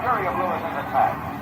Fury of Lewis's attack.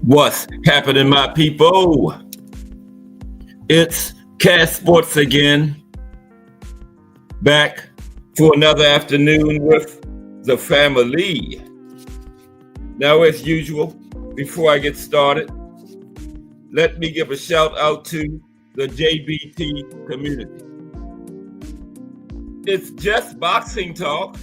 What's happening, my people? It's Cast Sports again, back for another afternoon with the family. Now, as usual, before I get started, let me give a shout out to the JBT community. It's just boxing talk.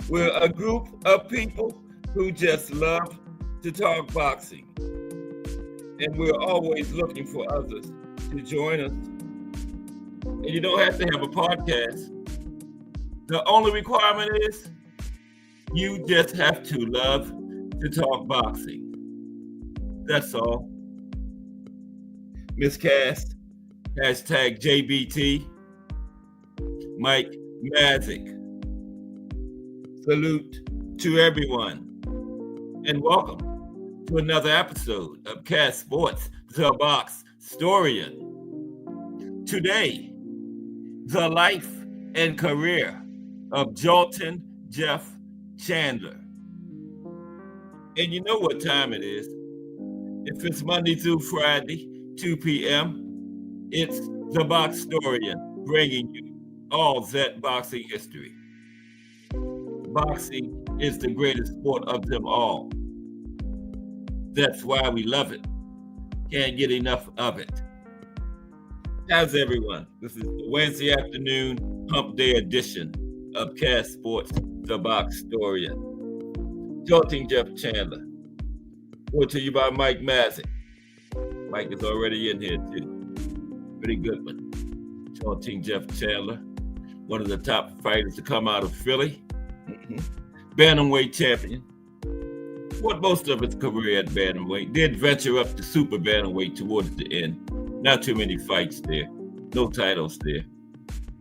We're a group of people who just love to talk boxing, and we're always looking for others to join us. And you don't have to have a podcast. The only requirement is you just have to love to talk boxing. That's all. Miscast, hashtag JBT, Mike Mazik. Salute to everyone, and welcome to another episode of Cast Sports, the Box Storian. Today, the life and career of Joltin Jefff Chandler. And you know what time it is. If it's Monday through Friday, 2 p.m., it's the Box Storian, bringing you all that boxing history. Boxing is the greatest sport of them all. That's why we love it. Can't get enough of it. How's everyone? This is the Wednesday afternoon hump day edition of Cast Sports, the Box Storian. Joltin Jefff Chandler. Brought to you by Mike Mazik. Mike is already in here too. Pretty good one. Joltin Jefff Chandler, one of the top fighters to come out of Philly. Bantamweight champion. fought most of his career at bantamweight. Did venture up to super bantamweight towards the end. Not too many fights there. No titles there.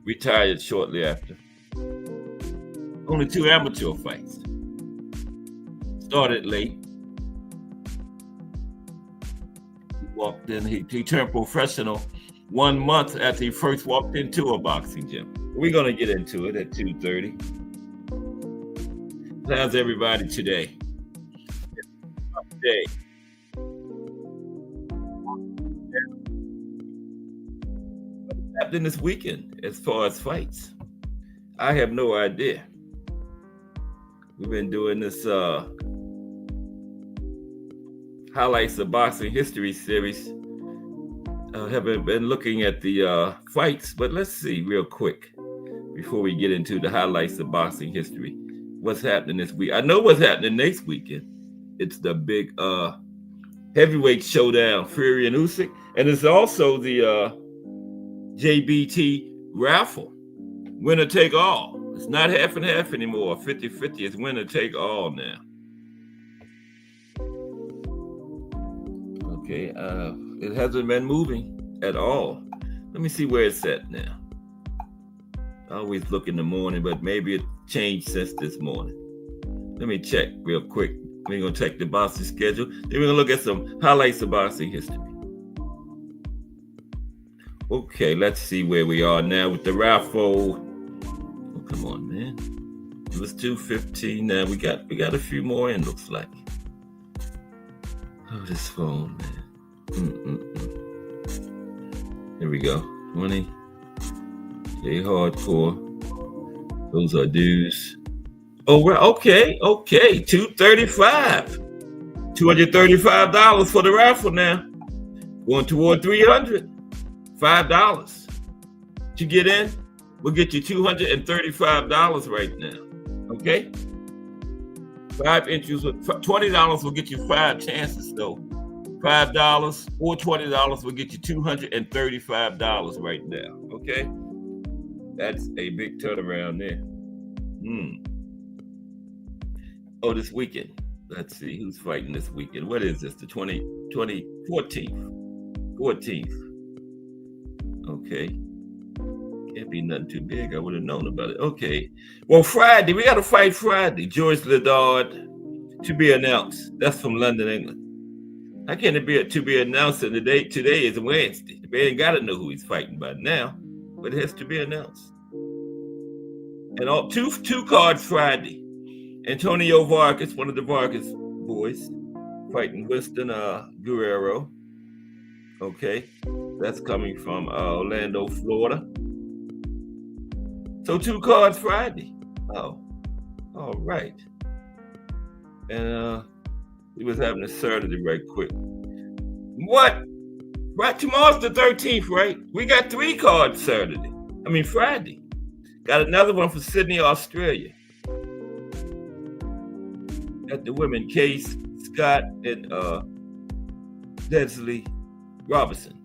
Retired shortly after. Only 2 amateur fights. Started late. He walked in. He turned professional 1 month after he first walked into a boxing gym. We're going to get into it at 2:30. How's everybody today? What happened this weekend as far as fights? I have no idea. We've been doing this highlights of boxing history series. Haven't been looking at the fights, but let's see real quick before we get into the highlights of boxing history. What's happening this week? I know what's happening next weekend. It's the big heavyweight showdown, Fury and Usyk, and it's also the JBT raffle, winner take all. It's not half and half anymore, 50-50. It's winner take all now. Okay, it hasn't been moving at all. Let me see where it's at now. I always look in the morning, but maybe it changed since this morning. Let me check real quick. We're going to check the boxing schedule. Then we're going to look at some highlights of boxing history. Okay, let's see where we are now with the raffle. Oh, come on, man. It was 2:15 now. We got a few more in, looks like. Oh, this phone, man. Here we go. 20. Okay, hardcore. Those are dues. Oh, well, okay. $235. $235 for the raffle now. Going toward $300. $5 to get in. We'll get you $235 right now. Okay? 5 entries with $20 will get you 5 chances though. $5 or $20 will get you $235 right now. Okay? That's a big turnaround there. Oh, this weekend. Let's see who's fighting this weekend. What is this? The 14th. Okay. Can't be nothing too big. I would have known about it. Okay. Well, Friday, we got to fight Friday. George Liddard to be announced. That's from London, England. How can it be to be announced? And today is Wednesday. The man got to know who he's fighting by now, but it has to be announced. And all two cards Friday. Antonio Vargas, one of the Vargas boys, fighting Winston Guerrero. Okay, that's coming from Orlando, Florida. So 2 cards Friday. Oh, all right. And we was having a Saturday right quick. What? Right, tomorrow's the 13th, right? We got 3 cards Friday. Got another one from Sydney, Australia. Got the women, Case Scott and Leslie Robinson.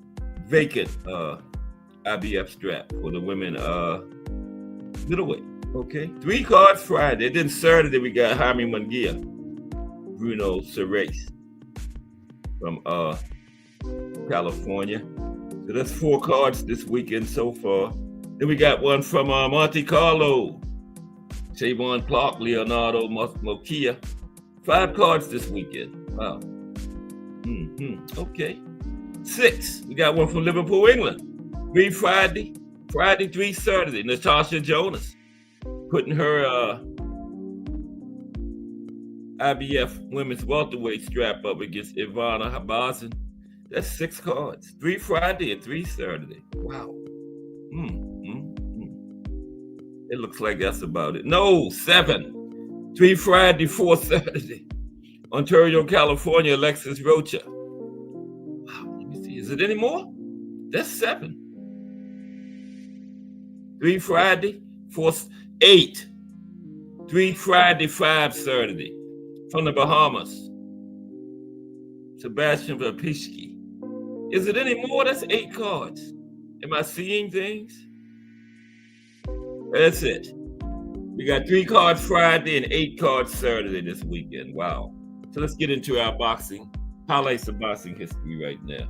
Vacant IBF strap for the women middleweight. Okay. 3 cards Friday. Then Saturday we got Jaime Munguia, Bruno Ceres from California. So that's 4 cards this weekend so far. Then we got one from Monte Carlo, Shavon Clark, Leonardo Mokia. 5 cards this weekend. Wow. Okay. 6. We got one from Liverpool, England. 3 Friday, 3 Saturday. Natasha Jonas putting her IBF women's welterweight strap up against Ivana Habazin. That's 6 cards. 3 Friday and 3 Saturday. Wow. It looks like that's about it. No, 7. 3 Friday, 4 Saturday. Ontario, California, Alexis Rocha. Wow, let me see. Is it any more? That's 7. 3 Friday, 4, 8. 3 Friday, 5 Saturday. From the Bahamas. Sebastian Verpishki. Is it any more? That's 8 cards. Am I seeing things? That's it. We got 3 cards Friday and 8 cards Saturday this weekend. Wow. So let's get into our highlights of boxing history right now.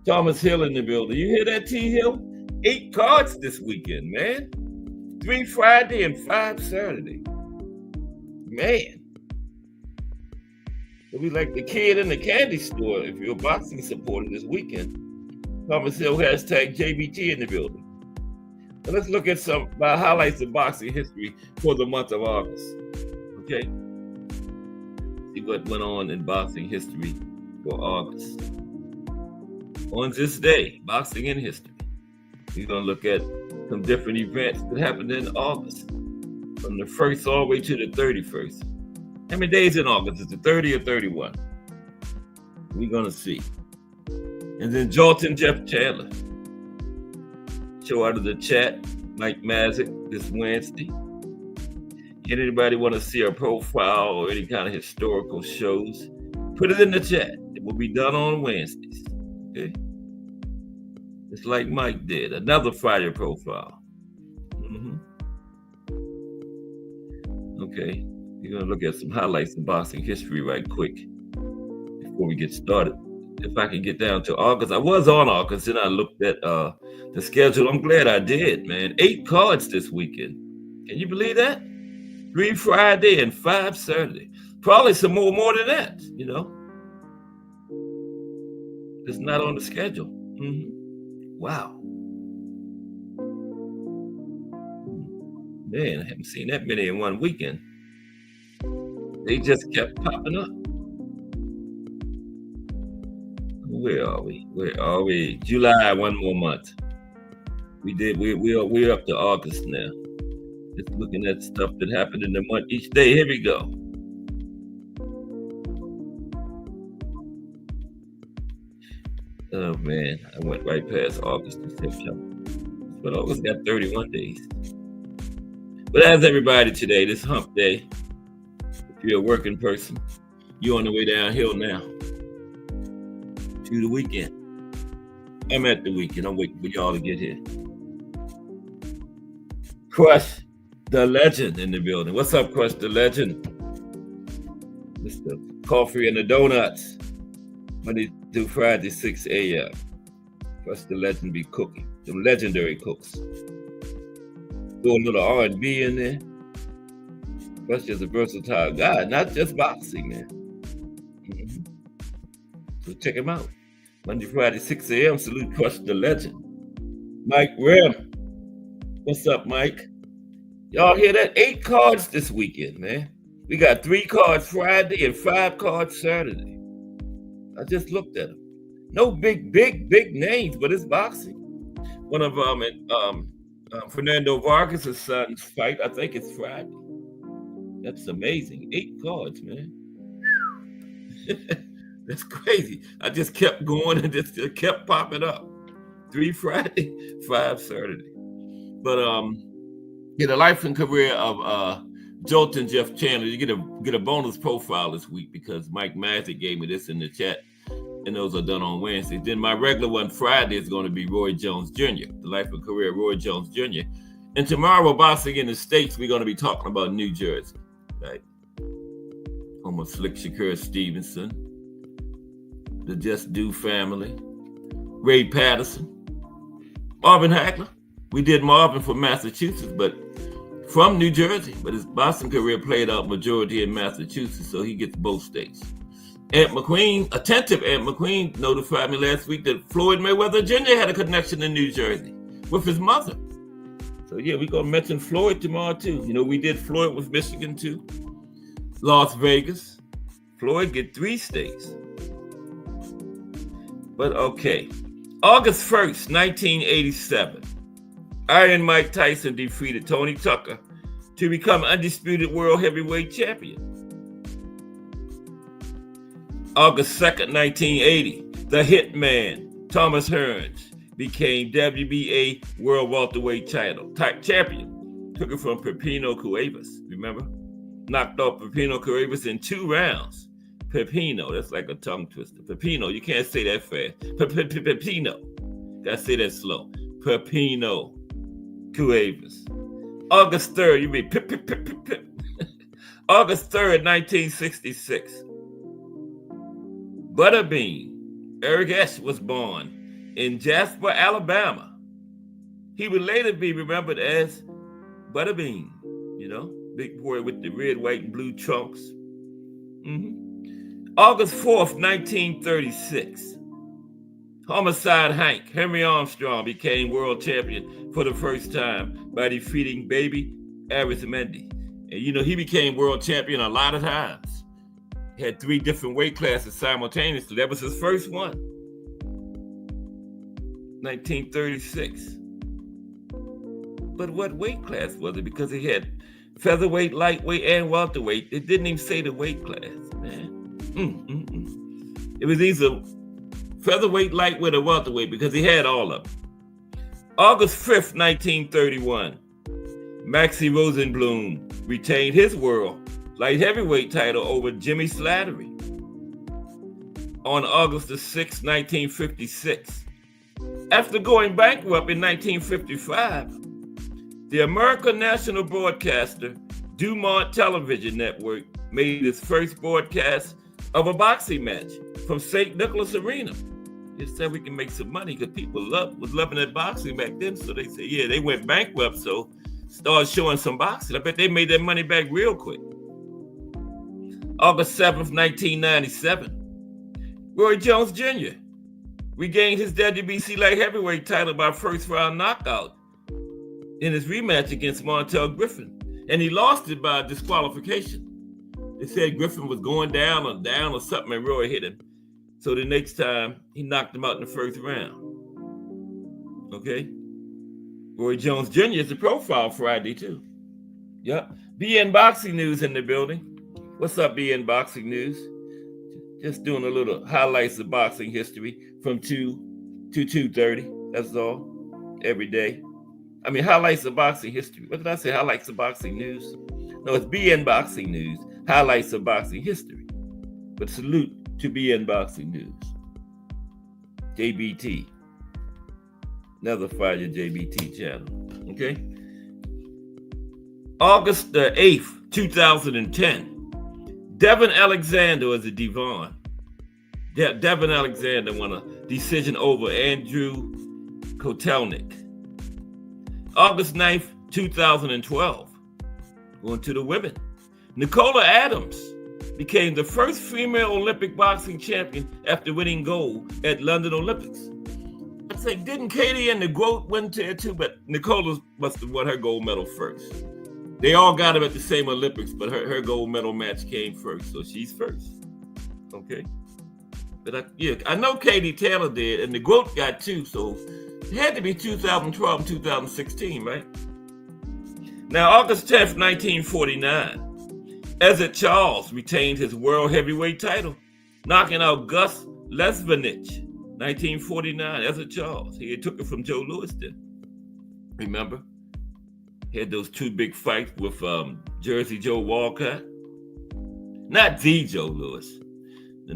Thomas Hill in the building. You hear that, T. Hill? 8 cards this weekend, man. 3 Friday and 5 Saturday. Man. It'll be like the kid in the candy store if you're a boxing supporter this weekend. Thomas Hill hashtag JBT in the building. And let's look at some highlights of boxing history for the month of August. Okay? See what went on in boxing history for August. On this day, boxing in history, we're going to look at some different events that happened in August, from the 1st all the way to the 31st. How many days in August? Is it 30 or 31? We're going to see. And then Joltin, Jefff, Chandler. Show out of the chat, Mike Mazik, this Wednesday. Anybody want to see our profile or any kind of historical shows? Put it in the chat. It will be done on Wednesdays. Okay? It's like Mike did. Another Friday profile. Okay. We're going to look at some highlights in boxing history right quick before we get started. If I can get down to August. I was on August and I looked at the schedule. I'm glad I did, man. 8 cards this weekend. Can you believe that? 3 Friday and 5 Saturday. Probably some more than that, you know. It's not on the schedule. Wow. Man, I haven't seen that many in one weekend. They just kept popping up. Where are we? July, one more month. We're up to August now. Just looking at stuff that happened in the month each day. Here we go. Oh man, I went right past August to September. But August got 31 days. But as everybody today, this hump day, if you're a working person, you're on the way downhill now to the weekend. I'm at the weekend. I'm waiting for y'all to get here. Crush the Legend in the building. What's up, Crush the Legend? Mr. Coffee and the Donuts. Monday through Friday, 6 a.m. Crush the Legend be cooking. Some legendary cooks. Throw a little R&B in there. Crush is a versatile guy, not just boxing, man. So check him out. Monday, Friday, 6 a.m. Salute Crush the Legend. Mike Rim. What's up, Mike? Y'all hear that? 8 cards this weekend, man. We got 3 cards Friday and 5 cards Saturday. I just looked at them. No big names, but it's boxing. One of them, Fernando Vargas' son's fight, I think it's Friday. That's amazing. 8 cards, man. That's crazy. I just kept going and just kept popping up. 3 Friday, 5 Saturday. But the life and career of Joltin, Jefff, Chandler. You get a bonus profile this week because Mike Mazik gave me this in the chat, and those are done on Wednesdays. Then my regular one Friday is going to be Roy Jones Jr., the life and career of Roy Jones Jr. And tomorrow, boxing in the States, we're going to be talking about New Jersey, right? Home of Slick Shakur Stevenson, the Just Do family, Ray Patterson, Marvin Hagler. We did Marvin from Massachusetts, but from New Jersey, but his boxing career played out majority in Massachusetts, so he gets both states. Aunt McQueen, attentive Aunt McQueen, notified me last week that Floyd Mayweather Jr. had a connection in New Jersey with his mother. So yeah, we're going to mention Floyd tomorrow too. You know, we did Floyd with Michigan too. Las Vegas. Floyd get 3 states. But okay. August 1st, 1987. Iron Mike Tyson defeated Tony Tucker to become undisputed world heavyweight champion. August 2nd, 1980, the Hitman, Thomas Hearns, became WBA World Welterweight champion. Took it from Pepino Cuevas, remember? Knocked off Pepino Cuevas in 2 rounds. Pepino, that's like a tongue twister. Pepino, you can't say that fast. Pepino, gotta say that slow. Pepino Cuevas. August 3rd, you mean pip. August 3rd, 1966. Butterbean Eric S. was born in Jasper, Alabama. He would later be remembered as Butterbean, big boy with the red, white, and blue trunks. August 4th, 1936. Homicide Hank Henry Armstrong became world champion for the first time by defeating Baby Arizmendi. And he became world champion a lot of times. He had 3 different weight classes simultaneously. That was his first one. 1936. But what weight class was it? Because he had featherweight, lightweight, and welterweight. It didn't even say the weight class, man. It was either featherweight, lightweight, or welterweight because he had all of them. August 5th, 1931, Maxie Rosenblum retained his world light heavyweight title over Jimmy Slattery. On August the 6th, 1956, after going bankrupt in 1955, the American National Broadcaster Dumont Television Network made its first broadcast of a boxing match from St. Nicholas Arena. It said we can make some money because people was loving that boxing back then. So they said, yeah, they went bankrupt, so started showing some boxing. I bet they made that money back real quick. August 7th, 1997, Roy Jones Jr. regained his WBC light heavyweight title by first round knockout in his rematch against Montel Griffin, and he lost it by disqualification. They said Griffin was going down or something, and Roy hit him. So the next time, he knocked him out in the first round. Okay? Roy Jones Jr. is a profile Friday, too. Yep. BN Boxing News in the building. What's up, BN Boxing News? Just doing a little highlights of boxing history from 2 to 2:30. That's all. Every day. I mean, highlights of boxing history. What did I say? Highlights of boxing news? No, it's BN Boxing News. Highlights of boxing history. But salute to BN Boxing News. JBT. Never fire your JBT channel. Okay? August the 8th, 2010. Devin Alexander was a Devon. Devin Alexander won a decision over Andrew Kotelnik. August 9th, 2012. Going to the women. Nicola Adams became the first female Olympic boxing champion after winning gold at London Olympics. I think, didn't Katie and the GOAT win there too? But Nicola must have won her gold medal first. They all got them at the same Olympics, but her gold medal match came first, so she's first. Okay. But I know Katie Taylor did, and the GOAT got 2, so it had to be 2012 and 2016, right? Now, August 10th, 1949, Ezzard Charles retained his world heavyweight title, knocking out Gus Lesvenich. 1949, Ezzard Charles. He took it from Joe Louis then. Remember? He had those 2 big fights with Jersey Joe Walcott. Not the Joe Louis. The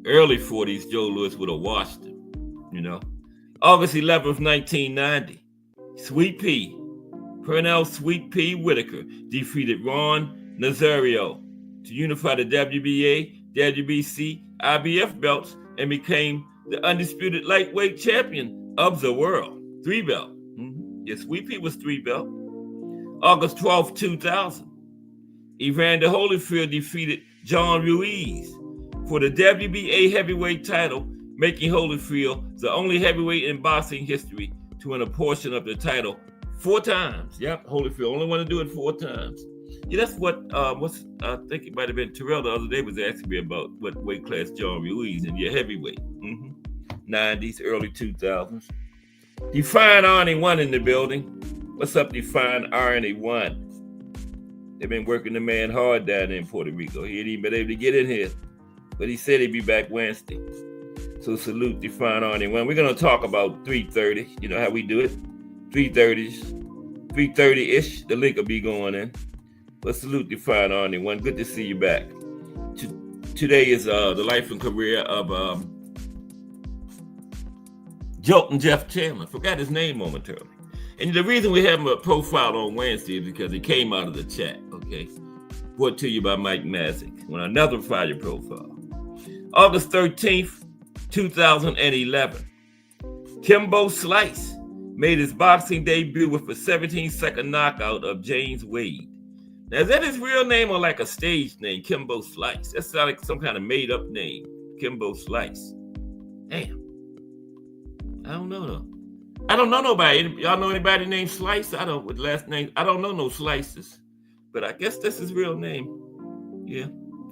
early 40s, Joe Louis would have washed him, August 11th, 1990, Sweet Pea, Pernell Sweet Pea Whitaker defeated Ron Nazario to unify the WBA, WBC, IBF belts and became the undisputed lightweight champion of the world. 3-belt. Yes, Sweet Pea was 3-belt. August 12th, 2000, Evander Holyfield defeated John Ruiz for the WBA heavyweight title, making Holyfield the only heavyweight in boxing history to win a portion of the title 4 times. Yep, Holyfield only want to do it 4 times. Yeah, that's what I think it might have been Terrell the other day was asking me about what weight class John Ruiz in your heavyweight. 90s, early 2000s. Define Arnie 1 in the building. What's up, Define Arnie 1? They've been working the man hard down there in Puerto Rico. He ain't even been able to get in here, but he said he'd be back Wednesday. So salute Define Arnie 1. We're going to talk about 3:30. You know how we do it. 3:30-ish. The link will be going in. But salute Define Arnie 1. Good to see you back. Today is the life and career of Joltin Jefff Chandler. Forgot his name momentarily. And the reason we have him a profile on Wednesday is because he came out of the chat, okay? Brought to you by Mike Mazik on another fire profile. August 13th, 2011. Kimbo Slice made his boxing debut with a 17-second knockout of James Wade. Now, is that his real name or like a stage name, Kimbo Slice? That sounds like some kind of made-up name, Kimbo Slice. Damn. I don't know, though. I don't know nobody. Y'all know anybody named Slice? I don't, with last name. I don't know no Slices. But I guess that's his real name. Yeah,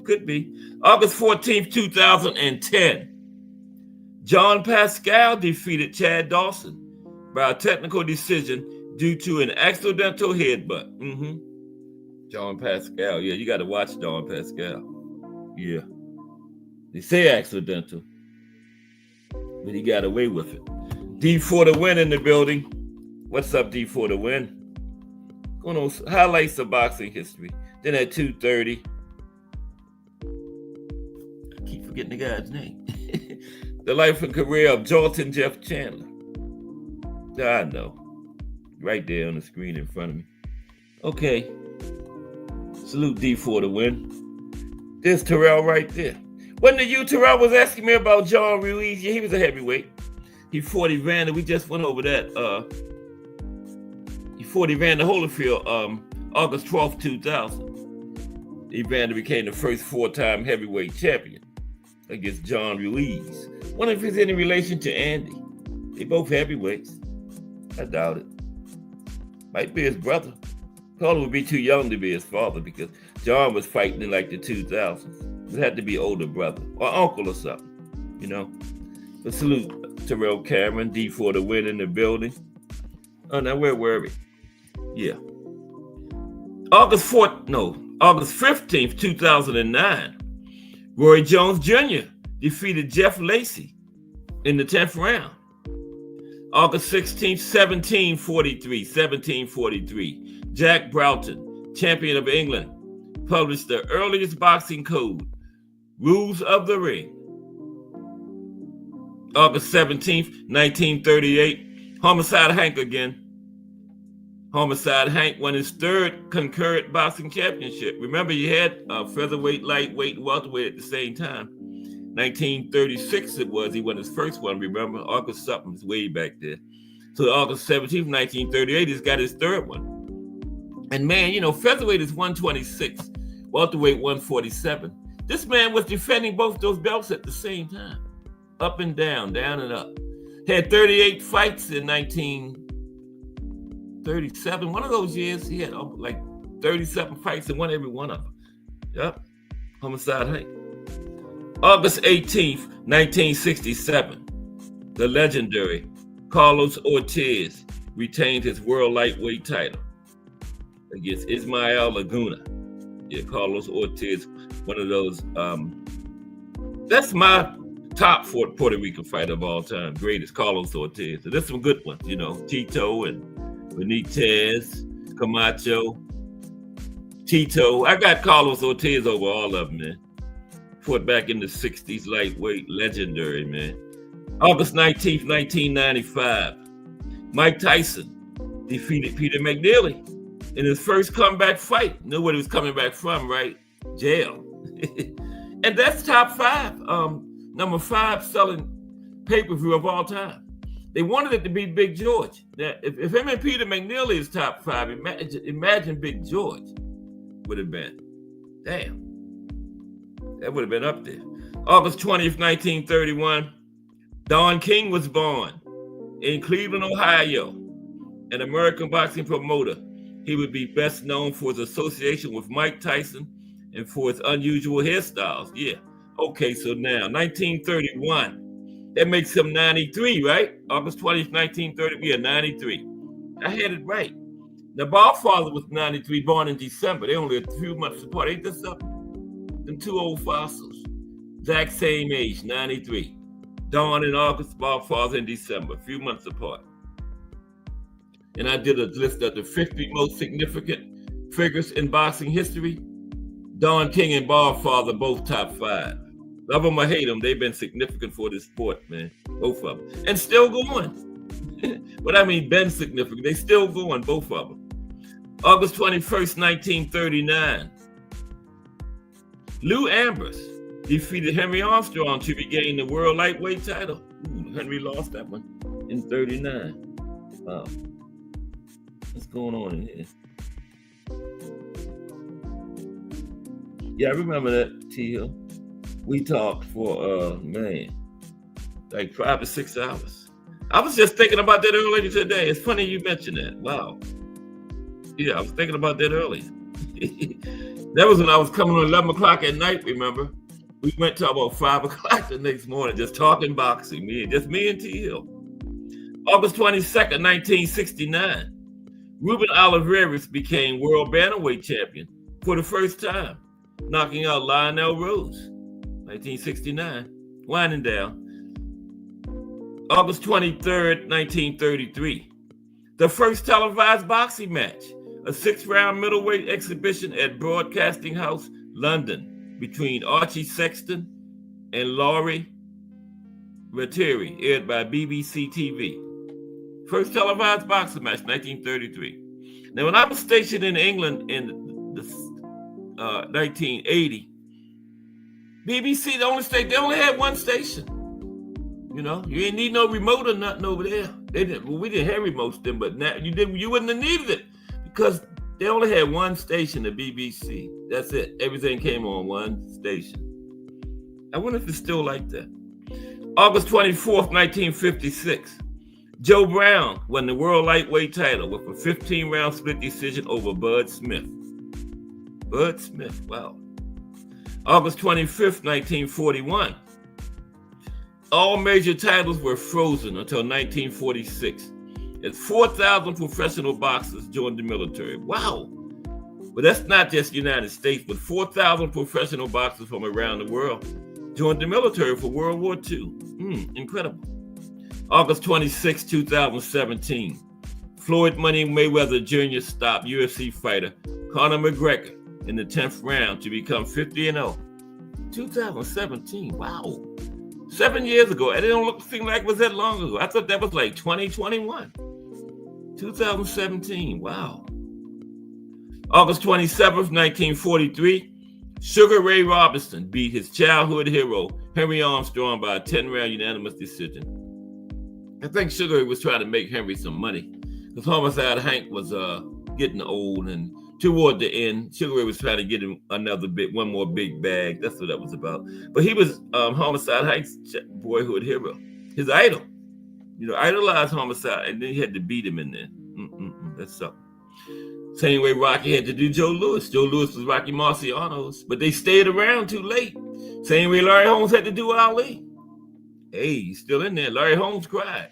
could be. August 14th, 2010. John Pascal defeated Chad Dawson by a technical decision due to an accidental headbutt. John Pascal. Yeah, you got to watch John Pascal. Yeah. They say accidental, but he got away with it. D for the win in the building. What's up, D for the win? Going on highlights of boxing history. Then at 2:30, I keep forgetting the guy's name. The life and career of Joltin Jefff Chandler. I know. Right there on the screen in front of me. Okay. Salute D for the win. There's Terrell right there. Wasn't it you, Terrell, was asking me about John Ruiz? Yeah, he was a heavyweight. He fought Evander. We just went over that. He fought Evander Holyfield August 12th, 2000. Evander became the first 4-time heavyweight champion against John Ruiz. Wonder if he's any relation to Andy. They both heavyweights. I doubt it. Might be his brother. Probably would be too young to be his father because John was fighting in like the 2000s. It had to be older brother or uncle or something, you know. But salute Terrell Cameron, D for the win in the building. Oh, now where were we? Yeah. August 15th, 2009. Roy Jones Jr. defeated Jeff Lacey in the 10th round. August 16th, 1743. Jack Broughton, champion of England, published the earliest boxing code, Rules of the Ring. August 17th, 1938, Homicide Hank again. Homicide Hank won his third concurrent boxing championship. Remember, you had featherweight, lightweight, and welterweight at the same time. 1936 it was. He won his first one, remember? August something, it's way back there. So August 17th, 1938, he's got his third one. And man, you know, featherweight is 126, welterweight 147. This man was defending both those belts at the same time. Up and down and up. Had 38 fights in 1937. One of those years, he had like 37 fights and won every one of them. Yep. Homicide Hank. August 18th, 1967. The legendary Carlos Ortiz retained his world lightweight title against Ismael Laguna. Yeah, Carlos Ortiz, one of those. That's my top Puerto Rican fighter of all time. Greatest, Carlos Ortiz. So there's some good ones, you know. Tito and Benitez, Camacho, Tito. I got Carlos Ortiz over all of them, man. Fought back in the 60s, lightweight, legendary, man. August 19th, 1995. Mike Tyson defeated Peter McNeely in his first comeback fight. Knew what he was coming back from, right? Jail. And that's top 5. Number 5 selling pay-per-view of all time. They wanted it to be Big George. Now, if him and Peter McNeely is top 5, imagine Big George would have been. Damn. That would have been up there. August 20th, 1931, Don King was born in Cleveland, Ohio, an American boxing promoter. He would be best known for his association with Mike Tyson and for his unusual hairstyles. Yeah. Okay, so now, 1931. That makes him 93, right? August 20th, 1930. We are 93. I had it right. The Ballfather was 93, born in December. They only a few months apart. Ain't this something? Them two old fossils. Exact same age, 93. Dawn in August, Ballfather in December, a few months apart. And I did a list of the 50 most significant figures in boxing history. Don King and Ballfather, both top 5. Love them or hate them, they've been significant for this sport, man. Both of them. And still going. What I mean, been significant. They still going, both of them. August 21st, 1939. Lou Ambrose defeated Henry Armstrong to regain the world lightweight title. Ooh, Henry lost that one in 39. Wow. What's going on in here? Yeah, I remember that, T-Hill. We talked for, man, like 5 to 6 hours. I was just thinking about that earlier today. It's funny you mentioned that. Wow. Yeah, I was thinking about that earlier. That was when I was coming on 11 o'clock at night, remember? We went to about 5 o'clock the next morning, just talking boxing, me and T-Hill. August 22nd, 1969, Ruben Oliveira became world bantamweight champion for the first time, knocking out Lionel Rose. 1969, winding down. August 23rd, 1933, the first televised boxing match, a 6-round middleweight exhibition at Broadcasting House, London, between Archie Sexton and Laurie Ratteri, aired by BBC TV. First televised boxing match, 1933. Now, when I was stationed in England in the 1980, BBC, they only had one station. You know, you ain't need no remote or nothing over there. We didn't have remotes then, but now you wouldn't have needed it because they only had one station, the BBC. That's it. Everything came on one station. I wonder if it's still like that. August 24th, 1956, Joe Brown won the world lightweight title with a 15-round split decision over Bud Smith. Bud Smith, wow. August 25th, 1941, all major titles were frozen until 1946, as 4,000 professional boxers joined the military. Wow. But that's not just the United States, but 4,000 professional boxers from around the world joined the military for World War II. Incredible. August 26, 2017, Floyd Money Mayweather Jr. stopped UFC fighter Conor McGregor in the 10th round to become 50-0. 2017, wow. 7 years ago. It don't seem like it was that long ago. I thought that was like 2021. 2017, wow. August 27th, 1943, Sugar Ray Robinson beat his childhood hero, Henry Armstrong, by a 10-round unanimous decision. I think Sugar Ray was trying to make Henry some money because Homicide Hank was getting old, and toward the end, Sugar Ray was trying to get him one more big bag. That's what that was about. But he was Homicide Hank's boyhood hero, his idol. You know, idolized Homicide, and then he had to beat him in there. That's something. Same way Rocky had to do Joe Louis. Joe Louis was Rocky Marciano's, but they stayed around too late. Same way Larry Holmes had to do Ali. Hey, he's still in there. Larry Holmes cried.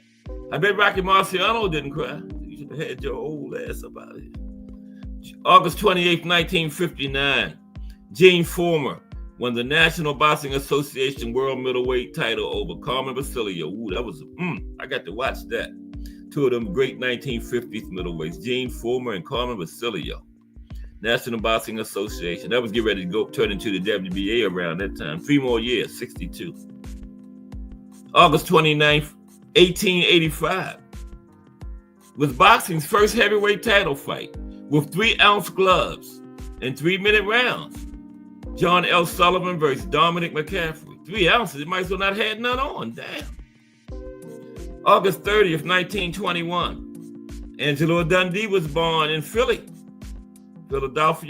I bet Rocky Marciano didn't cry. You should have had your old ass up out of here. August 28th, 1959, Gene Foreman won the National Boxing Association World Middleweight title over Carmen Basilio. Ooh, that was, I got to watch that. Two of them great 1950s middleweights, Gene Foreman and Carmen Basilio. National Boxing Association. That was getting ready to turn into the WBA around that time. 3 more years, 62. August 29th, 1885, was boxing's first heavyweight title fight with 3-ounce gloves and 3-minute rounds. John L. Sullivan versus Dominic McCaffrey. 3 ounces, it might as well not had none on, damn. August 30th, 1921, Angelo Dundee was born in Philadelphia,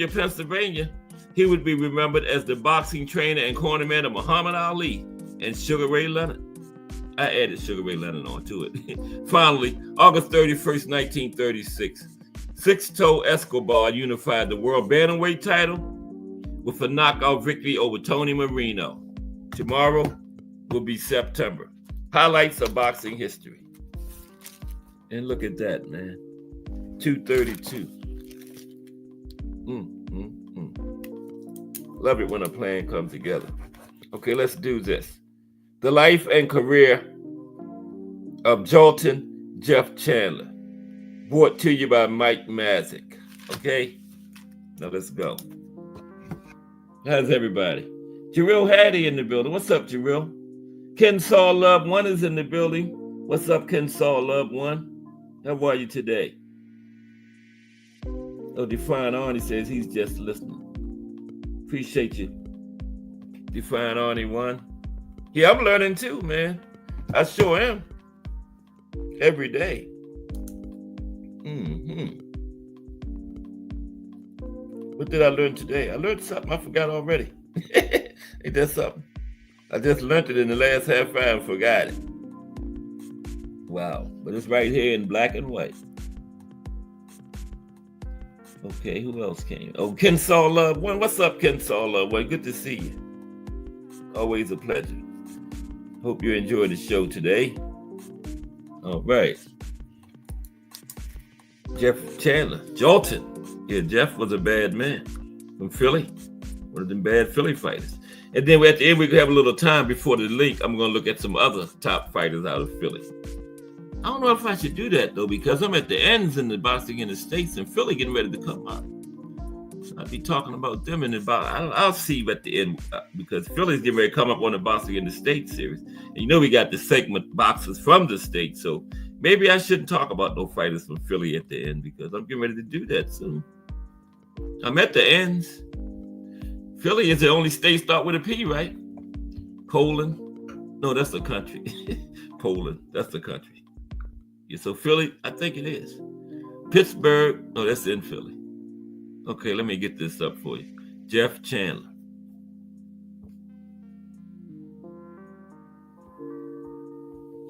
Pennsylvania. He would be remembered as the boxing trainer and cornerman of Muhammad Ali and Sugar Ray Leonard. I added Sugar Ray Leonard onto it. Finally, August 31st, 1936, Sixto Escobar unified the world bantamweight title with a knockout victory over Tony Marino. Tomorrow will be September. Highlights of boxing history. And look at that, man. 232. Love it when a plan comes together. Okay, let's do this. The life and career of Joltin Jefff Chandler, brought to you by Mike Mazik. Okay, now let's go. How's everybody? Jarrell Hattie in the building. What's up, Jarrell? Ken Saw Love 1 is in the building. What's up, Ken Saw Love 1? How are you today? Oh, Define Arnie says he's just listening. Appreciate you, Define Arnie 1. Yeah, I'm learning too, man. I sure am. Every day. What did I learn today? I learned something I forgot already. Ain't that something? I just learned it in the last half hour and forgot it. Wow. But it's right here in black and white. Okay, who else came? Oh, Kensaw Love One. What's up, Kensaw Love One? Good to see you. Always a pleasure. Hope you enjoyed the show today. All right. Jefff Chandler, Joltin. Yeah, Jefff was a bad man from Philly. One of them bad Philly fighters. And then at the end, we have a little time before the link. I'm going to look at some other top fighters out of Philly. I don't know if I should do that, though, because I'm at the ends in the boxing in the States and Philly getting ready to come out. So I'll be talking about them in about, I'll see you at the end, because Philly's getting ready to come up on the boxing in the States series. And you know we got the segment boxers from the States, so maybe I shouldn't talk about no fighters from Philly at the end, because I'm getting ready to do that soon. I'm at the ends. Philly is the only state start with a P, right? Poland. No, that's a country. Poland, that's a country. Yeah, so Philly, I think it is. Pittsburgh, no, that's in Philly. Okay, let me get this up for you. Jefff Chandler.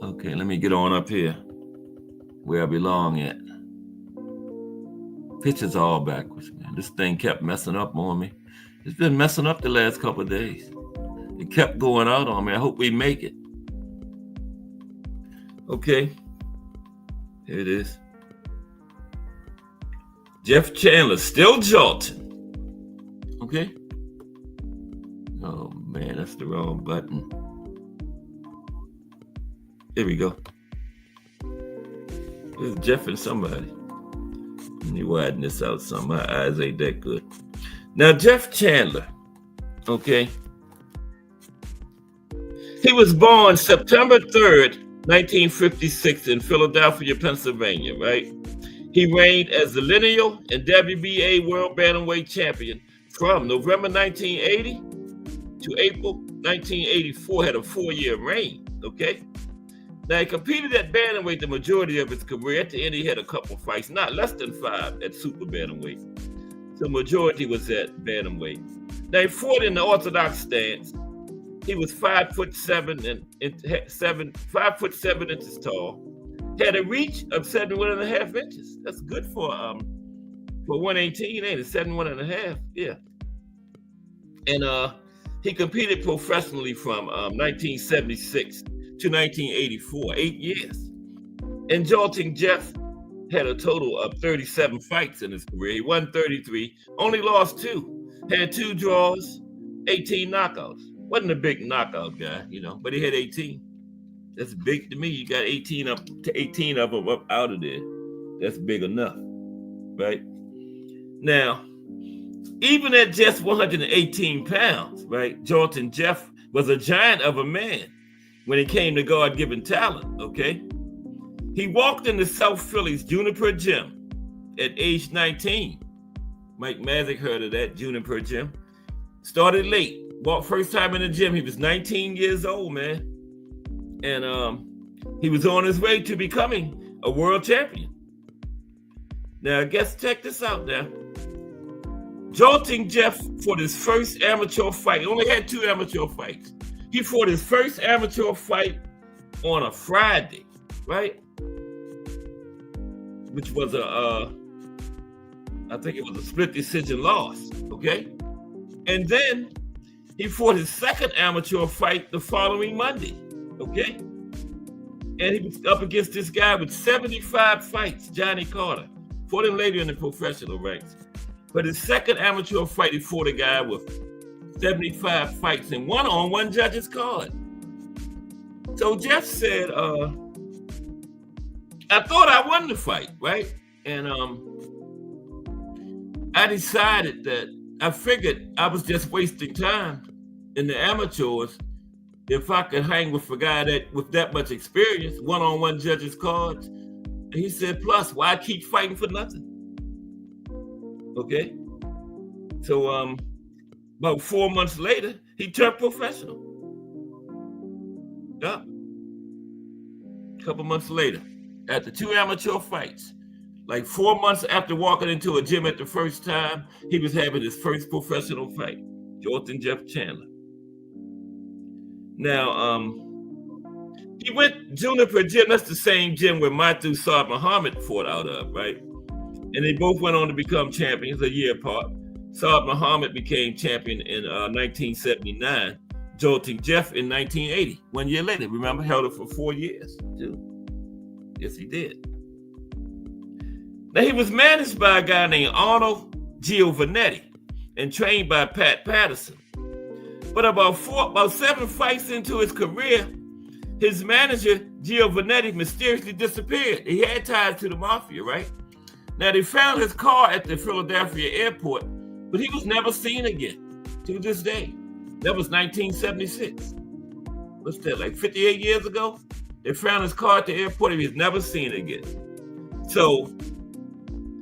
Okay, let me get on up here where I belong at. Pictures all backwards, man. This thing kept messing up on me. It's been messing up the last couple of days. It kept going out on me. I hope we make it. Okay. Here it is. Jefff Chandler, still Joltin. Okay. Oh, man, that's the wrong button. Here we go. This is Jefff and somebody. Let me widen this out some. My eyes ain't that good. Now, Jefff Chandler, okay? He was born September 3rd, 1956 in Philadelphia, Pennsylvania, right? He reigned as the lineal and WBA World Bantamweight Champion from November 1980 to April 1984, had a 4-year reign, okay? Now, he competed at bantamweight the majority of his career. At the end, he had a couple fights, not less than 5 at super bantamweight. So majority was at bantamweight. Now, he fought in the orthodox stance. He was 5'7" and 5'7" inches tall. Had a reach of 71.5 inches. That's good for 118, ain't it? 71.5, yeah. And he competed professionally from 1976 to 1984, 8 years. And Joltin Jefff had a total of 37 fights in his career. He won 33, only lost 2, had 2 draws, 18 knockouts. Wasn't a big knockout guy, you know, but he had 18. That's big to me. You got 18 of them up out of there. That's big enough, right? Now, even at just 118 pounds, right, Joltin Jefff was a giant of a man when it came to God-given talent, okay? He walked into South Philly's Juniper Gym at age 19. Mike Mazik heard of that, Juniper Gym. Started late. Walked first time in the gym. He was 19 years old, man. And he was on his way to becoming a world champion. Now, I guess check this out now. Joltin Jefff fought his first amateur fight. He only had 2 amateur fights. He fought his first amateur fight on a Friday, right? Which was I think it was a split decision loss, okay? And then he fought his second amateur fight the following Monday, okay? And he was up against this guy with 75 fights, Johnny Carter. Fought him later in the professional ranks. But his second amateur fight, he fought a guy with 75 fights and won on one judge's card. So Jefff said, I thought I won the fight, right? And I decided that I figured I was just wasting time in the amateurs if I could hang with a guy that with that much experience, one-on-one judges cards. And he said, plus, why keep fighting for nothing? Okay. So about 4 months later, He turned professional. Yeah. A couple months later, after 2 amateur fights, like 4 months after walking into a gym at the first time, he was having his first professional fight. Joltin Jefff Chandler. Now, he went Juniper Gym. That's the same gym where Matthew Saad Muhammad fought out of, right? And they both went on to become champions a year apart. Saad Muhammad became champion in 1979. Joltin Jefff in 1980. 1 year later, remember, held it for 4 years, too. Yes, he did. Now, he was managed by a guy named Arnold Giovannetti and trained by Pat Patterson. But about 7 fights into his career, his manager, Giovannetti, mysteriously disappeared. He had ties to the mafia, right? Now, they found his car at the Philadelphia airport, but he was never seen again to this day. That was 1976. What's that, like 58 years ago? They found his car at the airport and he was never seen again. So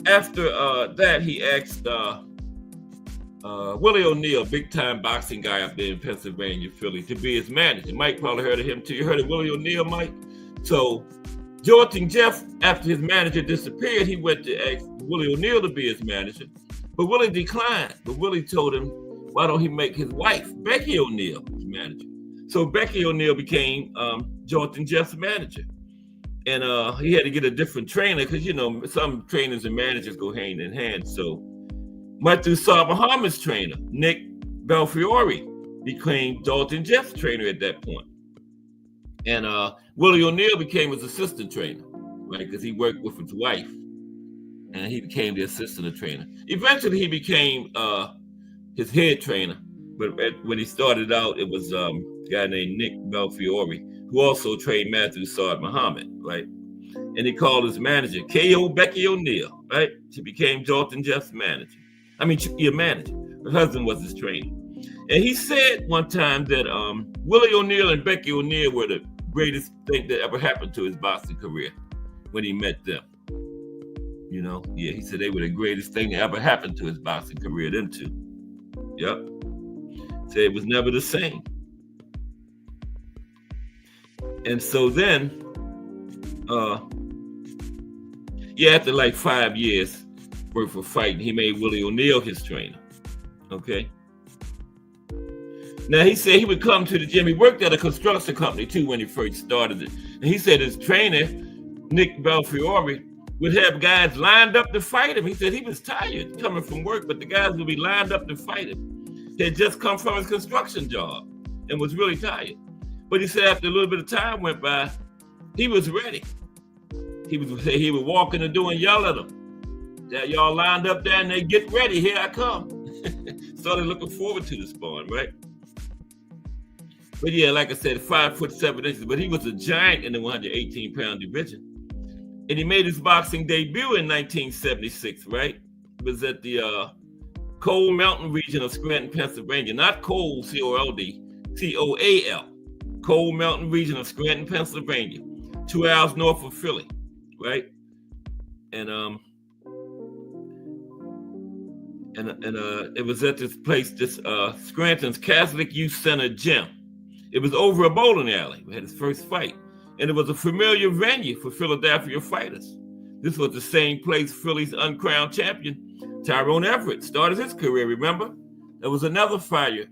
after that, he asked Willie O'Neal, big-time boxing guy up there in Pennsylvania, Philly, to be his manager. Mike probably heard of him too. You heard of Willie O'Neal, Mike? So Joltin Jefff, after his manager disappeared, he went to ask Willie O'Neal to be his manager. But Willie declined. But Willie told him, why don't he make his wife, Becky O'Neal, his manager? So Becky O'Neal became Joltin Jeff's manager. And he had to get a different trainer because, you know, some trainers and managers go hand in hand. So Matthew Saad Muhammad's trainer, Nick Belfiore, became Joltin Jeff's trainer at that point. And Willie O'Neal became his assistant trainer, right? Because he worked with his wife. And he became the assistant trainer. Eventually, he became his head trainer. But when he started out, it was a guy named Nick Belfiore, who also trained Matthew Saad Muhammad, right? And he called his manager, K.O. Becky O'Neal, right? She became Joltin Jeff's manager. I mean, your manager. Her husband was his trainer. And he said one time that Willie O'Neal and Becky O'Neal were the greatest thing that ever happened to his boxing career when he met them. You know, yeah, he said they were the greatest thing that ever happened to his boxing career, them two. Yep. Said it was never the same. And so then, after like 5 years worth of fighting, he made Willie O'Neal his trainer. Okay. Now, he said he would come to the gym. He worked at a construction company, too, when he first started it. And he said his trainer, Nick Belfiore, would have guys lined up to fight him. He said he was tired coming from work, but the guys would be lined up to fight him. He had just come from his construction job and was really tired. But he said after a little bit of time went by, he was ready. He would walk in the door and yell at them. Y'all lined up there and they get ready. Here I come. Started looking forward to the sparring, right? But yeah, like I said, 5'7" but he was a giant in the 118-pound division. And he made his boxing debut in 1976, right? It was at the Coal Mountain region of Scranton, Pennsylvania. Not Coal, C-O-L-D, C-O-A-L. Coal Mountain region of Scranton, Pennsylvania. 2 hours north of Philly, right? And it was at this place, this Scranton's Catholic Youth Center gym. It was over a bowling alley. We had his first fight. And it was a familiar venue for Philadelphia fighters. This was the same place Philly's uncrowned champion, Tyrone Everett, started his career, remember? There was another fire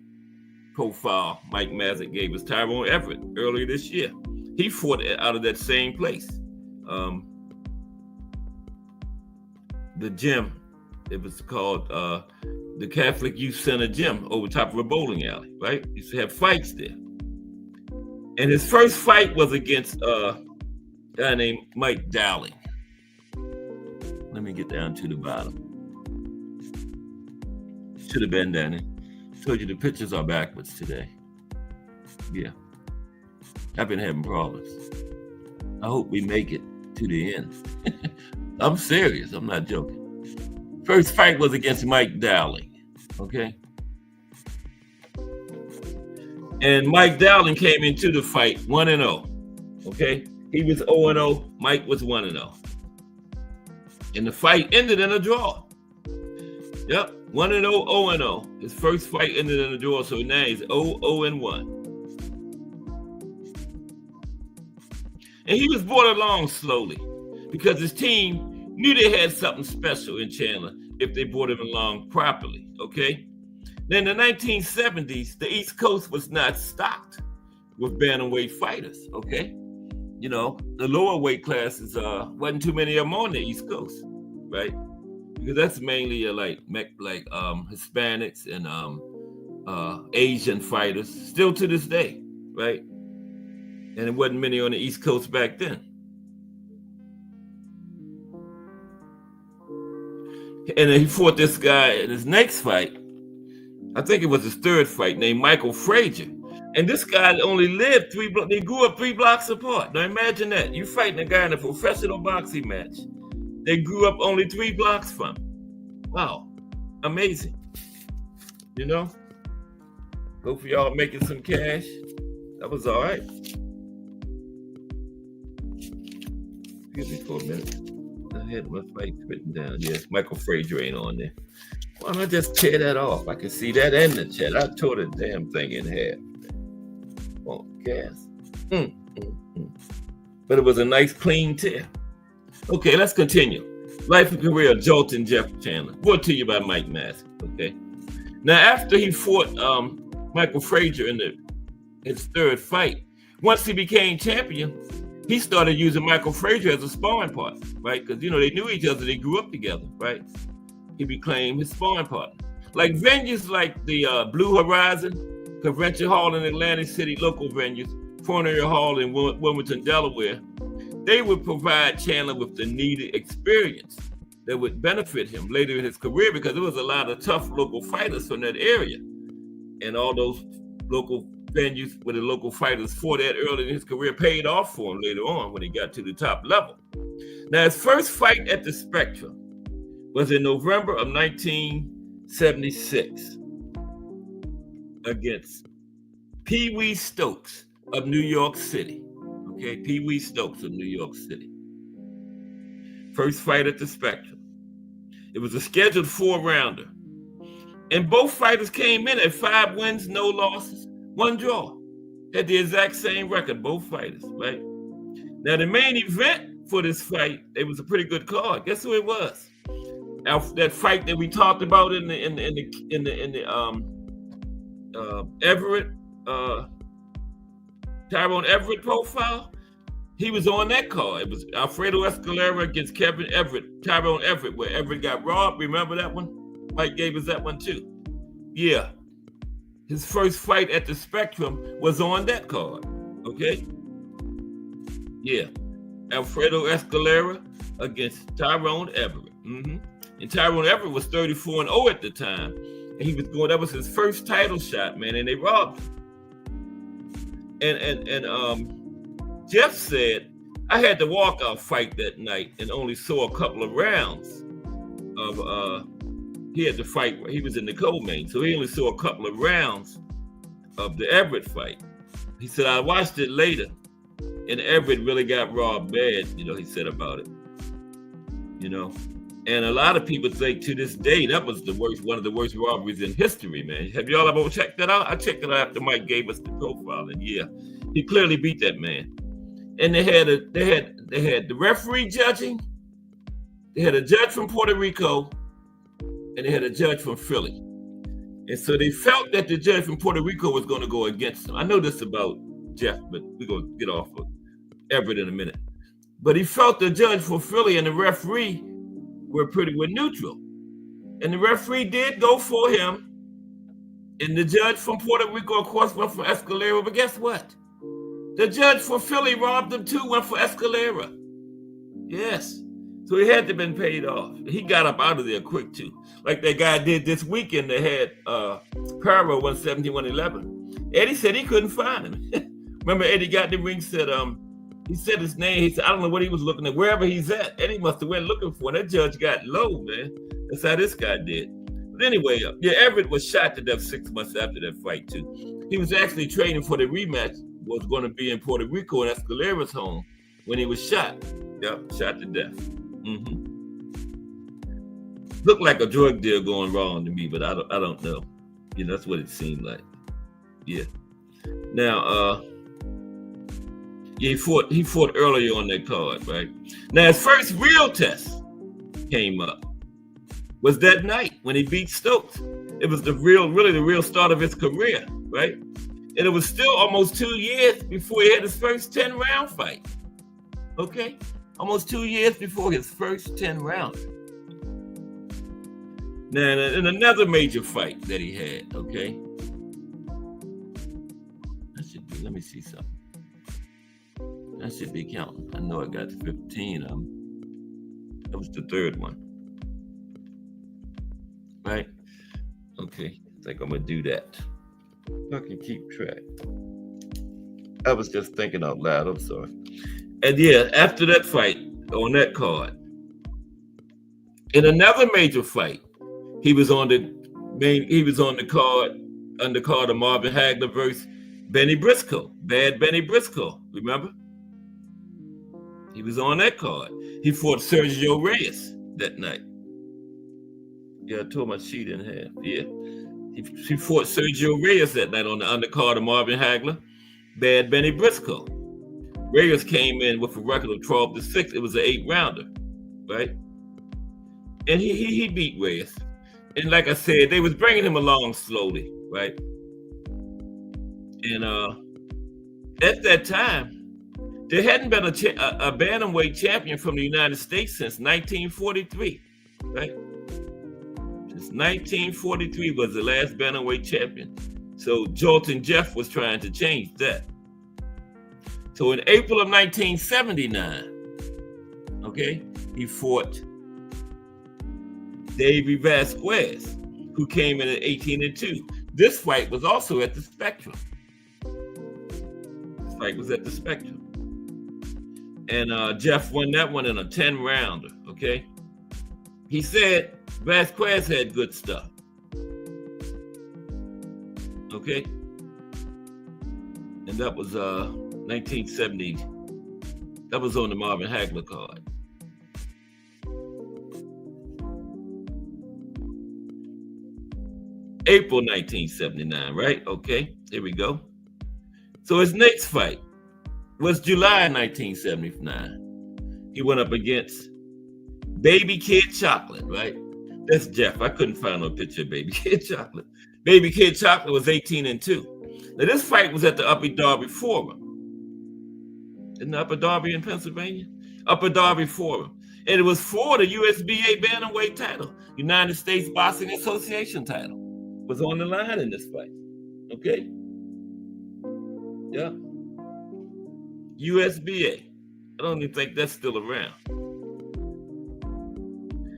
profile Mike Mazzick gave us, Tyrone Everett, earlier this year. He fought out of that same place. The gym, it was called the Catholic Youth Center Gym over top of a bowling alley, right? Used to have fights there. And his first fight was against a guy named Mike Dowling. Let me get down to the bottom. Should have been down there. Told you the pictures are backwards today. Yeah. I've been having problems. I hope we make it to the end. I'm serious. I'm not joking. First fight was against Mike Dowling. Okay. And Mike Dowling came into the fight 1-0. Okay. He was 0-0. Mike was 1-0. And the fight ended in a draw. Yep. 1-0, 0-0. His first fight ended in a draw, so now he's 0-1. And he was brought along slowly because his team knew they had something special in Chandler if they brought him along properly, okay? Then in the 1970s, the East Coast was not stocked with bantamweight fighters, okay? You know, the lower weight classes wasn't too many of them on the East Coast, right? Because that's mainly like Hispanics and Asian fighters, still to this day, right? And there wasn't many on the East Coast back then. And then he fought this guy in his next fight. I think it was his third fight, named Michael Frazier. And this guy only lived they grew up 3 blocks apart. Now imagine that. You fighting a guy in a professional boxing match. They grew up only 3 blocks from. Wow. Amazing. You know? Hope for y'all making some cash. That was all right. Excuse me for a minute. I had my fight written down. Yes, Michael Frazier ain't on there. Why don't I just tear that off? I can see that in the chat. I tore the damn thing in half. Oh, gas. But it was a nice clean tear. Okay, let's continue. Life and career of Joltin Jefff Chandler. Brought to you by Mike Massey. Okay. Now, after he fought Michael Frazier in his third fight, once he became champion, he started using Michael Frazier as a sparring partner, right? Because, you know, they knew each other. They grew up together, right? He became his sparring partner. Like venues like the Blue Horizon Convention Hall in Atlantic City, local venues, Fournier Hall in Wilmington, Delaware, they would provide Chandler with the needed experience that would benefit him later in his career, because there was a lot of tough local fighters from that area. And all those local venues where the local fighters fought at early in his career paid off for him later on when he got to the top level. Now, his first fight at the Spectrum was in November of 1976 against Pee Wee Stokes of New York City. Okay, Pee Wee Stokes of New York City. First fight at the Spectrum. It was a scheduled 4-rounder. And both fighters came in at 5 wins, no losses, 1 draw. Had the exact same record, both fighters, right? Now, the main event for this fight, it was a pretty good card. Guess who it was? That fight that we talked about in the Everett, Tyrone Everett profile. He was on that card. It was Alfredo Escalera against Tyrone Everett, where Everett got robbed. Remember that one? Mike gave us that one too. Yeah. His first fight at the Spectrum was on that card. Okay? Yeah. Alfredo Escalera against Tyrone Everett. And Tyrone Everett was 34-0 at the time. And he was going, that was his first title shot, man, and they robbed him. And Jefff said, I had the walkout fight that night and only saw a couple of rounds of he had to fight. He was in the co-main, so he only saw a couple of rounds of the Everett fight. He said, I watched it later, and Everett really got robbed bad, you know, he said about it. You know, and a lot of people think to this day that was one of the worst robberies in history, man. Have y'all ever checked that out? I checked it out after Mike gave us the profile, and yeah, he clearly beat that man. And they had the referee judging. They had a judge from Puerto Rico, and they had a judge from Philly. And so they felt that the judge from Puerto Rico was going to go against him. I know this about Jefff, but we're going to get off of Everett in a minute. But he felt the judge for Philly and the referee were neutral. And the referee did go for him. And the judge from Puerto Rico, of course, went for Escalera. But guess what? The judge for Philly robbed him too, went for Escalera. Yes. So he had to have been paid off. He got up out of there quick too. Like that guy did this weekend. They had Paro 117-111. Eddie said he couldn't find him. Remember, Eddie got the ring, said he said his name. He said, I don't know what he was looking at. Wherever he's at, Eddie must have went looking for him. That judge got low, man. That's how this guy did. But anyway, yeah, Everett was shot to death 6 months after that fight too. He was actually training for the rematch. Was going to be in Puerto Rico in Escalera's home when he was shot. Yep, shot to death. Looked like a drug deal going wrong to me, but I don't know. That's what it seemed like. Yeah. Now, he fought earlier on that card, right? Now his first real test came up was that night when he beat Stokes. It was really the real start of his career, right? And it was still almost 2 years before he had his first 10-round fight. Okay? Almost 2 years before his first 10 rounds. Now, in another major fight that he had, okay? Let me see something. I should be counting. I know I got 15 of them. That was the third one. Right? Okay. I think I'm going to do that. I can keep track. I was just thinking out loud. I'm sorry. And yeah, after that fight on that card, in another major fight, he was on the card of Marvin Hagler versus Benny Briscoe. Bad Benny Briscoe, remember? He was on that card. He fought Sergio Reyes that night. Yeah, I tore my sheet in half. Yeah. He fought Sergio Reyes that night on the undercard of Marvin Hagler, Bad Benny Briscoe. Reyes came in with a record of 12-6. It was an 8-rounder, right? And he beat Reyes. And like I said, they was bringing him along slowly, right? And at that time, there hadn't been a bantamweight champion from the United States since 1943, right? Since 1943 was the last bantamweight champion. So Joltin Jefff was trying to change that. So in April of 1979, okay, he fought Davey Vasquez, who came in at 18-2. This fight was also at the Spectrum. This fight was at the Spectrum. And Jefff won that one in a 10-rounder, okay? He said Vasquez had good stuff. Okay? And that was 1970. That was on the Marvin Hagler card. April 1979, right? Okay, here we go. So his next fight was July 1979. He went up against Baby Kid Chocolate, right? That's Jefff. I couldn't find no picture of Baby Kid Chocolate. Baby Kid Chocolate was 18-2. Now this fight was at the Upper Darby Forum. Isn't the Upper Darby in Pennsylvania? Upper Darby Forum. And it was for the USBA bantamweight title. United States Boxing Association title was on the line in this fight. Okay? Yeah. USBA. I don't even think that's still around.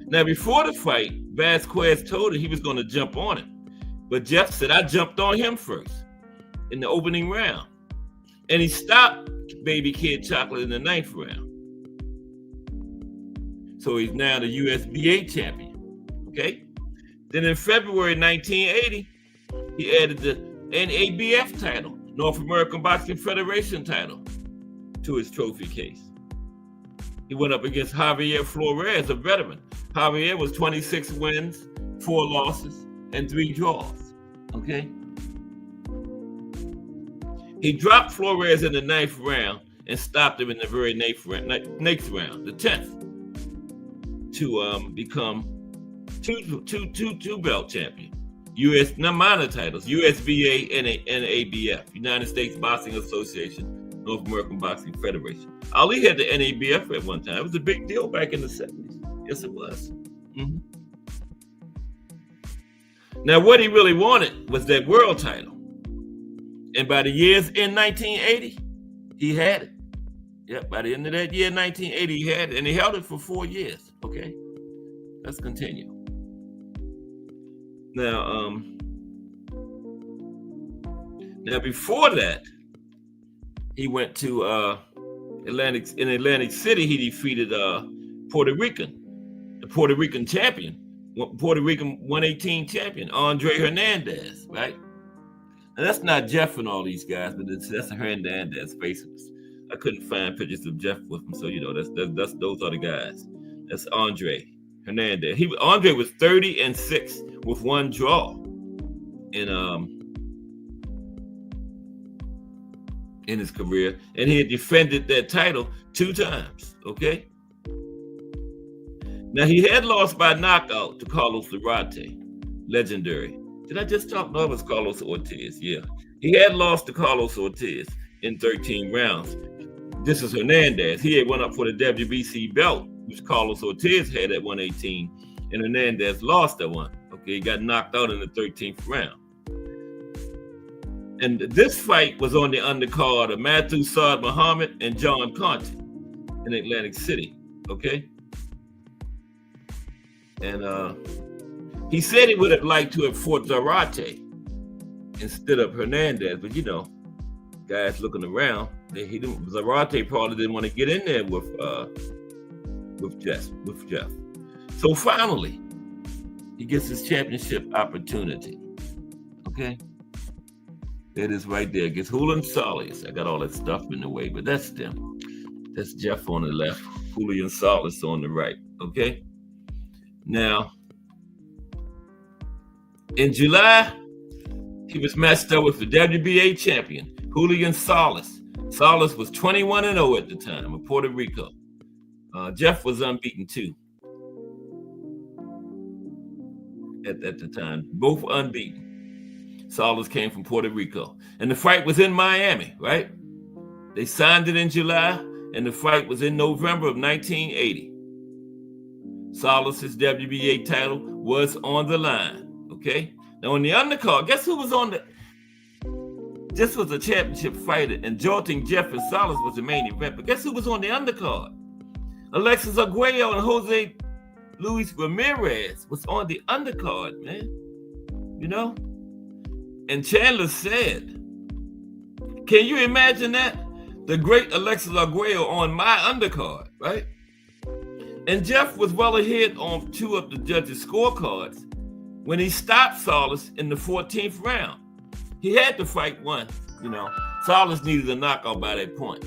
Now, before the fight, Vasquez told him he was going to jump on him. But Jefff said, I jumped on him first in the opening round. And he stopped Baby Kid Chocolate in the 9th round. So he's now the USBA champion. Okay? Then in February 1980, he added the NABF title, North American Boxing Federation title, to his trophy case. He went up against Javier Flores, a veteran. Javier was 26 wins, 4 losses, and 3 draws. Okay? He dropped Flores in the 9th round and stopped him in the very 9th round, the 10th, to become two belt champion. Minor titles, USBA and NABF, United States Boxing Association, North American Boxing Federation. Ali had the NABF at one time. It was a big deal back in the 70s. Yes, it was. Mm-hmm. Now, what he really wanted was that world title. And by the years in 1980, he had it. Yep, by the end of that year, 1980, he had it. And he held it for 4 years. Okay, let's continue. Now, before that, he went to Atlantic City. He defeated the Puerto Rican champion, Puerto Rican 118 champion, Andre Hernandez, right? Now that's not Jefff and all these guys, but that's Hernandez faces. I couldn't find pictures of Jefff with him, so those are the guys. That's Andre Hernandez. Andre was 30-6 with one draw in his career, and he had defended that title 2 times. Okay. Now he had lost by knockout to Carlos Zarate, legendary. Did I just talk? No, it was Carlos Ortiz. Yeah, he had lost to Carlos Ortiz in 13 rounds. This is Hernandez. He had went up for the WBC belt, which Carlos Ortiz had at 118, and Hernandez lost that one. Okay, he got knocked out in the 13th round. And this fight was on the undercard of Matthew Saad Muhammad and John Conte in Atlantic City. Okay. And he said he would have liked to have fought Zarate instead of Hernandez, but guys looking around, Zarate probably didn't want to get in there with Jefff. So finally, he gets his championship opportunity. Okay. It is right there. Gets Julian Salas. I got all that stuff in the way, but that's them. That's Jefff on the left, Julian Salas on the right. Okay. Now, in July, he was matched up with the WBA champion, Julian Salas. Salas was 21-0 at the time of Puerto Rico. Jefff was unbeaten too at the time, both unbeaten. Salas came from Puerto Rico. And the fight was in Miami, right? They signed it in July, and the fight was in November of 1980. Salas' WBA title was on the line, okay? Now, on the undercard, guess who was on the... This was a championship fighter, and Joltin, Jefff, and Salas was the main event. But guess who was on the undercard? Alexis Arguello and Jose Luis Ramirez was on the undercard, man. And Chandler said, can you imagine that? The great Alexis Arguello on my undercard, right? And Jefff was well ahead on 2 of the judges' scorecards when he stopped Salas in the 14th round. He had to fight one, Salas needed a knockout by that point.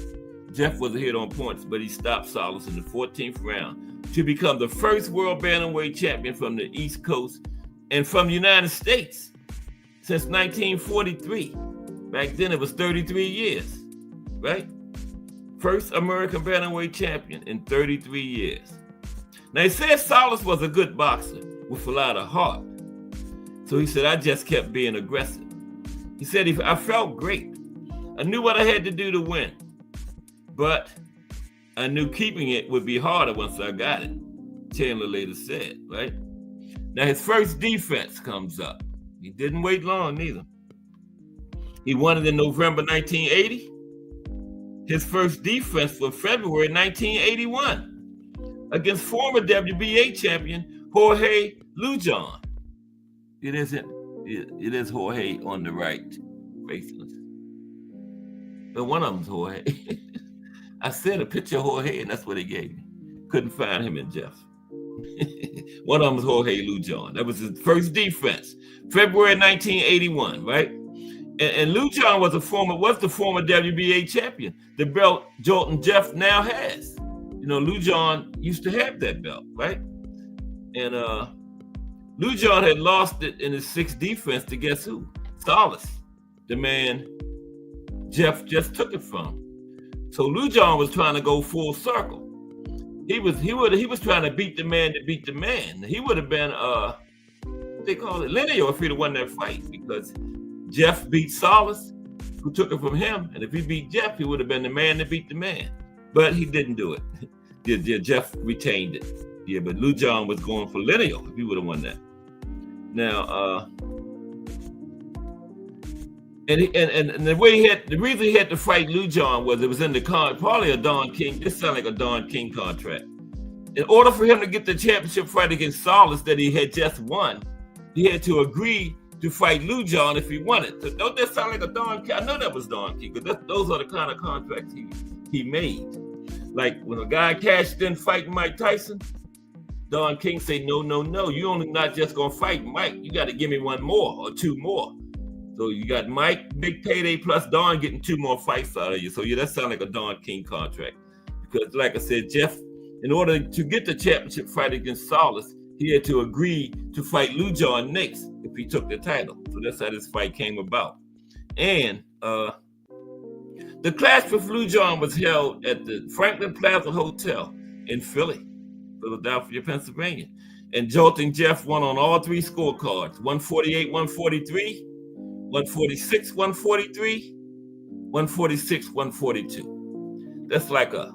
Jefff was ahead on points, but he stopped Salas in the 14th round to become the first world bantamweight champion from the East Coast and from the United States since 1943. Back then it was 33 years, right? First American bantamweight champion in 33 years. Now he said Salas was a good boxer with a lot of heart. So he said, I just kept being aggressive. He said, I felt great. I knew what I had to do to win, but I knew keeping it would be harder once I got it. Chandler later said, right? Now his first defense comes up. He didn't wait long neither. He won it in November 1980. His first defense was February 1981 against former WBA champion Jorge Lujan. It is Jorge on the right, faceless. But one of them's Jorge. I said a picture of Jorge, and that's what they gave me. Couldn't find him in Jefff. One of them was Jorge Lujan. That was his first defense, February 1981, right? And Lujan was the former WBA champion. The belt Joltin Jefff now has. Lujan used to have that belt, right? And Lujan had lost it in his 6th defense to guess who? Salas, the man Jefff just took it from. So Lujan was trying to go full circle. He was trying to beat the man to beat the man. He would have been what they call it, linear, if he'd have won that fight, because Jefff beat Salas, who took it from him, and if he beat Jefff, he would have been the man to beat the man. But he didn't do it. Jefff retained it. Yeah, but Lujan was going for linear if he would have won that. Now, and the reason he had to fight Lujan was it was in the probably a Don King. This sounded like a Don King contract. In order for him to get the championship fight against Salas that he had just won, he had to agree to fight Lujan if he wanted. So don't that sound like a Don King? I know that was Don King, because those are the kind of contracts he made. Like when a guy cashed in fighting Mike Tyson, Don King say, no, you only not just gonna fight Mike. You got to give me one more or 2 more. So you got Mike, big payday, plus Don getting 2 more fights out of you. So yeah, that sounds like a Don King contract. Because like I said, Jefff In order to get the championship fight against Salas, he had to agree to fight Lou John next if he took the title. So that's how this fight came about. And the clash with Lou John was held at the Franklin Plaza Hotel in Philadelphia, Pennsylvania. And Joltin Jefff won on all three scorecards: 148, 143, 146, 143, 146, 142. That's like a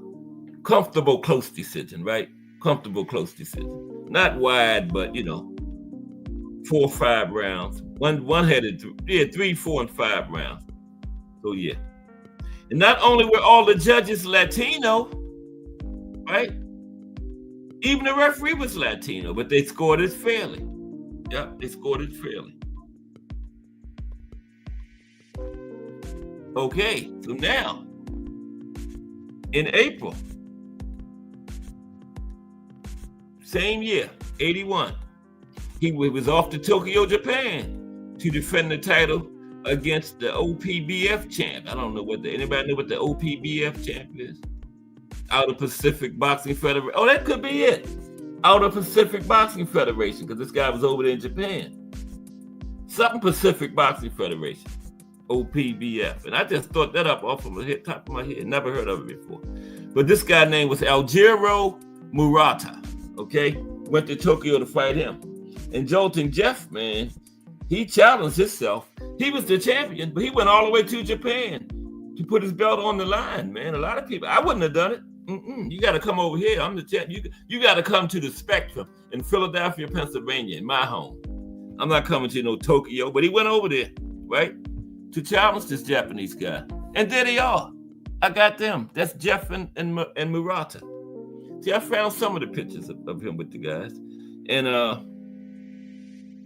comfortable close decision, right? Comfortable close decision. Not wide, but 4 or 5 rounds. One headed 3, 4, and 5 rounds. So yeah. And not only were all the judges Latino, right? Even the referee was Latino, but they scored it fairly. Yep, they scored it fairly. Okay, so now, in April, same year, 81, he was off to Tokyo, Japan to defend the title against the OPBF champ. I don't know anybody know what the OPBF champ is? Outer Pacific Boxing Federation. Oh, that could be it. Outer Pacific Boxing Federation, because this guy was over there in Japan. Something Pacific Boxing Federation, OPBF. And I just thought that up off of the top of my head. Never heard of it before. But this guy's name was Aljiro Murata. Okay, went to Tokyo to fight him. And Joltin Jefff, man, he challenged himself. He was the champion, but he went all the way to Japan to put his belt on the line, man. A lot of people, I wouldn't have done it. You got to come over here. I'm the champ. You got to come to the Spectrum in Philadelphia, Pennsylvania, in my home. I'm not coming to no Tokyo, but he went over there, right, to challenge this Japanese guy. And there they are. I got them. That's Jefff and Murata. See, I found some of the pictures of him with the guys. And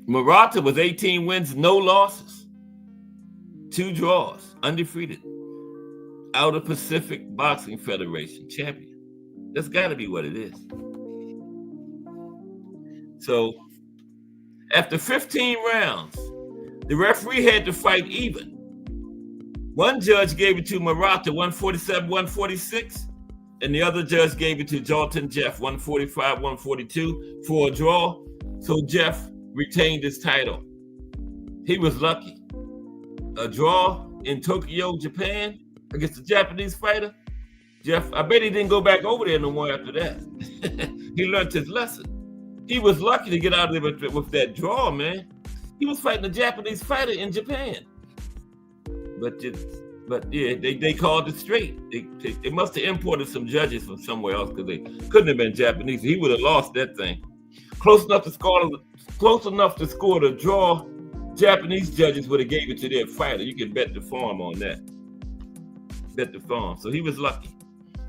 Murata was 18 wins, no losses, 2 draws, undefeated. Outer Pacific Boxing Federation champion. That's got to be what it is. So, after 15 rounds, the referee had to fight even. One judge gave it to Murata, 147, 146, and the other judge gave it to Joltin Jefff, 145, 142, for a draw. So Jefff retained his title. He was lucky. A draw in Tokyo, Japan, against a Japanese fighter. Jefff, I bet he didn't go back over there no more after that. He learned his lesson. He was lucky to get out of there with that draw, man. He was fighting a Japanese fighter in Japan. But yeah, they called it straight. They must have imported some judges from somewhere else because they couldn't have been Japanese. He would have lost that thing. Close enough to score the draw. Japanese judges would have gave it to their fighter. You can bet the farm on that. Bet the farm. So he was lucky.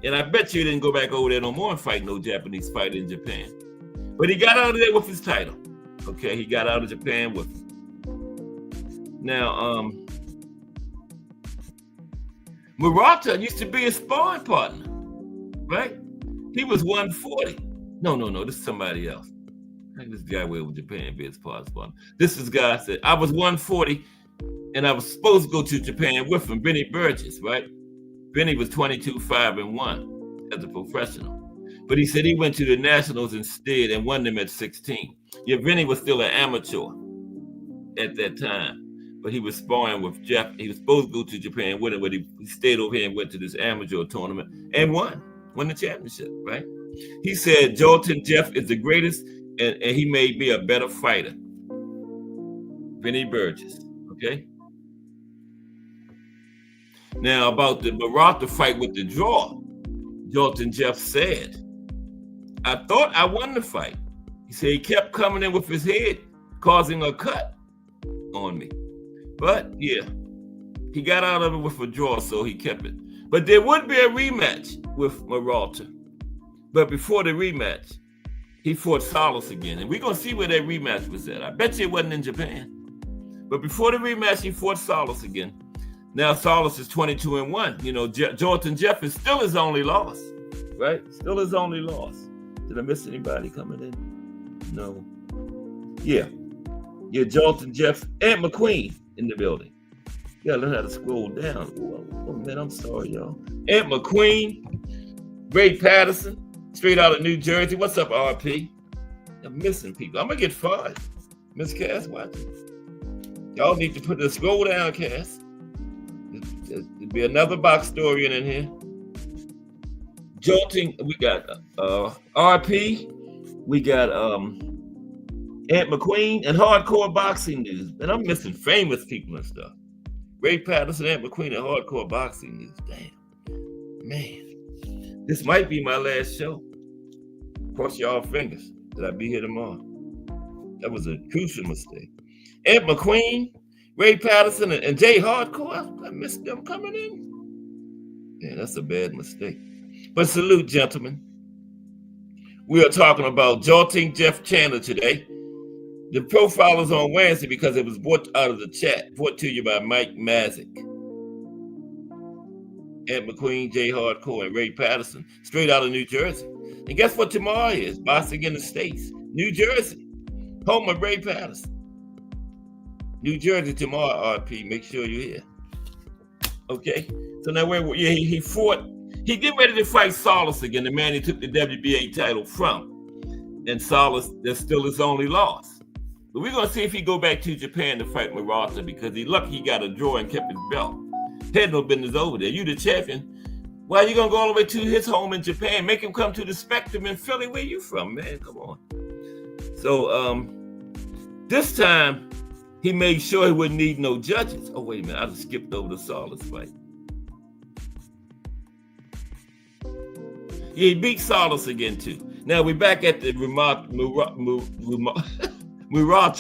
And I bet you he didn't go back over there no more and fight no Japanese fighter in Japan. But he got out of there with his title. Okay, he got out of Japan with it. Now, Murata used to be a sparring partner, right? He was 140. No, this is somebody else. I think this guy with Japan be his partner. This is guy said, I was 140 and I was supposed to go to Japan with him, Benny Burgess, right? Benny was 22-5-1 as a professional. But he said he went to the Nationals instead and won them at 16. Yeah, Benny was still an amateur at that time. But he was sparring with Jefff. He was supposed to go to Japan with him, but he stayed over here and went to this amateur tournament and won the championship, right? He said Joltin Jefff is the greatest and he made me a better fighter. Benny Burgess, okay? Now about the Murata fight with the draw, Joltin Jefff said, I thought I won the fight. He said he kept coming in with his head, causing a cut on me. But yeah, he got out of it with a draw, so he kept it. But there would be a rematch with Murata. But before the rematch, he fought Salas again. And we're going to see where that rematch was at. I bet you it wasn't in Japan. But before the rematch, he fought Salas again. Now Salas is 22-1. You know, Joltin Jefff is still his only loss, right? Still his only loss. Did I miss anybody coming in? No. Yeah, Joltin Jefff and McQueen in the building. You gotta learn how to scroll down. Oh man, I'm sorry, y'all. Ant McQueen, Ray Patterson, straight out of New Jersey. What's up, RP? I'm missing people. I'm gonna get fired. Miss Cass, watching. Y'all need to put the scroll down, Cass. There'll be another box story in here. Jolting, we got RP, we got Aunt McQueen, and hardcore boxing news. And I'm missing famous people and stuff. Ray Patterson, Aunt McQueen, and hardcore boxing news. Damn, man, this might be my last show. Cross y'all fingers that I'll be here tomorrow. That was a crucial mistake. Aunt McQueen, Ray Patterson, and Jay Hardcore, I missed them coming in. Yeah, that's a bad mistake. But salute, gentlemen. We are talking about Joltin Jefff Chandler today. The profile is on Wednesday because it was brought out of the chat, brought to you by Mike Mazik. Aunt McQueen, Jay Hardcore, and Ray Patterson, straight out of New Jersey. And guess what tomorrow is? Boxing in the States. New Jersey, home of Ray Patterson. New Jersey tomorrow, RP. Make sure you're here. Okay? So now he fought. He getting ready to fight Solis again, the man he took the WBA title from. And Solis, that's still his only loss. But we're going to see if he go back to Japan to fight Murata because he's lucky he got a draw and kept his belt. Had no business over there. You the champion. Why are you going to go all the way to his home in Japan? Make him come to the Spectrum in Philly. Where you from, man? Come on. So this time, he made sure he wouldn't need no judges. Oh, wait a minute. I just skipped over the Solis fight. Yeah, he beat Solis again, too. Now, we're back at the Murata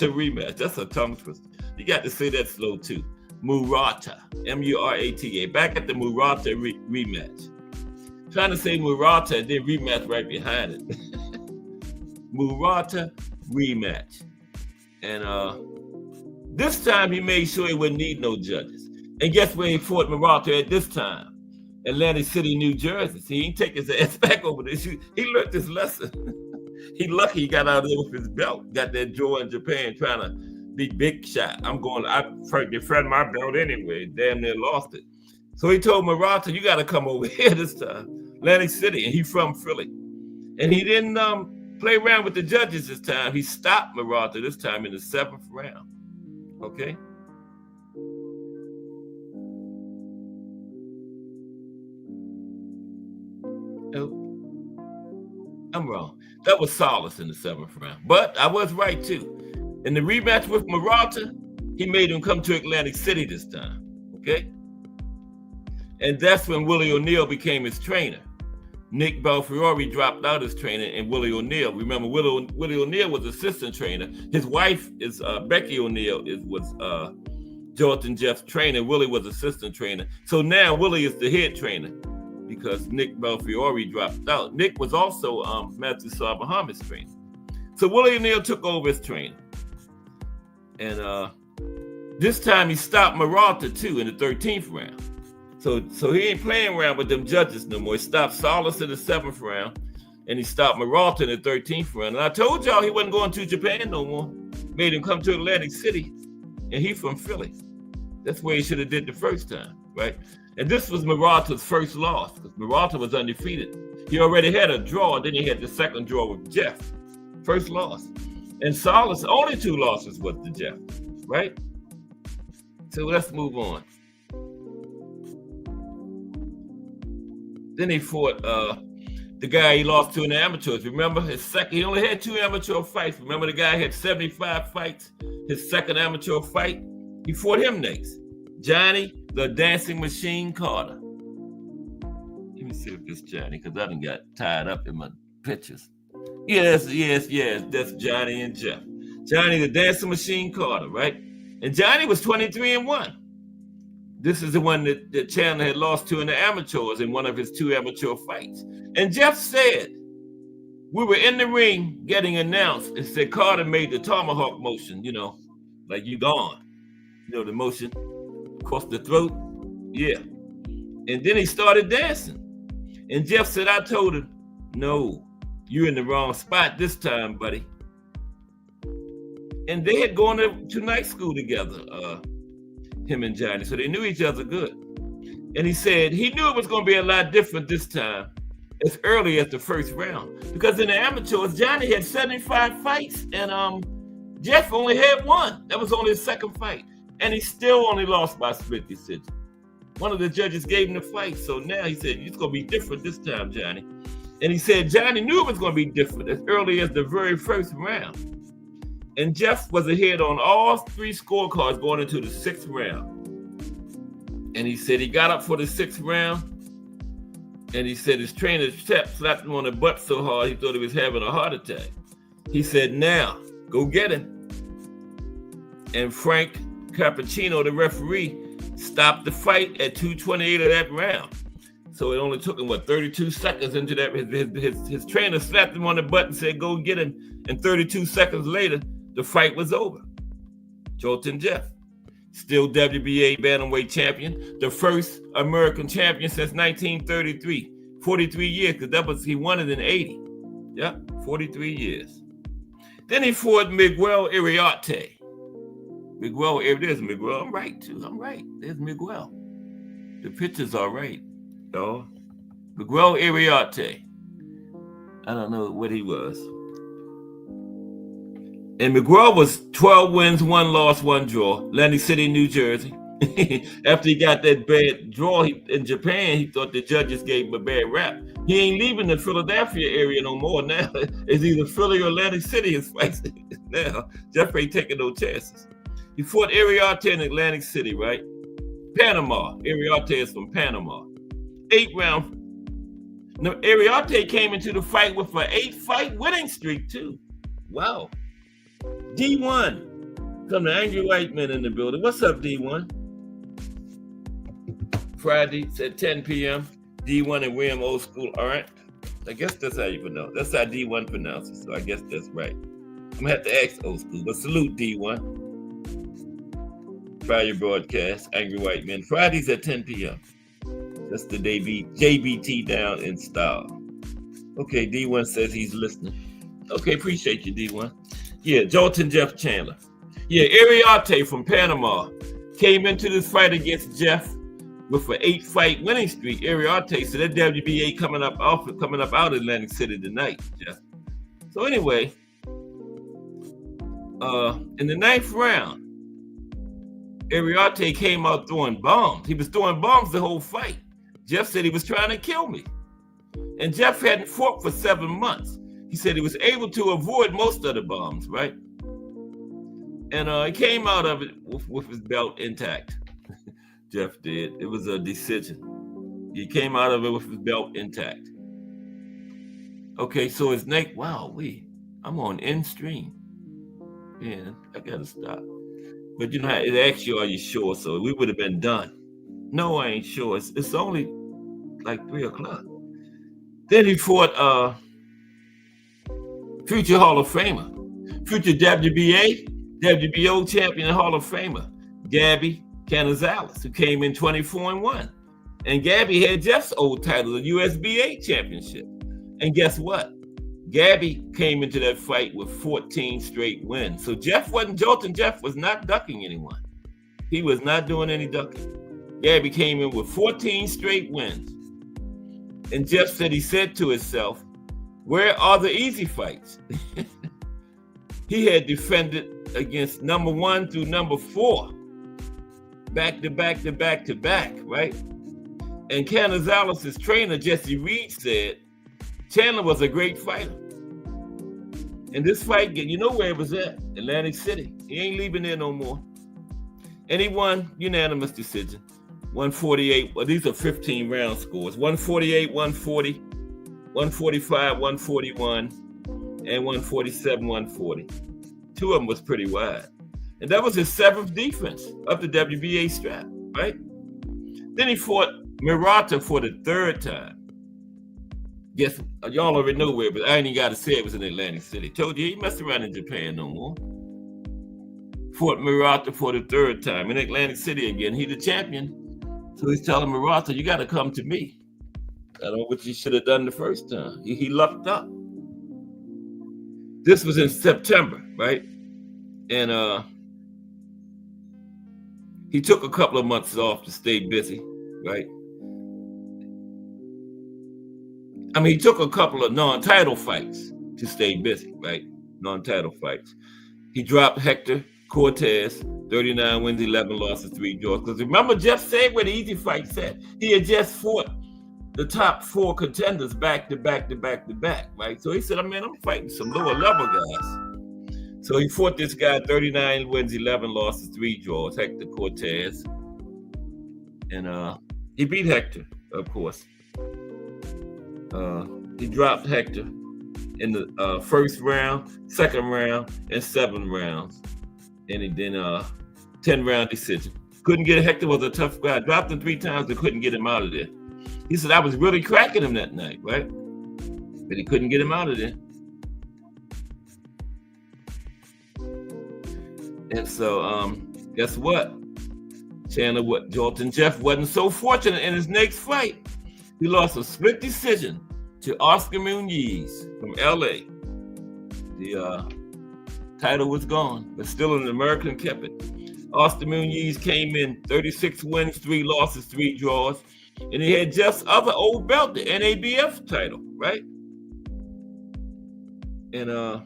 rematch. That's a tongue twister. You got to say that slow, too. Murata. M-U-R-A-T-A. Back at the Murata rematch. Trying to say Murata and then rematch right behind it. Murata rematch. And this time, he made sure he wouldn't need no judges. And guess where he fought Murata at this time? Atlantic City, New Jersey. See, he didn't take his ass back over there. He learned his lesson. He lucky he got out of there with his belt. Got that draw in Japan trying to be big shot. I defend my belt anyway. Damn near lost it. So he told Murata, you got to come over here this time. Atlantic City. And he from Philly. And he didn't play around with the judges this time. He stopped Murata this time in the 7th round. Okay? I'm wrong. That was Solis in the 7th round. But I was right, too. In the rematch with Murata, he made him come to Atlantic City this time. Okay? And that's when Willie O'Neal became his trainer. Nick Belfiore dropped out as trainer, and Willie O'Neal. Remember, Willie O'Neal was assistant trainer. His wife is Becky O'Neal. Was Joltin Jeff's trainer. Willie was assistant trainer. So now Willie is the head trainer because Nick Belfiore dropped out. Nick was also Matthew Saab Muhammad's trainer. So Willie O'Neal took over as trainer. And this time he stopped Murata too in the 13th round. So he ain't playing around with them judges no more. He stopped Solis in the 7th round, and he stopped Murata in the 13th round. And I told y'all he wasn't going to Japan no more. Made him come to Atlantic City, and he from Philly. That's where he should have did the first time, right? And this was Murata's first loss, because Murata was undefeated. He already had a draw, and then he had the second draw with Jefff. First loss. And Solis, only 2 losses was to Jefff, right? So let's move on. Then he fought the guy he lost to in the amateurs. Remember he only had 2 amateur fights. Remember the guy had 75 fights, his second amateur fight? He fought him next. Johnny, the Dancing Machine Carter. Let me see if this Johnny, because I done got tied up in my pictures. Yes, that's Johnny and Jefff. Johnny, the Dancing Machine Carter, right? And Johnny was 23-1. This is the one that Chandler had lost to in the amateurs in one of his 2 amateur fights. And Jefff said, we were in the ring getting announced and said Carter made the tomahawk motion, like you gone. The motion across the throat. Yeah. And then he started dancing. And Jefff said, I told him, no, you're in the wrong spot this time, buddy. And they had gone to night school together, him and Johnny, so they knew each other good. And he said he knew it was going to be a lot different this time as early as the first round. Because in the amateurs, Johnny had 75 fights, and Jefff only had one. That was only his second fight. And he still only lost by split decision. One of the judges gave him the fight. So now he said, it's going to be different this time, Johnny. And he said Johnny knew it was going to be different as early as the very first round. And Jefff was ahead on all three scorecards going into the sixth round. And he said he got up for the sixth round. And he said his trainer slapped him on the butt so hard he thought he was having a heart attack. He said, now, go get him. And Frank Cappuccino, the referee, stopped the fight at 2:28 of that round. So it only took him, 32 seconds into that. His trainer slapped him on the butt and said, go get him. And 32 seconds later, the fight was over. Joltin Jefff, still WBA bantamweight champion, the first American champion since 1933. 43 years, because he won it in 80. Yep, 43 years. Then he fought Miguel Iriarte. There's Miguel. I'm right, too. I'm right. There's Miguel. The pictures are right, though. Miguel Iriarte. I don't know what he was. And Miguel was 12 wins, 1 loss, 1 draw. Atlantic City, New Jersey. After he got that bad draw in Japan, he thought the judges gave him a bad rap. He ain't leaving the Philadelphia area no more now. It's either Philly or Atlantic City is fighting now. Jefff ain't taking no chances. He fought Iriarte in Atlantic City, right? Panama. Iriarte is from Panama. 8 round. Now, Iriarte came into the fight with an 8-fight winning streak, too. Wow. D1. Come to Angry White Men in the building. What's up, D1? Friday at 10 p.m. D1 and William Old School. All right. I guess that's how you pronounce it. That's how D1 pronounces it. So I guess that's right. I'm going to have to ask Old School. But salute, D1. Friday broadcast, Angry White Men. Fridays at 10 p.m. That's the JBT down in style. Okay, D1 says he's listening. Okay, appreciate you, D1. Yeah, Joltin Jefff Chandler. Yeah, Iriarte from Panama came into this fight against Jefff with an 8-fight winning streak. Iriarte, so that WBA coming up out of Atlantic City tonight, Jeff. So anyway, in the 9th round, Iriarte came out throwing bombs. He was throwing bombs the whole fight. Jefff said he was trying to kill me. And Jefff hadn't fought for 7 months. He said he was able to avoid most of the bombs, right? And he came out of it with his belt intact. Jefff did. It was a decision. He came out of it with his belt intact. Okay, so his neck, I'm on end stream. Man, I gotta stop. But you know, it asks you, are you sure? So we would have been done. No, I ain't sure. It's only like 3 o'clock. Then he fought future Hall of Famer, future WBO champion and Hall of Famer, Gabby Canizales, who came in 24-1. And Gabby had Jeff's old title, the USBA championship. And guess what? Gabby came into that fight with 14 straight wins. So Joltin Jefff was not ducking anyone. He was not doing any ducking. Gabby came in with 14 straight wins. And Jefff said he said to himself, where are the easy fights? He had defended against number 1 through number 4, back to back to back to back, right? And Canizales' trainer, Jesse Reed, said Chandler was a great fighter. And this fight, you know where it was at? Atlantic City. He ain't leaving there no more. And he won unanimous decision. 148, well, these are 15 round scores. 148, 140, 145, 141, and 147, 140. 2 of them was pretty wide. And that was his 7th defense of the WBA strap, right? Then he fought Murata for the 3rd time. Guess y'all already know where, but I ain't even got to say it was in Atlantic City. Told you he messed around in Japan no more. Fought Murata for the 3rd time in Atlantic City again. He the champion. So he's telling Murata, you got to come to me. I don't know what you should have done the first time. He lucked up. This was in September, right? And he took a couple of months off to stay busy, right? I mean, he took a couple of non-title fights to stay busy, right? Non-title fights. He dropped Hector Cortez, 39 wins, 11 losses, 3 draws. Because remember, Jefff said where the easy fight said he had just fought the top 4 contenders back to back to back to back, right? So he said, I'm fighting some lower level guys. So he fought this guy, 39 wins, 11 losses, 3 draws, Hector Cortez. And he beat Hector, of course. He dropped Hector in the first round, second round, and 7 rounds. And then 10-round decision. Couldn't get Hector, was a tough guy. Dropped him 3 times and couldn't get him out of there. He said, I was really cracking him that night, right? But he couldn't get him out of there. And so, guess what? Chandler, Joltin Jefff wasn't so fortunate in his next fight. He lost a split decision to Oscar Muniz from LA. The title was gone, but still an American kept it. Oscar Muniz came in 36 wins, 3 losses, 3 draws. And he had Jeff's other old belt, the NABF title, right? And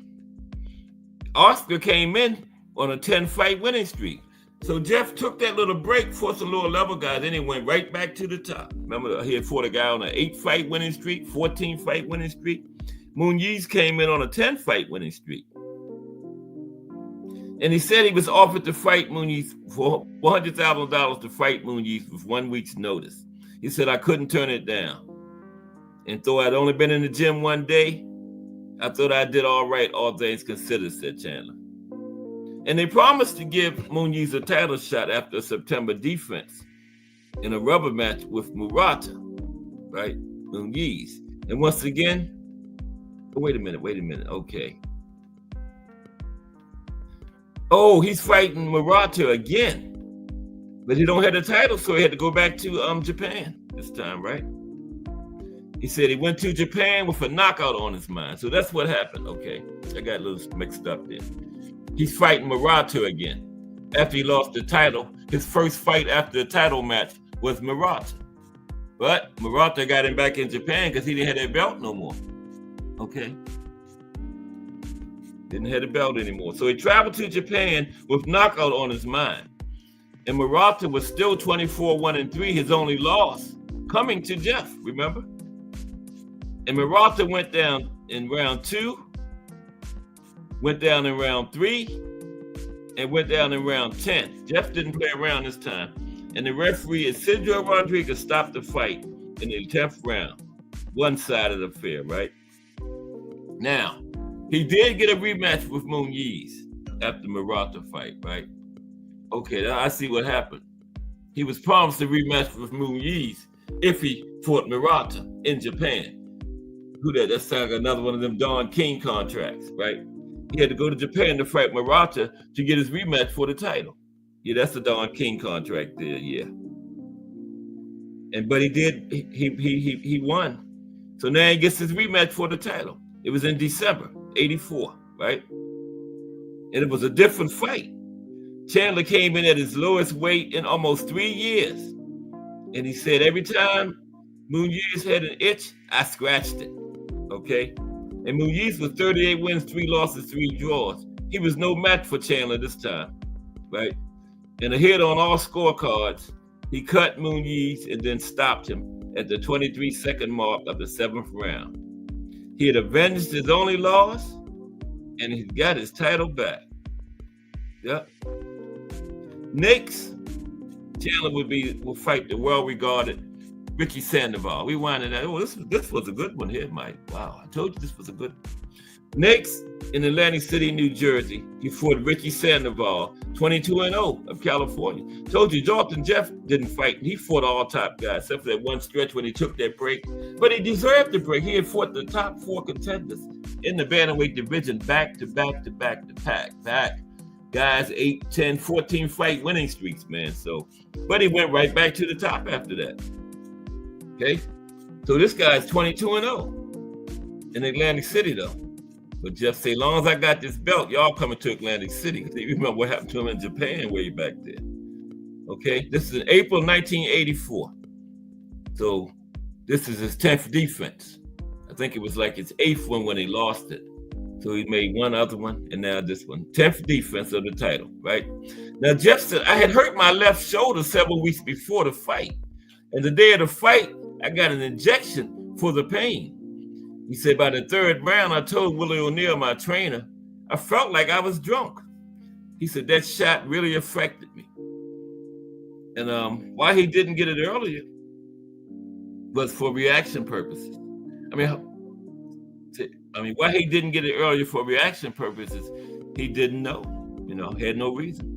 Oscar came in on a 10-fight winning streak. So Jefff took that little break for some lower level guys, then he went right back to the top. Remember, he had fought a guy on an 8-fight winning streak, 14-fight winning streak. Muniz came in on a 10-fight winning streak. And he said he was offered to fight Muniz for $100,000 to fight Muniz with 1 week's notice. He said, I couldn't turn it down. And though I'd only been in the gym 1 day, I thought I did all right, all things considered, said Chandler. And they promised to give Muniz a title shot after a September defense in a rubber match with Murata, right? Muniz. And once again, wait a minute, okay. Oh, he's fighting Murata again. But he don't have the title, so he had to go back to Japan this time, right? He said he went to Japan with a knockout on his mind. So that's what happened. Okay, I got a little mixed up there. He's fighting Murata again. After he lost the title, his first fight after the title match was Murata. But Murata got him back in Japan because he didn't have that belt no more. Okay. Didn't have the belt anymore. So he traveled to Japan with knockout on his mind. And Murata was still 24-1-3, his only loss, coming to Jefff, remember? And Murata went down in round 2, went down in round 3, and went down in round 10. Jefff didn't play around this time. And the referee, Isidro Rodriguez, stopped the fight in the 10th round. One side of the affair, right? Now, he did get a rematch with Muniz after the Murata fight, right? Okay, now I see what happened. He was promised a rematch with Muniz if he fought Murata in Japan. Who that? That's like another one of them Don King contracts, right? He had to go to Japan to fight Murata to get his rematch for the title. Yeah, that's the Don King contract there, yeah. But he did, he won. So now he gets his rematch for the title. It was in December, 84, right? And it was a different fight. Chandler came in at his lowest weight in almost 3 years. And he said, every time Muniz had an itch, I scratched it, okay? And Muniz was 38 wins, 3 losses, 3 draws. He was no match for Chandler this time, right? And a hit on all scorecards, he cut Muniz and then stopped him at the 23-second mark of the 7th round. He had avenged his only loss, and he got his title back. Yep. Next, Chandler will fight the well-regarded Ricky Sandoval. We winded that. Oh, this was a good one here, Mike. Wow, I told you this was a good one. Next, in Atlantic City, New Jersey, he fought Ricky Sandoval, 22-0 of California. Told you, Joltin Jefff didn't fight. He fought all top guys, except for that one stretch when he took that break. But he deserved the break. He had fought the top 4 contenders in the bantamweight division back to back to back to back. Guys, 8, 10, 14 fight winning streaks, man. So, but he went right back to the top after that. Okay? So this guy's 22-0 in Atlantic City, though. But Jefff said, as long as I got this belt, y'all coming to Atlantic City. Because you remember what happened to him in Japan way back then. Okay? This is in April 1984. So this is his 10th defense. I think it was like his 8th one when he lost it. So he made one other one, and now this one. 10th defense of the title, right? Now, Jefff said, I had hurt my left shoulder several weeks before the fight. And the day of the fight, I got an injection for the pain. He said, by the 3rd round, I told Willie O'Neal, my trainer, I felt like I was drunk. He said, that shot really affected me. And why he didn't get it earlier was for reaction purposes. Why he didn't get it earlier for reaction purposes, he didn't know, had no reason.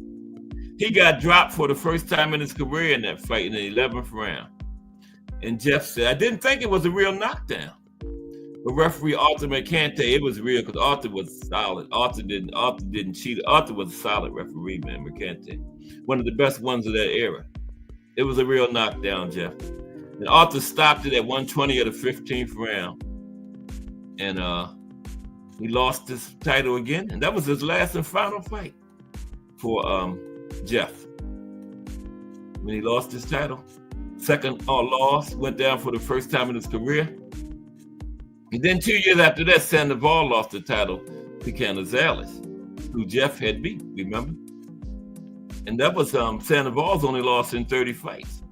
He got dropped for the first time in his career in that fight in the 11th round. And Jefff said, I didn't think it was a real knockdown. But referee Arthur Mercante, it was real because Arthur was solid. Arthur didn't cheat. Arthur was a solid referee, man, Mercante. One of the best ones of that era. It was a real knockdown, Jefff. And Arthur stopped it at 120 of the 15th round. And he lost his title again. And that was his last and final fight for Jefff. When he lost his title. Second loss, went down for the first time in his career. And then 2 years after that, Sandoval lost the title to Canizales, who Jefff had beat, remember? And that was Sandoval's only loss in 30 fights.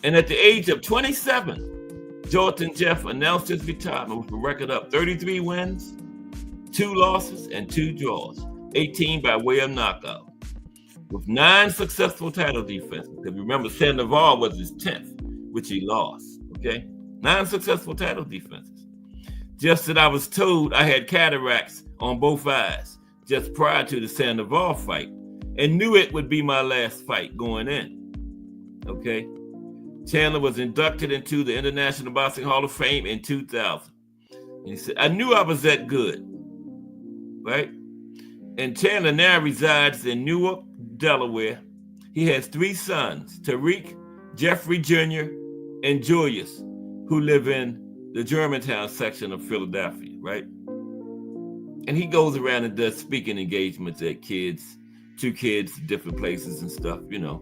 And at the age of 27, Joltin Jefff announced his retirement with a record of 33 wins, 2 losses, and 2 draws, 18 by way of knockout, with 9 successful title defenses. Because remember, Sandoval was his 10th, which he lost, okay? 9 successful title defenses. Jefff said, I was told I had cataracts on both eyes just prior to the Sandoval fight and knew it would be my last fight going in. Okay? Chandler was inducted into the International Boxing Hall of Fame in 2000. And he said, I knew I was that good. Right? And Chandler now resides in Newark, Delaware. He has 3 sons, Tariq, Jeffrey Jr., and Julius, who live in the Germantown section of Philadelphia, right? And he goes around and does speaking engagements at to kids, different places and stuff, And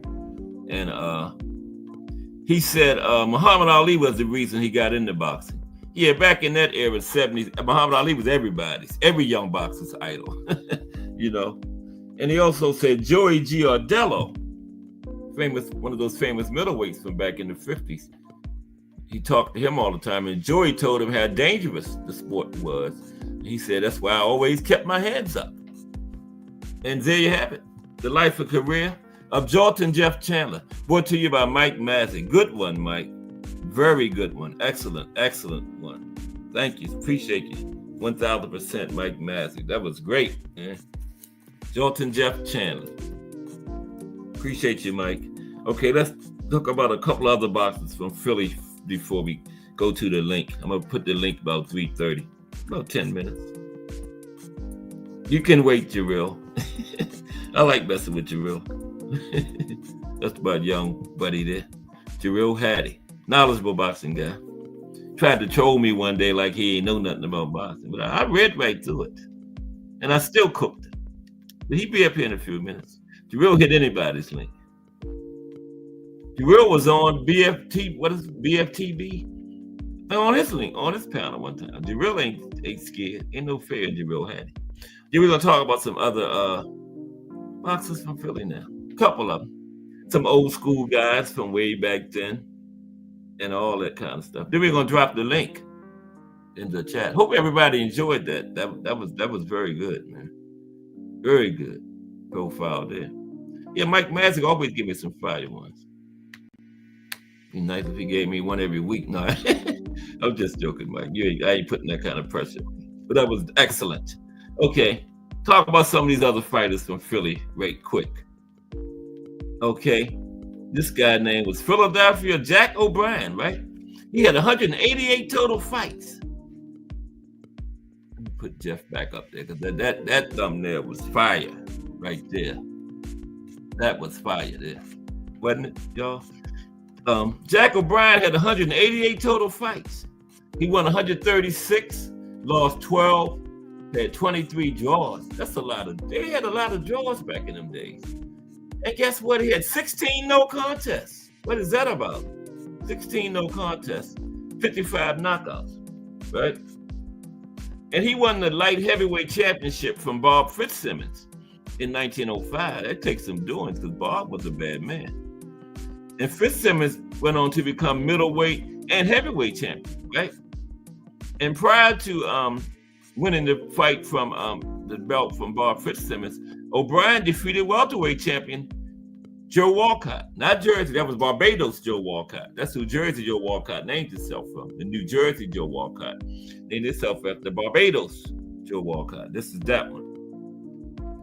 he said Muhammad Ali was the reason he got into boxing. Yeah, back in that era, 70s, Muhammad Ali was every young boxer's idol, And he also said Joey Giardello, one of those famous middleweights from back in the 50s. He talked to him all the time, and Joey told him how dangerous the sport was. He said, that's why I always kept my hands up. And there you have it. The life and career of Joltin Jefff Chandler, brought to you by Mike Massey. Good one, Mike. Very good one. Excellent, excellent one. Thank you. Appreciate you. 1000% Mike Massey. That was great, man. Joltin Jefff Chandler. Appreciate you, Mike. Okay, let's talk about a couple other boxers from Philly before we go to the link. I'm going to put the link about 3:30, about 10 minutes. You can wait, Jarrell. I like messing with Jarrell. That's my young buddy there. Jarrell Hattie, knowledgeable boxing guy. Tried to troll me one day like he ain't know nothing about boxing, but I read right through it. And I still cooked it. But he'll be up here in a few minutes. Jarrell hit anybody's link. Jarrell was on BFTB? On his link, on his panel one time. Jarrell ain't scared. Ain't no fear in Jarrell Hattie. Yeah, we're going to talk about some other boxers from Philly now. A couple of them. Some old school guys from way back then and all that kind of stuff. Then we're going to drop the link in the chat. Hope everybody enjoyed that. That was very good, man. Very good profile there. Yeah, Mike Massey always give me some fire ones. Be nice if he gave me one every week. No, I'm just joking, Mike. I ain't putting that kind of pressure. But that was excellent. Okay, talk about some of these other fighters from Philly right quick. Okay, this guy name was Philadelphia Jack O'Brien, right? He had 188 total fights. Let me put Jefff back up there because that thumbnail was fire right there. That was fire there, wasn't it, y'all? Jack O'Brien had 188 total fights. He won 136, lost 12, had 23 draws. That's a lot they had a lot of draws back in them days. And guess what? He had 16 no contests. What is that about? 16 no contests. 55 knockouts, right? And he won the light heavyweight championship from Bob Fitzsimmons in 1905. That takes some doing because Bob was a bad man. And Fitzsimmons went on to become middleweight and heavyweight champion, right? And prior to winning the fight from the belt from Bob Fitzsimmons, O'Brien defeated welterweight champion Joe Walcott. Not Jersey, that was Barbados Joe Walcott. That's who Jersey Joe Walcott named himself from. The New Jersey Joe Walcott named himself after Barbados Joe Walcott. This is that one.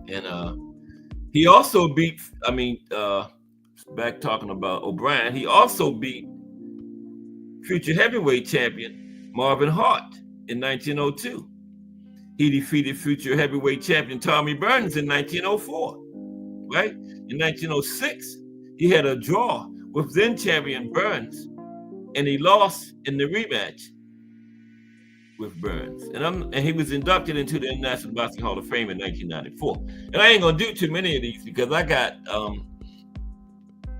And he also beat, back talking about O'Brien, he also beat future heavyweight champion Marvin Hart in 1902. He defeated future heavyweight champion Tommy Burns in 1904, right? In 1906, he had a draw with then champion Burns, and he lost in the rematch with Burns. And he was inducted into the International Boxing Hall of Fame in 1994. And I ain't gonna do too many of these because I got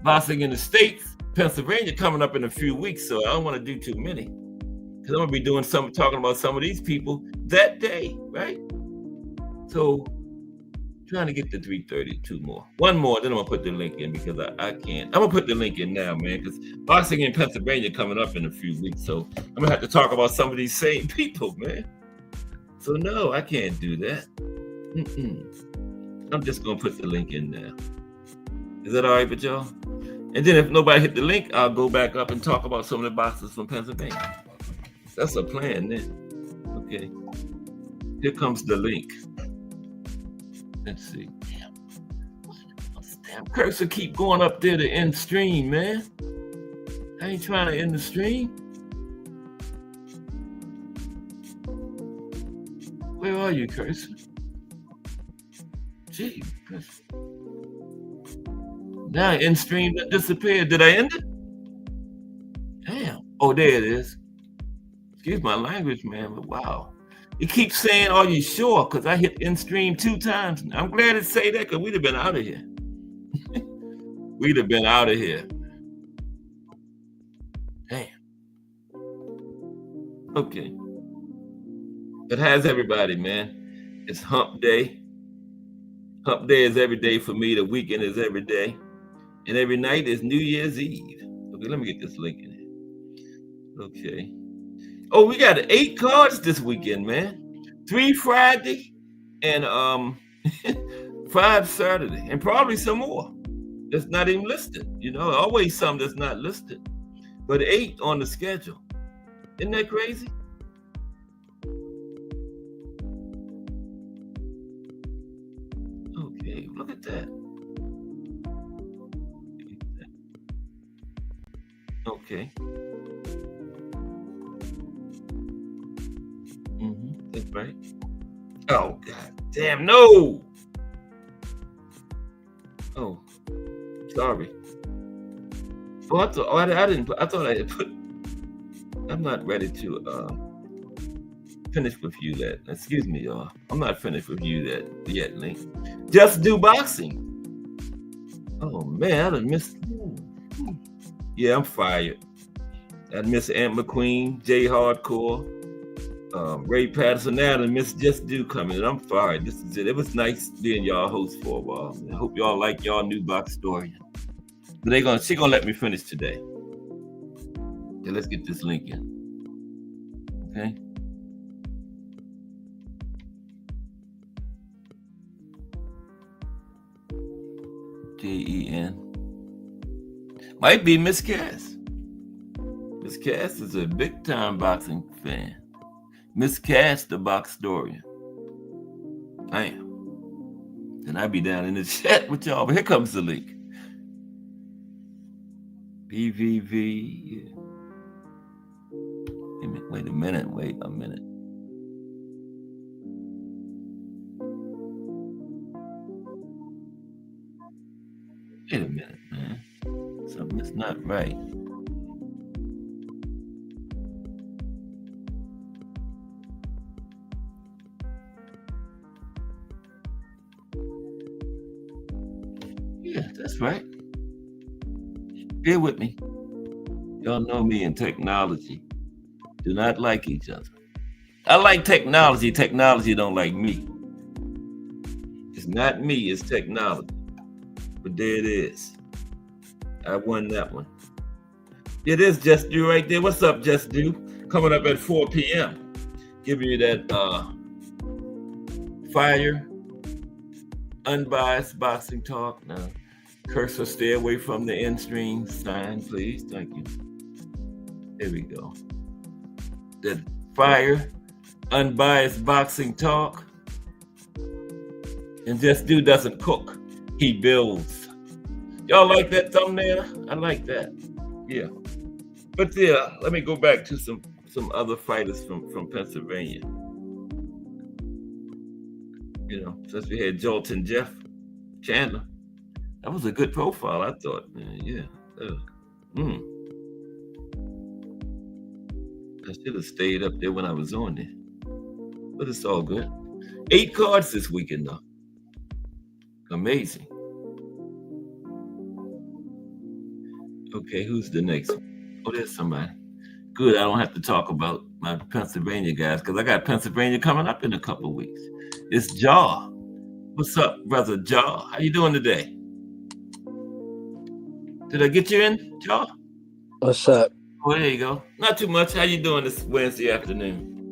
boxing in the States, Pennsylvania coming up in a few weeks, so I don't want to do too many. Because I'm gonna be doing talking about some of these people that day, right? So trying to get to 332 more. One more, then I'm gonna put the link in because I can't. I'm gonna put the link in now, man, because boxing in Pennsylvania coming up in a few weeks. So I'm gonna have to talk about some of these same people, man. So no, I can't do that. I'm just gonna put the link in now. Is that all right with y'all? And then if nobody hit the link, I'll go back up and talk about some of the boxers from Pennsylvania. That's a plan then. Okay. Here comes the link. Let's see. Damn cursor keep going up there to end stream, man. I ain't trying to end the stream. Where are you, cursor? Gee, cursor. Now end stream disappeared. Did I end it? Damn. Oh, there it is. Excuse my language, man, but wow. It keeps saying, are you sure? Because I hit end stream 2 times. I'm glad it say that because we'd have been out of here. We'd have been out of here. Damn. Okay. But how's everybody, man? It's hump day. Hump day is every day for me. The weekend is every day. And every night is New Year's Eve. Okay, let me get this link in here. Okay. Oh, we got 8 cards this weekend, man. 3 Friday and 5 Saturday, and probably some more that's not even listed. You know, always some that's not listed, but 8 on the schedule. Isn't that crazy? Okay, look at that. Okay. That's right. Oh, God damn, no. Oh, sorry. Oh, I thought I had put, I'm not ready to finish with you that. Excuse me, y'all. I'm not finished with you that yet, Link. Just do boxing. Oh, man, I done missed. Yeah, I'm fired. I miss Ant McQueen, Jay Hardcore. Ray Patterson now and Miss Just Do coming in. I'm fired. This is it. It was nice being y'all host for a while. I hope y'all like y'all new box story. But she gonna let me finish today. Okay, let's get this link in. Okay. JEN. Might be Miss Cass. Miss Cass is a big time boxing fan. Miss Cass, the box historian. I am. And I be down in the chat with y'all. But here comes the link. BVV. Wait a minute. Wait a minute. Wait a minute, man. Something's not right. Yeah, that's right. Bear with me. Y'all know me in technology. Do not like each other. I like technology. Technology don't like me. It's not me, it's technology. But there it is. I won that one. It is Just Do right there. What's up, Just Do? Coming up at 4 p.m. Giving you that fire, unbiased boxing talk. Now, cursor, stay away from the end screen sign, please. Thank you. There we go. That fire, unbiased boxing talk. And Just Do doesn't cook, he builds. Y'all like that thumbnail? I like that. Yeah. But yeah, let me go back to some other fighters from Pennsylvania. You know, since we had Joltin, Jefff, Chandler. That was a good profile, I thought. Yeah. I should have stayed up there when I was on there. But it's all good. 8 cards this weekend, though. Amazing. Okay, who's the next one? Oh, there's somebody. Good, I don't have to talk about my Pennsylvania guys because I got Pennsylvania coming up in a couple of weeks. It's Jaw. What's up, brother Jaw? How you doing today? Did I get you in, Jaw? What's up? Oh, there you go. Not too much. How you doing this Wednesday afternoon?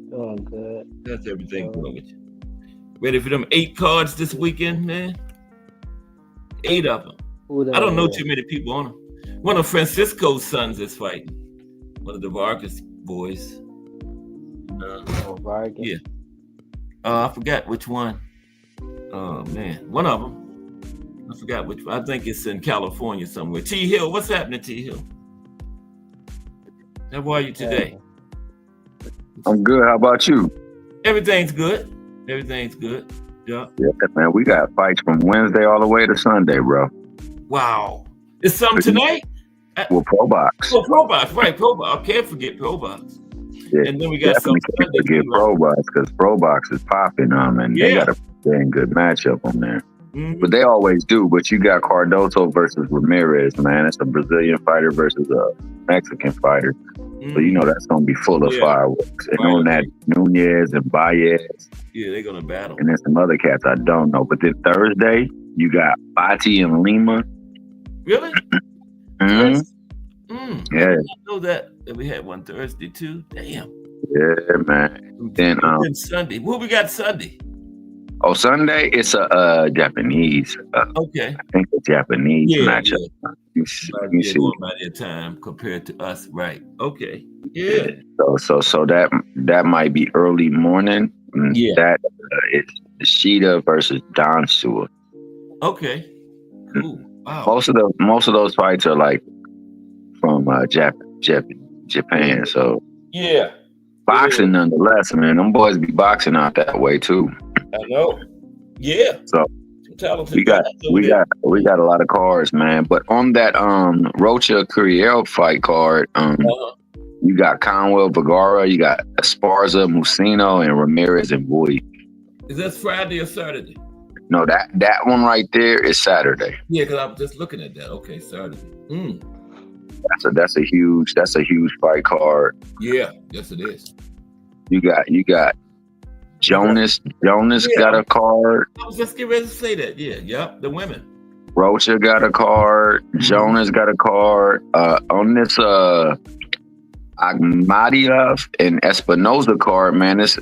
Doing good. That's everything going with you. Ready for them 8 cards this weekend, man? 8 of them. I don't know too many people on them. One of Francisco's sons is fighting. One of the Vargas boys. Vargas? Yeah. I forgot which one. Oh, man. One of them. I forgot which one. I think it's in California somewhere. T. Hill. What's happening, T. Hill? How are you today? I'm good. How about you? Everything's good. Everything's good. Yeah. Yeah, man. We got fights from Wednesday all the way to Sunday, bro. Wow. Is something tonight? Well, Pro Box. Oh, Pro Box, right. Pro Box. I can't forget Pro Box. Yeah, and then we got some can't forget Pro Box because Pro Box is popping and they got a dang good matchup on there. Mm-hmm. But they always do. But you got Cardoso versus Ramirez, man. It's a Brazilian fighter versus a Mexican fighter. Mm-hmm. So you know that's gonna be full of fireworks. And on that, Nunez and Baez. Yeah, they're gonna battle. And then some other cats I don't know. But then Thursday, you got Fati and Lima. Really? Mm-hmm. Yeah. I didn't know that we had one Thursday too. Damn. Yeah, man. Then Sunday. What we got Sunday? Oh, Sunday it's a Japanese. Okay. I think a Japanese matchup. Yeah. You see by their time compared to us, right? Okay. Yeah. So that might be early morning. Yeah. That it's Sheeta versus Don Stewart. Okay. Cool. Wow. Most of those fights are like from Japan. So yeah. Boxing nonetheless, man. Them boys be boxing out that way too. I know. Yeah. So we got a lot of cards, man. But on that Rocha Curiel fight card, you got Conwell Vergara, you got Esparza, Musino, and Ramirez and Boyd. Is that Friday or Saturday? No, that one right there is Saturday. Yeah, because I'm just looking at that. Okay, Saturday. That's a huge fight card. Yeah, yes it is. You got Jonas got a card. I was just getting ready to say that. Yeah, yep, the women. Rocha got a card. Jonas got a card. On this Akhmadiev and Espinoza card, man, it's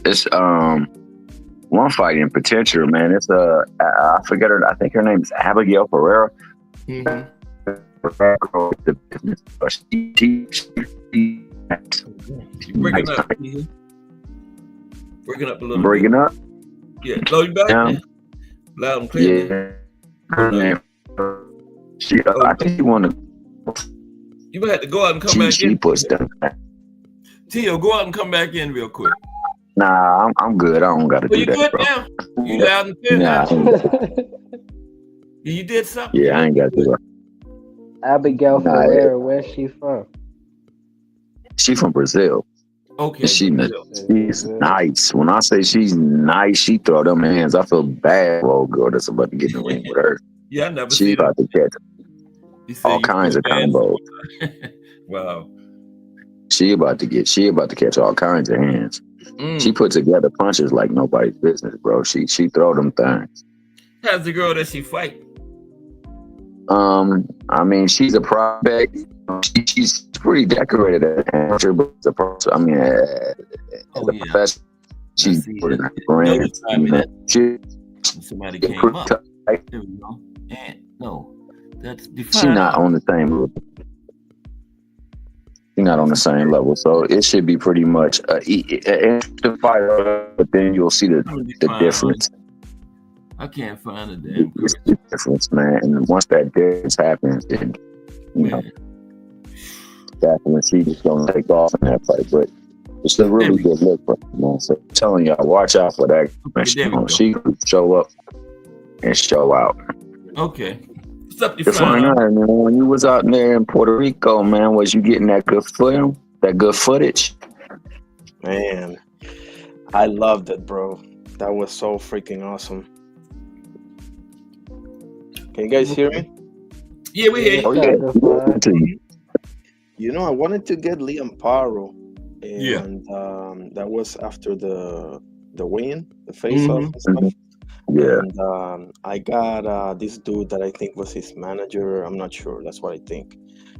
one fight in potential, man. It's I forget her. I think her name is Abigail Ferreira. Mm-hmm. Breaking up. Breaking up a little. Breaking up. Yeah. Slow you back. Yeah. Loud and clear. Yeah. Her name. I think she wanted. You might have to go out and come back in. She puts them. Tio, go out and come back in real quick. Nah, I'm good. I don't got to do that. You good now? You loud and clear now? You did something? Yeah, I ain't got to do it. Abigail Ferreira, where's she from? She from Brazil. Okay. She's nice. When I say she's nice, she throw them hands. I feel bad for old girl that's about to get in the ring with her. Yeah, I never She's about to catch all kinds of combos. Wow. She about to catch all kinds of hands. She put together punches like nobody's business, bro. She throw them things. How's the girl that she fight? I mean, she's a prospect. She's pretty decorated as an amateur, but as a professional, she's putting her brand. Somebody came up. There we go. And no, that's defined. She's not on the same level. She's not on the same level, so it should be pretty much an interesting fight. But then you'll see the difference. I can't find a damn it's the difference, man. And once that difference happens, then that's when she's gonna take off in that fight. But it's a really good look for her, man. So I'm telling y'all, watch out for that. She could show up and show out. Okay. What's up, man? When you was out there in Puerto Rico, man, was you getting that good film, that good footage? Man, I loved it, bro. That was so freaking awesome. Can you guys hear me? Yeah, we hear you. Oh, yeah. You know, I wanted to get Liam Paro, and that was after the win, the face-off and stuff. Yeah. And I got this dude that I think was his manager. I'm not sure. That's what I think.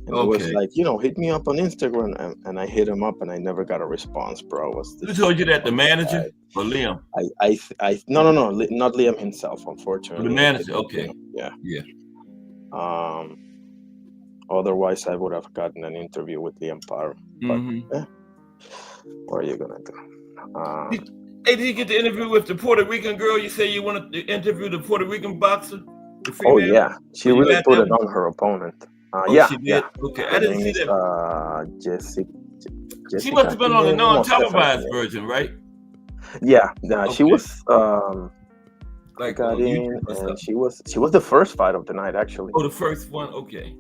And it was like, hit me up on Instagram, and I hit him up, and I never got a response, bro. Who told you that? The manager or Liam? No, not Liam himself, unfortunately. The manager, okay. Yeah. Otherwise, I would have gotten an interview with Liam Paro. But what are you gonna do? Hey, did you get the interview with the Puerto Rican girl? You say you wanted to interview the Puerto Rican boxer? Oh yeah, she really put it on her opponent. She did. Okay, I didn't see that. Jessica. She must have been on the non-televised version, right? Yeah, she was. Got in, and she was the first fight of the night, actually. Oh, the first one. Okay,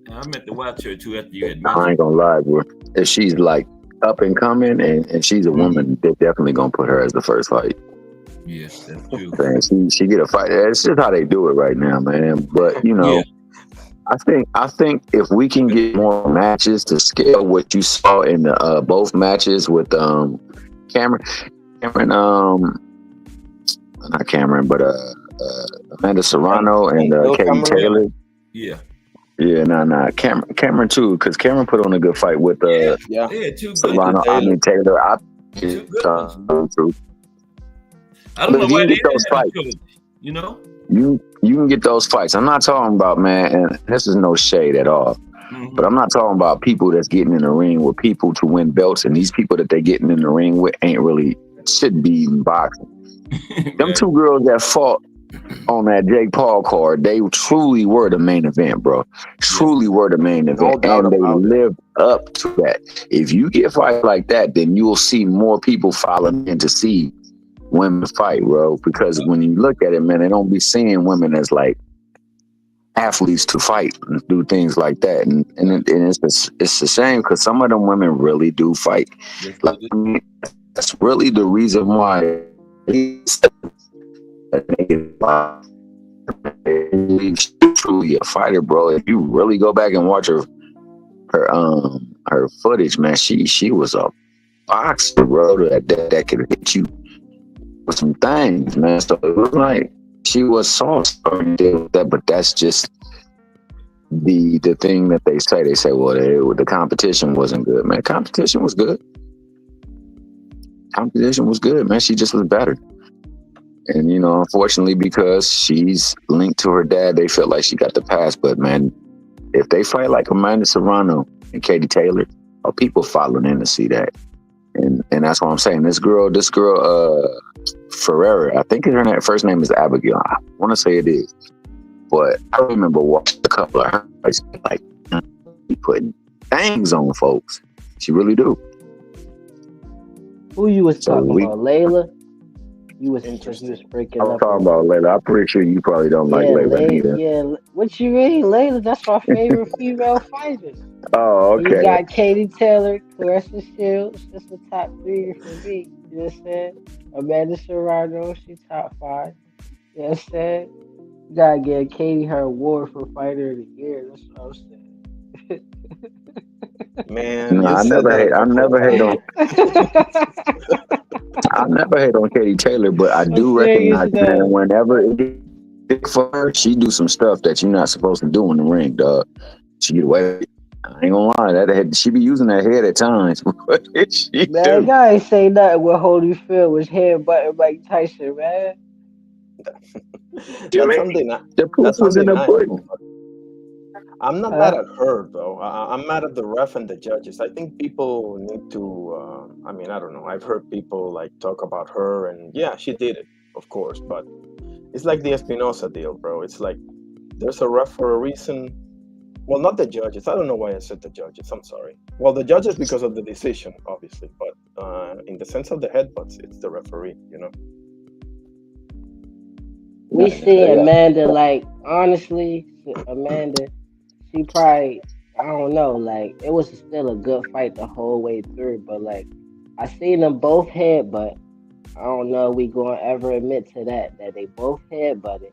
I meant to watch her too after you had mentioned. I ain't gonna lie, bro. If she's like up and coming, and she's a woman, they're definitely gonna put her as the first fight. Yes, that's true. Man, she get a fight. It's just how they do it right now, man. But I think if we can get more matches to scale what you saw in the both matches with Cameron, not Cameron, but Amanda Serrano and Katie Taylor. Yeah. Yeah, Cameron too, because Cameron put on a good fight with Serrano. I mean Taylor. I don't know why they those fights. You can get those fights. I'm not talking about, man, and this is no shade at all. But I'm not talking about people that's getting in the ring with people to win belts, and these people that they getting in the ring with shouldn't be in boxing. Them two girls that fought on that Jake Paul card, they truly were the main event, bro. Truly were the main event, and they lived up to that. If you get fights like that, then you'll see more people following in to see women fight, bro. Because when you look at it, man, they don't be seeing women as like athletes to fight and do things like that, and it's a shame because some of them women really do fight. Like, that's really the reason why. She's truly a fighter, bro. If you really go back and watch her footage, man, she was a boxer, bro. That could hit you with some things, man. So it was like she was soft, but that's just the thing that they say. They say, well, the competition wasn't good, man. Competition was good. Competition was good, man. She just was better. And, unfortunately, because she's linked to her dad, they felt like she got the pass. But, man, if they fight like Amanda Serrano and Katie Taylor, people following in to see that. And that's what I'm saying. This girl, Ferreira, I think her first name is Abigail. I want to say it is. But I remember watching a couple of her fights, like, she putting things on folks. She really do. Who you was talking about, Layla? You was breaking up. I was talking about Layla. I'm pretty sure you probably don't like Layla either. Yeah, what you mean, Layla? That's my favorite female fighter. Oh, okay. You got Katie Taylor, Clarissa Shields. That's the top 3 for me. You know what I'm saying? Amanda Serrano, she's top 5. You know what I'm saying? You gotta give Katie her award for Fighter of the Year. That's what I'm saying. Man, No, you I said never that hate. a I couple of never hate on. times. I never hate on Katie Taylor, but I I'm do serious recognize, man, though. whenever it gets big for her, she do some stuff that you're not supposed to do in the ring, dog. She get away with it. I ain't gonna lie, that head, she be using that head at times. What did she Man, do? guy ain't say nothing when Holyfield was headbutting Mike Tyson, man. You That's mean something. the proof That's was in the undeniable. pudding? I'm not mad Huh? at her though. I'm mad at the ref and the judges. I think people need to. I mean, I don't know. I've heard people like talk about her, and yeah, she did it, of course. But it's like the Espinosa deal, bro. It's like there's a ref for a reason. Well, not the judges. I don't know why I said the judges. I'm sorry. Well, the judges because of the decision, obviously. But in the sense of the headbutts, it's the referee. You know. We Man, see they Amanda, like, honestly, Amanda, she probably, I don't know, like, it was still a good fight the whole way through, but, like, I seen them both headbutt. I don't know if we gonna ever admit to that they both headbutted.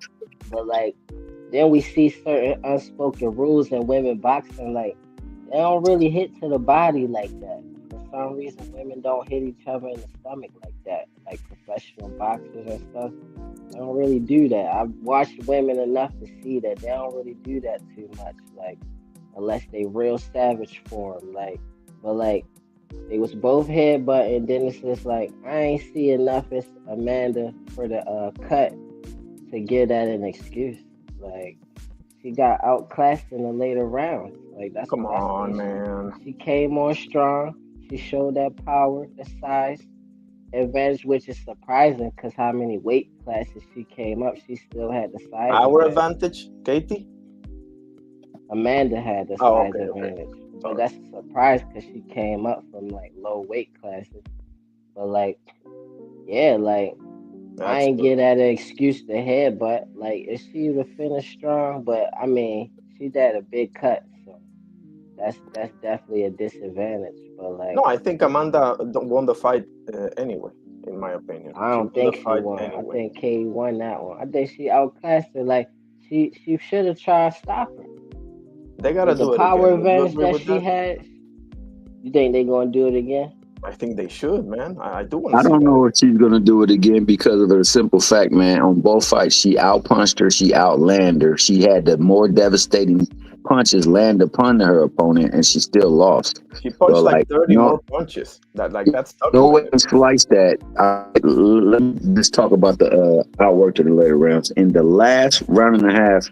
But, like, then we see certain unspoken rules in women boxing, like, they don't really hit to the body like that. For some reason, women don't hit each other in the stomach like that, like professional boxers and stuff. They don't really do that. I've watched women enough to see that they don't really do that too much, like unless they real savage for 'em. Like, but like they was both headbutting. Then it's just like I ain't see enough as Amanda for the cut to give that an excuse. Like she got outclassed in the later rounds. Like Come that's the on, issue. man. She came on strong. She showed that power, the size advantage, which is surprising because how many weight classes she came up, she still had the size Our advantage. advantage, Katie. Amanda had the Oh, size okay, okay. advantage, but Sorry. that's a surprise because she came up from like low weight classes. But like, yeah, like I That's ain't good. get that an excuse to head, but like if she would have finished strong, but I mean she had a big cut, so that's definitely a disadvantage. But No, like I think Amanda won the fight anyway. In my opinion, I she don't won the think she fight won. I anyway. think Katie won that one. I think she outclassed her. Like she should have tried to stop her They gotta with the do it power again. Would you advantage agree that with she that? had. You think they gonna do it again? I think they should, man. I do want to I see don't that know again. if she's gonna do it again because of the simple fact, man. On both fights, she outpunched her, she outlanded her. She had the more devastating punches land upon her opponent, and she still lost. She But punched like like, 30 more punches. That stuck no in my way head. to slice that. Let me just talk about the outwork to the later rounds. In the last round and a half,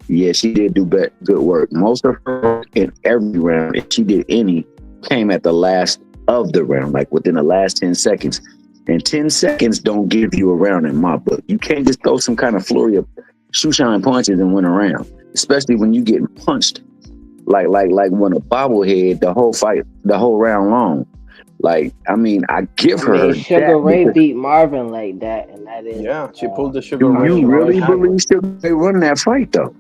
yeah, she did do good work. Most of her work in every round, if she did any, came at the last of the round, like within the last 10 seconds. And 10 seconds don't give you a round in my book. You can't just throw some kind of flurry of shoe shine punches and win a round, especially when you get punched like when a bobblehead the whole fight, the whole round long. Like, I mean, I give I her mean, that Sugar Ray because beat Marvin like that, and that is Yeah, she pulled the Sugar do Ray you really controversial. believe Sugar Ray won that fight though?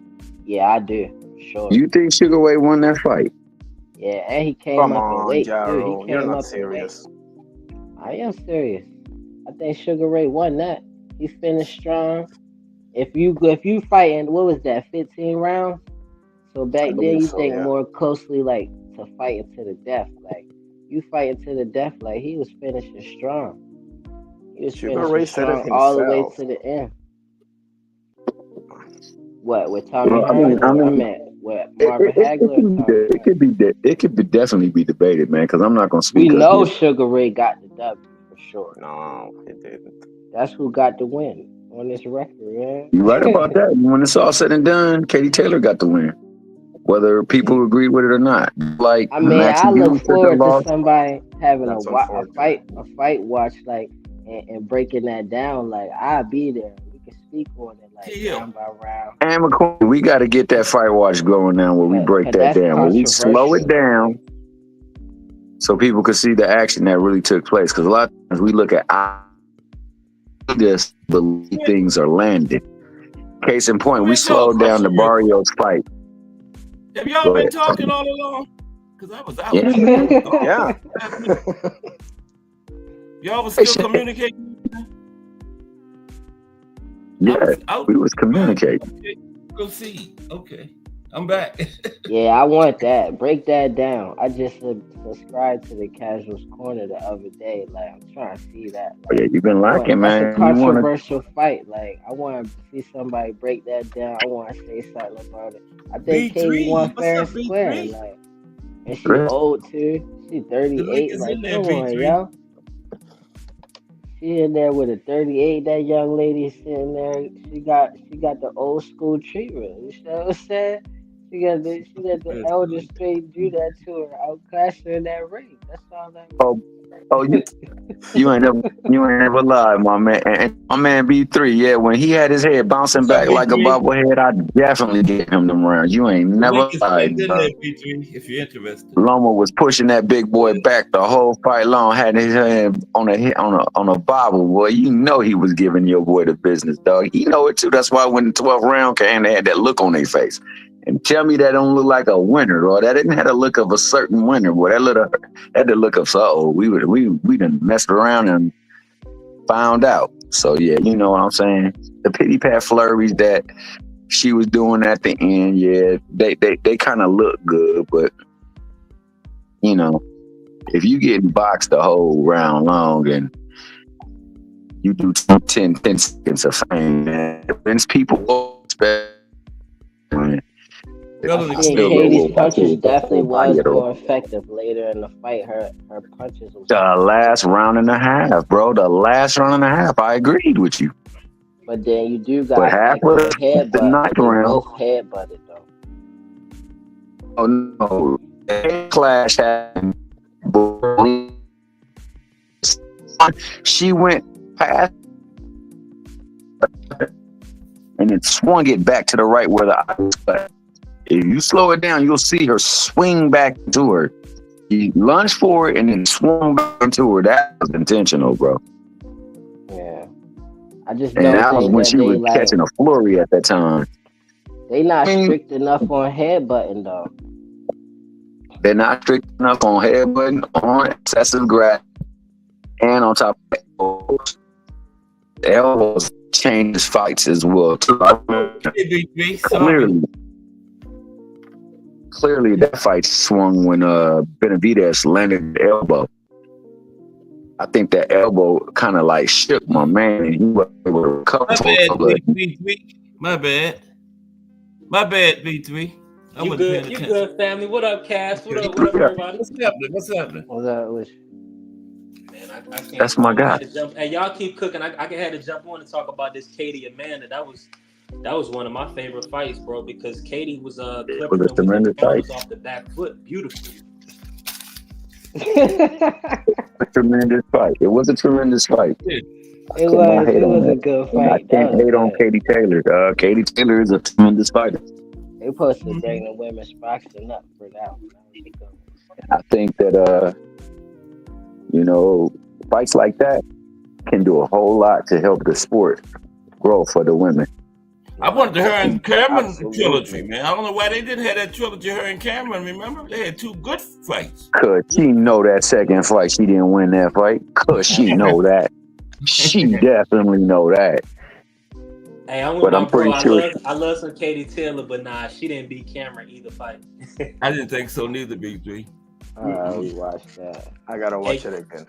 Yeah, I do for sure. You think Sugar Ray won that fight? Yeah, and he came Come up in on, weight too. He Jaro. You're came not up in weight. serious. I am serious. I think Sugar Ray won that. He finished strong. If you fighting, what was that, 15 rounds? So back I then believe you so, think yeah. more closely like to fighting to the death. Like you fighting to the death, like he was finishing strong. He was Sugar finishing Ray said it strong all the way himself. to the end. What with Tommy Well, Hearns I or I mean, meant with Marvin it Hagler or can be, Tommy it Hearns? could be, it could be definitely be debated, man. Because I'm not gonna We speak because know Sugar Ray got the W for sure. No, he didn't. That's who got the win on this record, man. you're right about that. When it's all said and done, Katie Taylor got the win, whether people agree with it or not. Like I mean, Maxie I look Hughes took a forward to loss. somebody having That's a unfortunate. fight watch like and breaking that down. Like I'll be there. We can speak on it like Hill. round by round. And McCoy, we got to get that fight watch going now where we break Cause that that's down, where we slow it controversial. down so people can see the action that really took place. Because a lot of times we look at just believe things are landing. Case in point, we Let me ask y'all a slowed down the question real quick. Barrios fight. Have y'all Go been ahead. talking all along? Because I was out. Yeah, I man. was gone. Yeah. Y'all was still communicating? I Yeah, was out. we was communicating. Okay. Proceed. Okay. I'm back. Yeah, I want that. Break that down. I just subscribed to the Casuals Corner the other day. Like, I'm trying to see that. Oh, yeah, Like, you've been I want. lacking, That's a man. You want to, controversial fight. Like, I want to see somebody break that down. I want to say something about it. I think Katie won B3, what's fair and up, square. B3? Like, and she old too. She The link 38. is Like, in there, come on, B3. yo. She in there with a 38. That young lady sitting there. She got the old school treatment. You know what I'm saying? She got the That's elder good. straight do that to her, outclass her in that ring. That's all that oh, oh, means. you ain't never lied, my man. And my man B3, yeah, when he had his head bouncing What's up, back like a B3? bobblehead, I definitely gave him them rounds. You ain't The link never is lied, pinned in bro. there, B3, if you're interested. Loma was pushing that big boy back the whole fight long, had his hand on a bobble, boy. You know he was giving your boy the business, dog. He know it too. That's why when the 12th round came, they had that look on their face. And tell me that don't look like a winner, or that didn't have the look of a certain winner, boy. That had the look of we done messed around and found out. So yeah, you know what I'm saying. The pity pat flurries that she was doing at the end, yeah, they kind of look good, but you know, if you getting boxed the whole round long and you do 10 seconds of fame, man, it people will expect. Tell I her to I think still create. Katie's will watch punches it the definitely whole body was of the more effective later in the fight. Her punches was the hitting last different. round and a half, bro. The last round and a half, I agreed with you. But then you do But gotta half think of of the the headbutt. ninth They round, both headbutted though. oh no, clash happened. She went past and then swung it back to the right where the eye was cut. If you slow it down, you'll see her swing back to her. He lunged for it and then swung back into her. That was intentional, bro. Yeah. I just And don't that was think when that she was they like catching a flurry at that time. they not I mean, strict enough on headbutting though. they're not strict enough on headbutting, on excessive grab, and on top of elbows. The elbows changes fights as well. Too. Okay, B3, sorry. Clearly, that fight swung when Benavidez landed the elbow. I think that elbow kind of like shook my man, and he was able to recover My for bad, a blood. B3. My bad. My bad, B3. I You wasn't paying good? You attention. good, family? What up, Cass? What Okay. up? What up, everybody? What's happening? What's happening? Was that was Man, I can't That's my call. I guy. had to jump. Hey, y'all keep cooking. I had to jump on and talk about this Katie Amanda. That was one of my favorite fights, bro. Because Katie was It clipping was her a with the tremendous fight. counters off the back foot, beautifully. A tremendous fight. It was a tremendous fight. Yeah. I cannot hate it on was a that. good And I fight. That can't was hate on good. Katie Taylor. Katie Taylor is a tremendous fighter. They supposed to Mhm. bring the women's boxing up for that one. That was a good one. I think that fights like that can do a whole lot to help the sport grow for the women. I wanted her and Cameron Absolutely. trilogy, man. I don't know why they didn't have that trilogy, her and Cameron, remember? They had two good fights. Cause she know that second fight she didn't win that fight. Cause she know that. She definitely know that. Hey, I'm with But my I'm bro. pretty sure I love some Katie Taylor, but nah, she didn't beat Cameron either fight. I didn't think so neither, B3. We watched that. I gotta watch Hey, it again.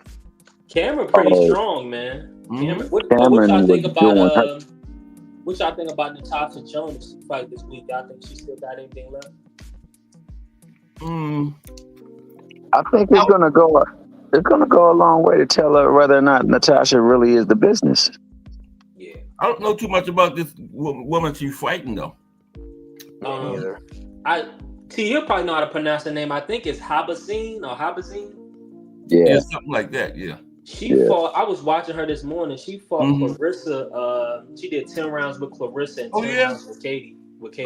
Cameron pretty Oh, strong, man. Cameron. Mm-hmm. What Cameron y'all was think doing her. about what y'all think about Natasha Jonas' fight this week? Y'all think she still got anything left? I think it's gonna go a long way to tell her whether or not Natasha really is the business. Yeah. I don't know too much about this woman she's fighting, though. Me neither. You'll probably know how to pronounce the name. I think it's Habazine. Yeah. Something like that, yeah. She fought. I was watching her this morning. She fought Mhm. Clarissa. She did 10 rounds with Clarissa and 10 rounds with Katie. Okay.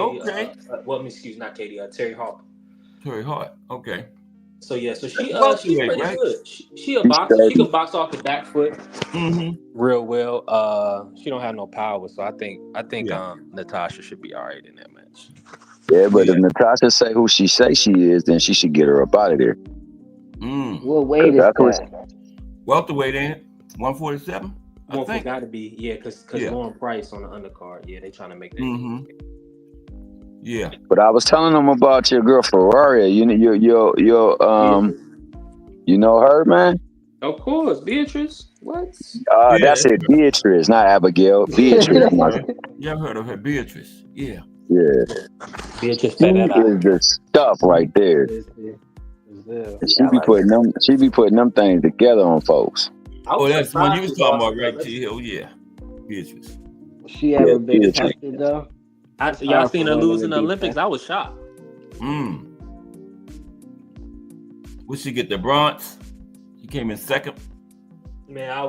Not Katie. Terry Hawk. Terry Hart, okay. So yeah, so she's Welterweight, pretty right? good. She a boxer. She can box off the back foot Mm-hmm. real well. She don't have no power, so I think Yeah. Natasha should be all right in that match. Yeah, but Yeah. if Natasha say who she say she is, then she should get her up out of there. What weight is That's what that? Welterweight, ain't it? 147? I think. Got to be, because Lauren Price on the undercard. Yeah, they trying to make that. Mm-hmm. Yeah. But I was telling them about your girl Ferrari. You know you know her, man. Of course, Beatrice. What? That's Yeah. it, Beatrice, not Abigail. Beatrice. Yeah, I've heard of her, Beatrice. Yeah. Yeah, Beatrice she Pereira. is the stuff right there. And Yeah, I like her. She be putting them things together on folks. I Oh, was that's the one you surprised was she talking lost about, to right? the T Hill. Yeah. Beatrice. She Yeah, ever been Beatrice. tested though? Y'all Hard seen for her women lose to in the be Olympics? I was shocked. Would she get the bronze? She came in second. Man, I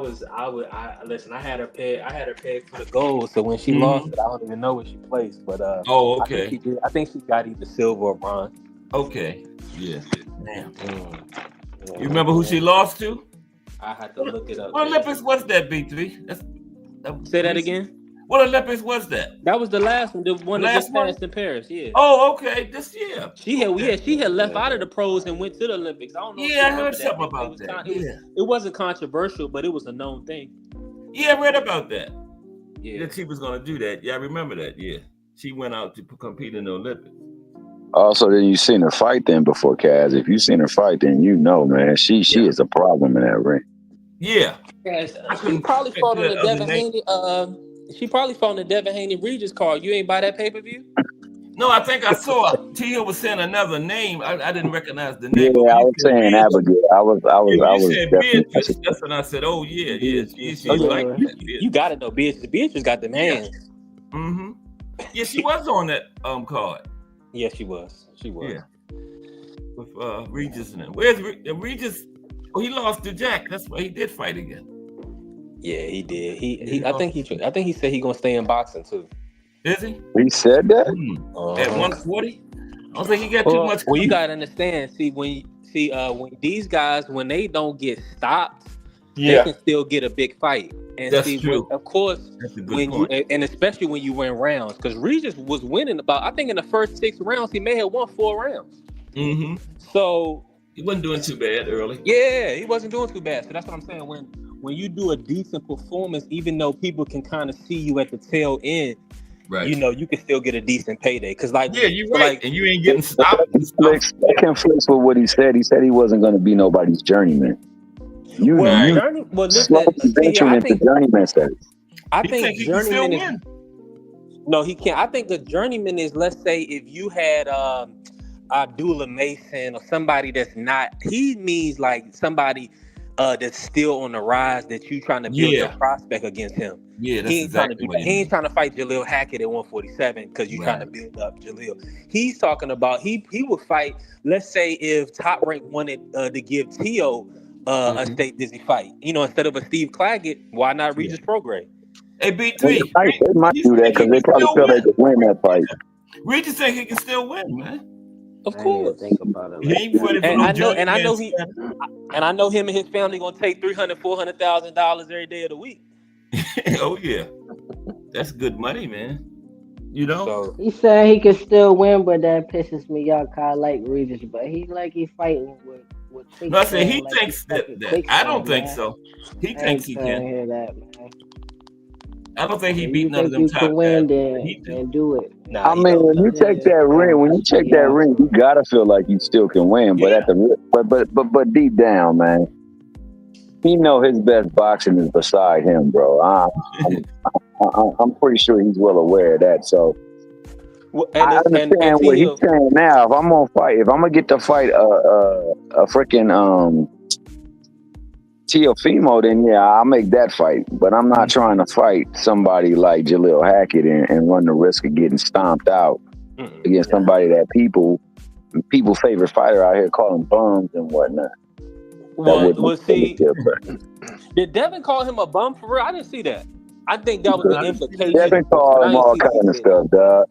listen. I had her pegged for the gold. So when she lost it, I don't even know where she placed. But Oh, I think okay. she did. I think she got either silver or bronze. Okay. Yeah. Damn. You remember who she lost to? I had to look it up. What Olympics was that, B3? Say that again. What Olympics was that? That was the last one. The one that Last just one? passed in Paris. Yeah. Oh, okay. This year. She had left out of the pros and went to the Olympics. I don't know. Yeah, I if you heard remember something that. about that. It wasn't controversial, but it was a known thing. Yeah, I read about that. Yeah. That she was going to do that. Yeah, I remember that. Yeah. She went out to compete in the Olympics. Also, then you seen her fight then before, Kaz. If you seen her fight, then you know, man, she is a problem in that ring. Yeah. She probably fought on the Devin Haney. She probably fought on the Devin Haney Regis card. You ain't buy that pay-per-view? No, I think I saw Tia was saying another name. I didn't recognize the name. Yeah, I was saying Abigail. I was said Beatrice. That's when I said, "Oh yeah, she's like that." You got it though, Beatrice. Beatrice got the hands. Mm-hmm. Yeah, she was on that card. Yeah, she was. Yeah. With Regis and them. Where's Regis? Oh, he lost to Jack. That's why he did fight again. Yeah, he did. I think he said he gonna stay in boxing too. Is he? He said that? At 140? I don't think he got too much. Well, you gotta understand. When these guys, when they don't get stopped, they can still get a big fight. And that's true. Of course, that's a good point. And especially when you win rounds, because Regis was winning I think in the first 6 rounds, he may have won 4 rounds. Mm-hmm. So he wasn't doing too bad early. Yeah, he wasn't doing too bad. So that's what I'm saying. When you do a decent performance, even though people can kind of see you at the tail end, right? You know, you can still get a decent payday. Cause you're right, and you ain't getting stopped. That conflicts with what he said. He said he wasn't going to be nobody's journeyman. Journeyman said. I think journeyman is. No, he can't. I think a journeyman is, let's say, if you had Abdullah Mason or somebody that's not. He means like somebody that's still on the rise that you trying to build your prospect against him. Yeah, that's exactly what he ain't trying to fight Jalil Hackett at 147 because you're trying to build up Jalil. He's talking about he would fight. Let's say if Top Rank wanted to give Tio a state dizzy fight, instead of a Steve Claggett, why not Regis Prograis? Hey, B3. They might do that because they probably feel they could win that fight. Regis think he can still win, man. Of course. Think about it. I know him and his family gonna take $300,000-$400,000 every day of the week. Oh yeah, that's good money, man. So, he said he could still win, but that pisses me off. I like Regis, but he fighting with. No, I said he thinks that. I don't think so. He thinks he can. Hear that, man. I don't think he beat none of them top guys. He do it. I mean, when you check that ring, you gotta feel like you still can win. But but deep down, man, he know his best boxing is beside him, bro. I'm pretty sure he's well aware of that. So I understand what he's saying now. If I'm gonna get to fight a freaking Teofimo, then I'll make that fight. But I'm not trying to fight somebody like Jalil Hackett and run the risk of getting stomped out against somebody that people's favorite fighter out here calling bums and whatnot. Well, see, did Devin call him a bum for real? I didn't see that. I think that was the implication. Devin called him all kind of stuff, dog.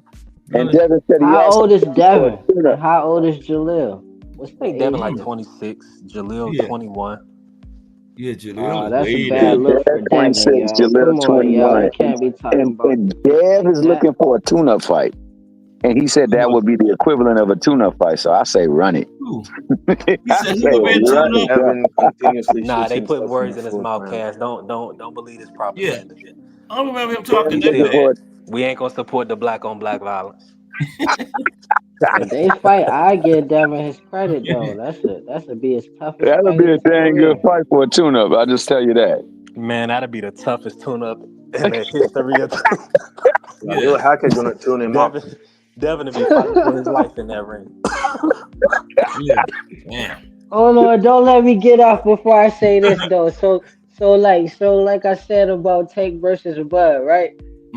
And Devin said, "How old is Devin? How old is Jalil? I think Devin like 26, Jalil 21." Yeah, Jalil. That's a bad look for Devin. Jalil 21. Can't be talking about. And Dev is looking for a tune-up fight. And he said that would be the equivalent of a tune-up fight. So I say run it. Nah, they put words in his mouth, Cass. Don't believe this propaganda. I don't remember him talking that bad. We ain't gonna support the black on black violence. If they fight, I give Devin his credit though. That's a be his toughest That'll fight be in a his dang good career. fight for a tune-up. I'll just tell you that. Man, that'd be the toughest tune-up in the history of Nabil Hackett gonna tune him up. Devin to be fighting for his life in that ring. Yeah. Damn. Hold on, don't let me get off before I say this though. So like I said about Tank versus Bud, right?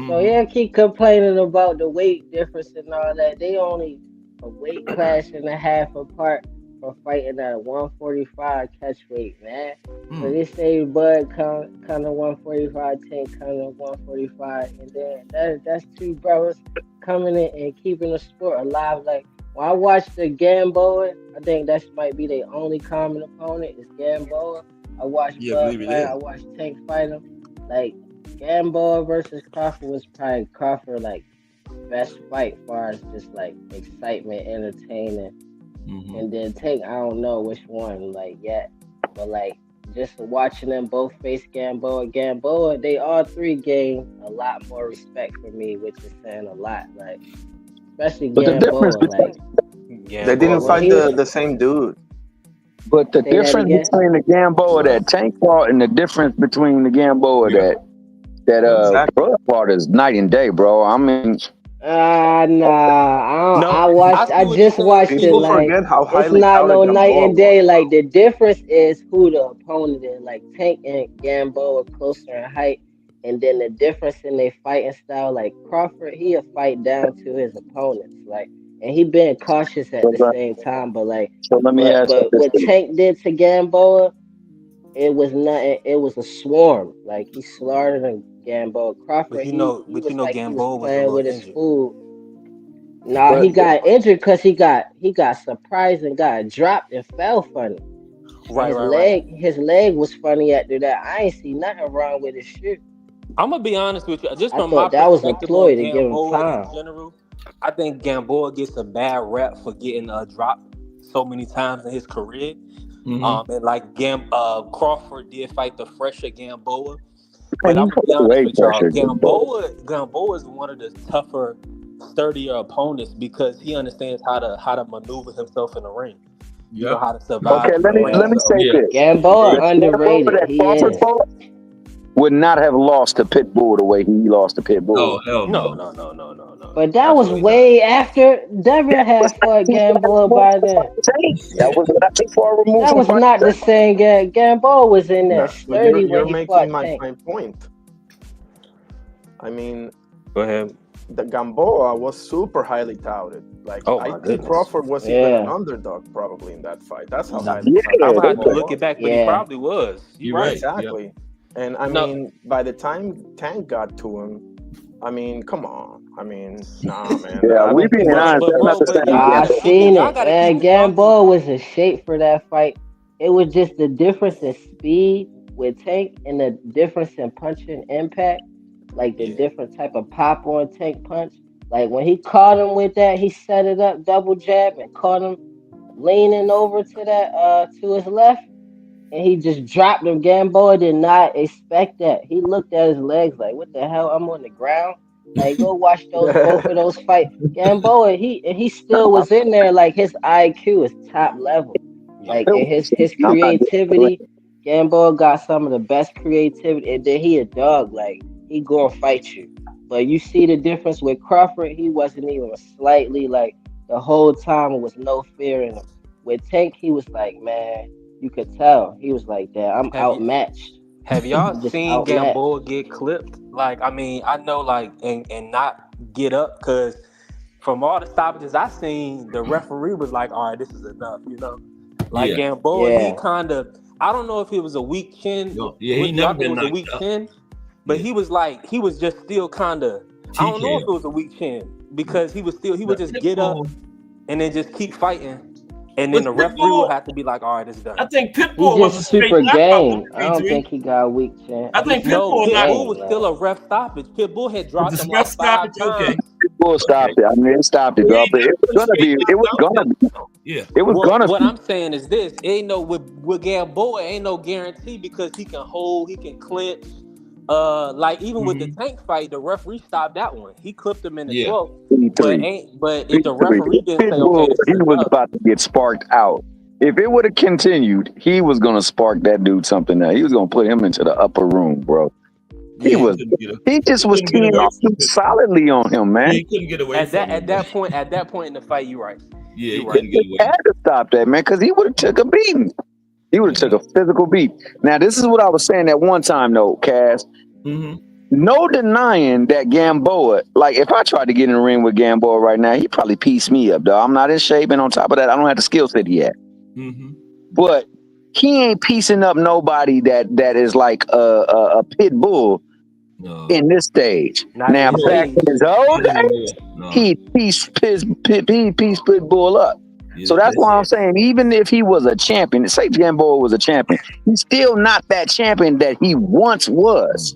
So yeah, keep complaining about the weight difference and all that. They only a weight class and a half apart for fighting at 145 catch weight, man. So they say Bud kind of 145, Tank kind of 145, and then that's two brothers coming in and keeping the sport alive. Like when I watched the Gamboa, I think that might be their only common opponent is Gamboa. I watched Yeah, I Bud believe it fight. is. I watched Tank fight him. Like Gamboa versus Crawford was probably Crawford like best fight far as just like excitement, entertaining. And then Tank, I don't know which one like yet, but like just watching them both face Gamboa, they all three gained a lot more respect for me, which is saying a lot. Like especially But the difference Gamboa, like between They didn't when fight he was the same dude. the say that difference again. between the Gamboa that Tank fought and the difference between the Gamboa that Exactly. Bud fought is night and day, bro. I mean, Nah. No, I I see what you're just saying, watched it. People P-Boy. Like forget how it's highly not touted no night Gamboa and was. day. Like the difference is who the opponent is. Like Tank and Gamboa are closer in height, and then the difference in their fighting style. Like Crawford, he'll fight down to his opponents. Like and he been cautious at the same time. But like, so let me ask you but this: what Tank did to Gamboa, it was nothing. It was a swarm. Like he slaughtered and Gamboa. But Crawford, you he know, he but you was know, like he was Gamboa was a playing little with his injured. food. Nah, but he got injured because he got surprised and got dropped and fell funny. And Right. his leg was funny after that. I ain't see nothing wrong with his shoe. I'm gonna be honest with you. Just I from my thought that was a perspective on ploy to give him Gamboa in time. general, I think Gamboa gets a bad rep for getting dropped so many times in his career. And like Crawford did fight the fresher Gamboa, but I'm man, gonna be he's honest way with y'all. pressure, bro. Gamboa is one of the tougher, sturdier opponents because he understands how to maneuver himself in the ring. You know Yep. how to survive Okay, in let the me ring. let Yeah. me So say Yeah. this: Gamboa the Gamboa underrated. that He Crawford is. fought would not have lost to Pitbull the way he lost to Oh, Pitbull. hell no. no. But that was Absolutely not. way after Devin had fought Gamboa by then. That Yeah. was not too far removed That from was fighting not the Tank. same Gamboa was in there Yeah, but sturdy when you're he making fought my Tank. point. I mean, Go ahead. the Gamboa was super highly touted. Like Oh I my think goodness. Crawford was even an Yeah. underdog probably in that fight. That's how No, highly touted I'm Yeah, gonna have to Gamboa look it was. back, but he Yeah. probably was. You're You're right. right. Yeah. Exactly. And I No, mean, by the time Tank got to him, I mean, come on. I mean, nah, man. yeah. I We don't being think that's honest, but that's not bro, the but same y'all Nah, I gotta Gamboa. keep it. seen Y'all it, gotta keep man. it humble. Gamboa was in shape for that fight. It was just the difference in speed with Tank and the difference in punching impact, like the Yeah. different type of pop on Tank punch. Like when he caught him with that, he set it up double jab and caught him leaning over to that to his left, and he just dropped him. Gamboa did not expect that. He looked at his legs like, "What the hell? I'm on the ground." Like, go watch those both of those fight. Gamboa, he still was in there. Like his IQ is top level. Yeah. Like and his I'm not creativity, Gamboa got some of the best creativity. And then he a dog. Like he gonna fight you. But you see the difference with Crawford. He wasn't even slightly like the whole time. It was no fear in him. With Tank, he was like, man. You could tell he was like that. I'm Have you outmatched. have y'all I'm just seen outmatched. Gamboa get clipped? Like, I mean, I know, like, and not get up because from all the stoppages I seen, the referee was like, "All right, this is enough," you know. Like Yeah. Gamboa, he Yeah, kind of, I don't know if it was a weak chin No. Yeah. He with you. I never think it been was a knocked weak out. chin, but Yeah. he was like, he was just still kind of, I don't know if TKO. it was a weak chin because he would But just get up Pitbull. and then just keep fighting, and then But the referee would Pitbull. have to be like, "All right, it's I done." think he Pitbull was a just straight super knockout with game. the I don't think V3. he got a weak chin. I He's think No, super Pitbull knocked. Pitbull game, was man. still a ref stoppage. Pitbull had Was dropped the him rough like stoppage? 5 times. Okay. Pitbull stopped Okay. it. I mean, it stopped it, But he bro. ain't But it never was been gonna straight be. It knocked was out gonna though. be. Yeah. It was Well, gonna what be. I'm saying is this: ain't no with Gamboa, ain't no guarantee because he can hold, he can clinch. Like even with the Tank fight, the referee stopped that one. He clipped him in the Yeah. 12th, 53. But if the referee didn't say, okay, Pitbull, this he is was enough. about to get sparked out. If it would have continued, he was gonna spark that dude something else. He was gonna put him into the upper room, bro. He just was teeing off solidly on him, man. He couldn't get away from him. At that point in the fight, you're right. Yeah, he couldn't get away. He had to stop that, man, because he would have took a beating. He would have took a physical beat. Now, this is what I was saying at one time, though, Cass. Mm-hmm. No denying that Gamboa, like if I tried to get in the ring with Gamboa right now, he'd probably piece me up, dog. I'm not in shape, and on top of that, I don't have the skill set yet. Mm-hmm. But he ain't piecing up nobody that is like a pit bull in this stage. Now, back in his old days, he pieced pit bull up. Yeah, so that's why I'm saying, even if he was a champion, say Gamboa was a champion, he's still not that champion that he once was.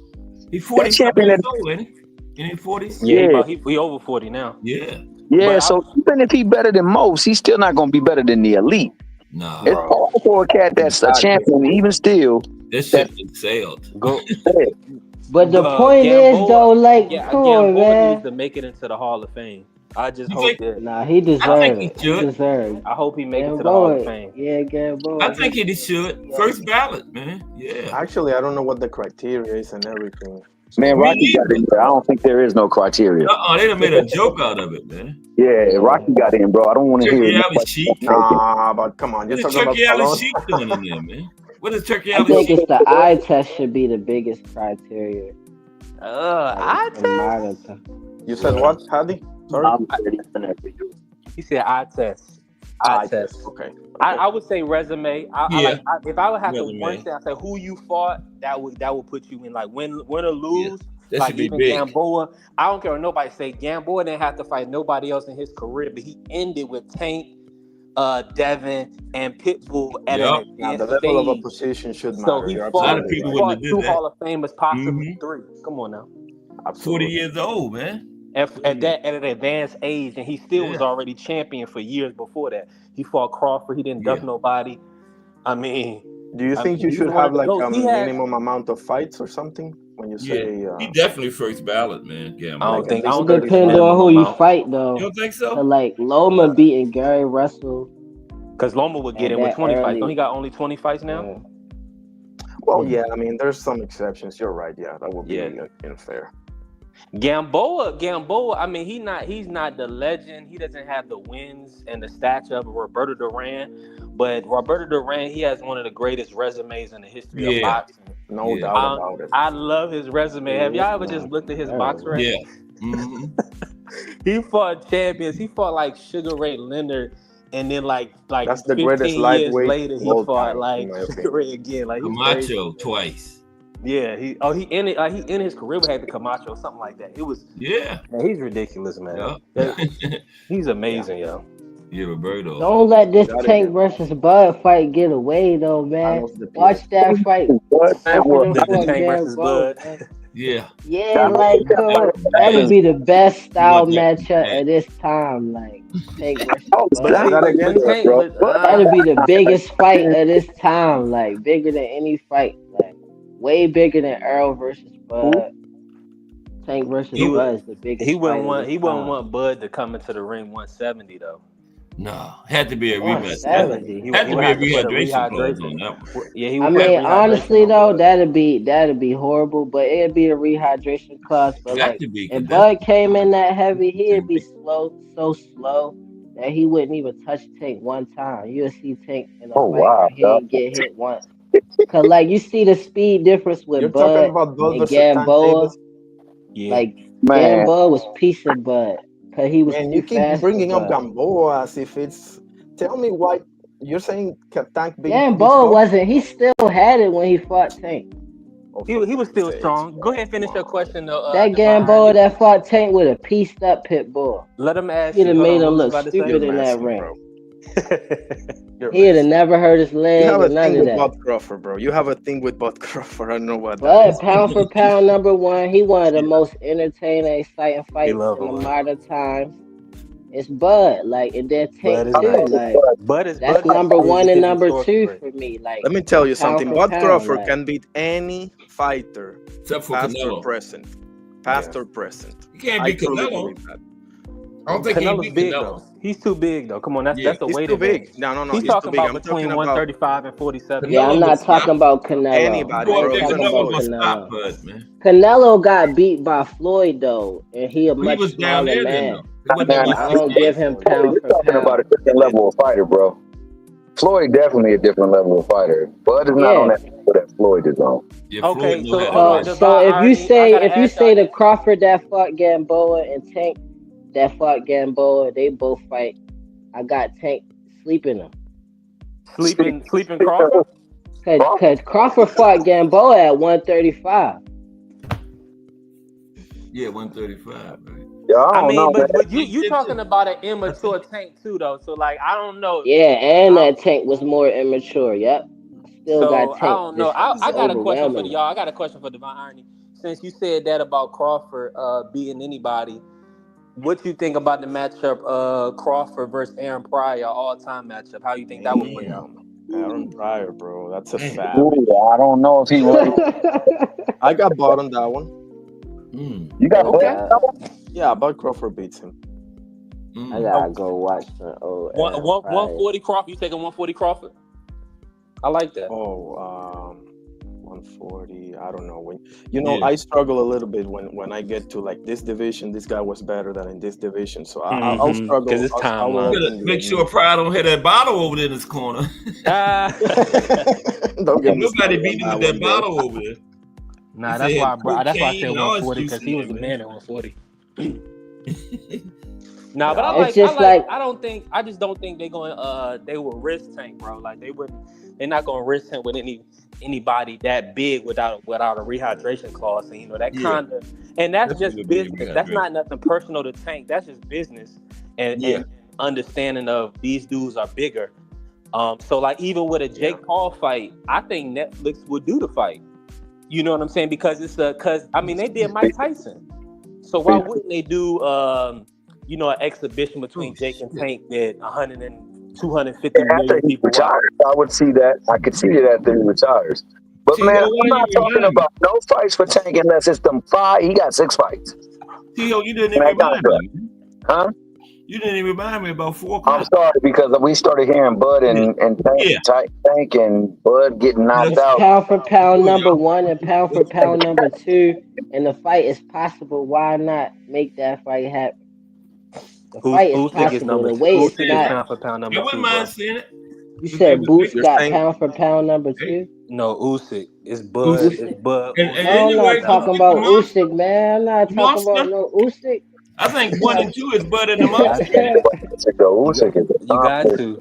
He's 47 years old, ain't he? In his 40s? Yeah, he over 40 now. Yeah. Yeah, so even if he's better than most, he's still not going to be better than the elite. No. It's hard for a cat that's a champion, even still. This shit is sailed. But the point is, though, like, come on, man. Needs to make it into the Hall of Fame. I just hope that. Nah, he deserves it. I hope he makes it to the Hall of Fame. Yeah, Gamboa. I think he should. First ballot, man. Yeah. Actually, I don't know what the criteria is and everything. Man, Rocky got in there. I don't think there is no criteria. They done made a joke out of it, man. Yeah, Rocky got in, bro. I don't want to hear it. Nah, but come on. What is Turkey Alley Sheik doing in there, man? What is Turkey Alley Sheik? I think it's the eye test should be the biggest criteria. Eye test? You said what, Hadi? Sorry? He said eye test. Eye test. Okay. I would say resume. If I would have to one thing, I say who you fought. That would put you in like win or lose. That like should be even big. Gamboa. I don't care what nobody say. Gamboa didn't have to fight nobody else in his career, but he ended with Tank, Devin, and Pitbull at an advanced now the level of opposition should matter. So he fought two Hall of Famers, possibly 3. Come on now. 40 years old, man. At an advanced age, and he still was already champion for years before that. He fought Crawford. He didn't duck nobody. I mean, do you think you should have like a minimum amount of fights or something when you say? He definitely first ballot, man. Yeah, I don't think. It depends on who you fight, though. You don't think so? So, like Loma beating Gary Russell. Because Loma would get in with 20 fights. Don't he got only 20 fights now? Yeah. Well, yeah. I mean, there's some exceptions. You're right. Yeah, that would be unfair. Gamboa. I mean, he's not the legend. He doesn't have the wins and the stature of Roberto Duran. But Roberto Duran, he has one of the greatest resumes in the history of boxing. No doubt about it. I love his resume. Have y'all ever just looked at his box record? Yeah. Mm-hmm. He fought champions. He fought like Sugar Ray Leonard. And then like that's the 15 greatest years lightweight later, he fought like Sugar Ray again. Like Camacho twice. Yeah, he ended his career had the Camacho, something like that. It was man, he's ridiculous, man. Yeah. He's amazing, yo. Yeah, Roberto. Don't let this Tank versus Bud fight get away, though, man. Watch that fight. The Tank versus Bud. Yeah. Yeah, like that would be the best style matchup at this time. Like Tank versus Bud. That'd be the biggest fight of this time. Like bigger than any fight. Like way bigger than Earl versus Bud. Tank versus Bud is the biggest. He wouldn't want Bud to come into the ring 170 though. No, had to be a rematch. Had to be a rehydration clause on that one. Yeah, I mean, honestly though, that'd be horrible, but it'd be a rehydration clause. But like, if Bud came in that heavy, he'd be so slow that he wouldn't even touch Tank one time. You'll see Tank in a fight, he didn't get hit once. Cause like you see the speed difference with Bud and Gamboa. Like Gamboa was piece of Bud. He was and you keep bringing up Gamboa as if it's. Tell me why you're saying Tank. Gamboa wasn't. He still had it when he fought Tank. He was still strong. Go ahead and finish your question though. That Gamboa that fought Tank with a pieced up pit bull. Let him ask. He'd have made him look stupid in that ring. He'd have never hurt his leg. You have a none thing of with that. Bud Crawford, bro. You have a thing with Bud Crawford. I don't know what. But pound for pound, number one, he one of the most entertaining, exciting fights in the modern times. It's Bud, like, and then Tank too, like. That's number one and number two for me. Like, let me tell you something. Bud Crawford can beat any fighter, except for past Canelo. or present. Past or present. You can't beat Canelo. I don't think Canelo's he beat big Canelo. though. He's too big though. Come on, that's a He's weight too advantage. big. No, He's he's talking too big. about between 135 and 47. Yeah, I'm Canelo not was talking stop. about Canelo. Anybody, Go I up ain't there, talking Canelo about was stop, Canelo. bud, man. Canelo got beat by Floyd though, and he a He much was down smaller there then, man. though. It wasn't that Man, much I don't difference. give him pound you're for talking about a pound. different level of fighter, bro. Floyd definitely a different level of fighter. Bud is not on Yeah. that level that Floyd is on. Yeah, Okay, Floyd so knew how to hold on, fight. So Divine if you Irony. I gotta ask say y'all the this. Crawford that fought Gamboa and Tank that fought Gamboa, they both fight. I got Tank sleeping them. Sleeping Crawford? Cause Crawford fought Gamboa at 135. Yeah, 135. Right? Yeah, I I don't mean, know, man. but you talking about an immature Tank too though. So like I don't know. Yeah, and that Tank was more immature. Yep. Still got So I Tank don't know. just I got a question for overwhelming them. y'all. I got a question for Divine Irony. Since you said that about Crawford beating anybody, what you think about the matchup Crawford versus Aaron Pryor all-time matchup? How you think that would play out? Aaron Pryor, bro. That's a Damn. savage. Ooh, I don't know if he ready. I got bought on that one. You got Okay. Yeah, Bud Crawford beats him. I gotta go watch the old Aaron Pryor. 140 Crawford. You taking 140 Crawford? I like that. 140. I don't know when. I struggle a little bit when I get to like this division. This guy was better than in this division, so I'll struggle because it's I will timeline. You gotta make sure Pride don't have that bottle over there in this corner. Don't get me Nobody started beat him on with that that one, bro. bottle over there. Nah, He that's said why I said cocaine and all 140 his because juice he in was the there, man man. at 140. Nah, but I It's just like I just don't think they're going they will risk Tank, bro. Like they're not gonna risk him with anybody that big without a rehydration clause. And that kind of, and that's just business. That's not nothing personal to Tank. That's just business and understanding of these dudes are bigger. So like even with a Jake Paul fight, I think Netflix would do the fight. You know what I'm saying? Because it's they did Mike Tyson. So why wouldn't they do an exhibition between Jake and Tank that 100 and 250 million people watch? I would see that. I could see that after he retires. But man, I'm not talking about no fights for Tank unless it's them 5. He got 6 fights. T.O., you didn't even remind me. Huh? You didn't even remind me about 4 I'm o'clock. sorry because we started hearing Bud and Tank and Bud getting knocked out. Pound for pound number 1 and pound for pound number 2, and the fight is possible. Why not make that fight happen? The fight is possible. The way it's not. Pound for pound number 2. I wouldn't mind seeing it. You said Boots got pound for pound number 2? No, Usyk. It's Bud. It's Bud. I'm not talking about Usyk, man. I'm not talking about no Usyk. I think 1 and 2 is Bud and the Monster. You got to.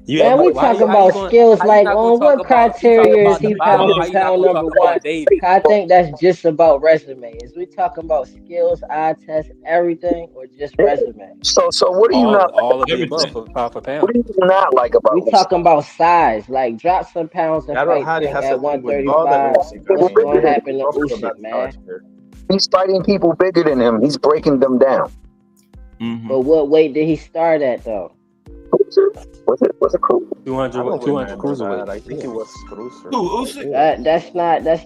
Yeah, we talking about skills. Like, on what criteria is he pound for pound number 1? I think that's just about resume. Is we talking about skills, eye test, everything, or just resume? So what do you not? All of the above for pound for pound. What do you not like about? We talking about size. Like, drop some pounds and fight at 135. What's going to happen to Usyk, man? He's fighting people bigger than him. He's breaking them down. But what weight did he start at though? Was it cruiser? 200 cruiserweight. I think it was cruiser. That's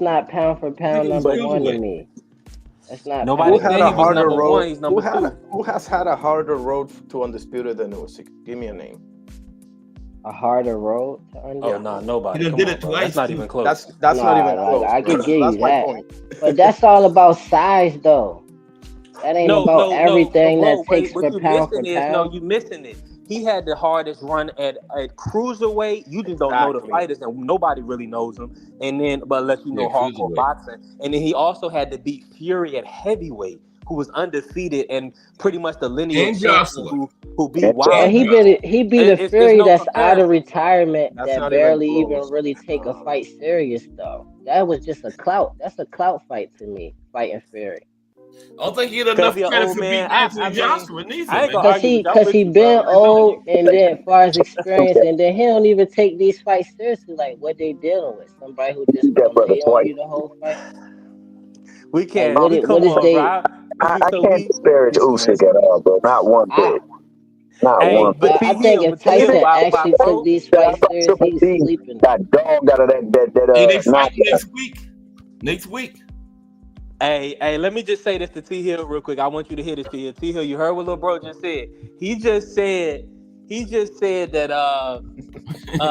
not pound for pound number 1 to me. That's not. Nobody said he was number 1. He's number 2. Who has had a harder road to undisputed than Usyk? Give me a name. A harder road to undisputed? Oh no, nobody. He did it twice. That's not even close. That's not even close. I could give you that. Point. But that's all about size, though. That ain't about everything that takes for pound for pound. No, you missing it. He had the hardest run at cruiserweight. You just don't know the fighters, and nobody really knows them. And then, but unless you know hardcore boxing, and then he also had to beat Fury at heavyweight, who was undefeated and pretty much the lineal champion who beat Wild. And he beat a Fury that's out of retirement that barely even really take a fight serious though. That was just a clout. That's a clout fight to me, fighting Fury. I don't think he had enough credit for beating Anthony Joshua neither. Because he been old, and then as far as experience, and then he don't even take these fights seriously. Like what they dealing with, somebody who just gonna lay on you the whole fight. We can't. I can't disparage Usyk at all, bro. Not one bit. Not one. But I think if Tyson actually took these fights seriously, he's sleeping. That dog out of that. They fight next week. Hey, let me just say this to T Hill real quick. I want you to hear this, T Hill. T Hill, you heard what little bro just said. He just said that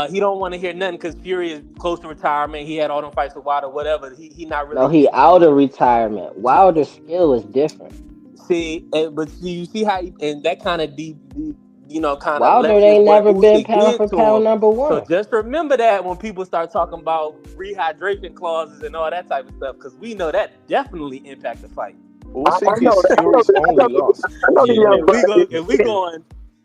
he don't want to hear nothing because Fury is close to retirement. He had all them fights with Wilder, whatever. He not really. No, he out of retirement. Wilder's skill is different. See, but you see how and that kind of kind of Wilder ain't never been pound for pound number one. So just remember that when people start talking about rehydration clauses and all that type of stuff, because we know that definitely impact the fight. Usyk is Fury's only loss.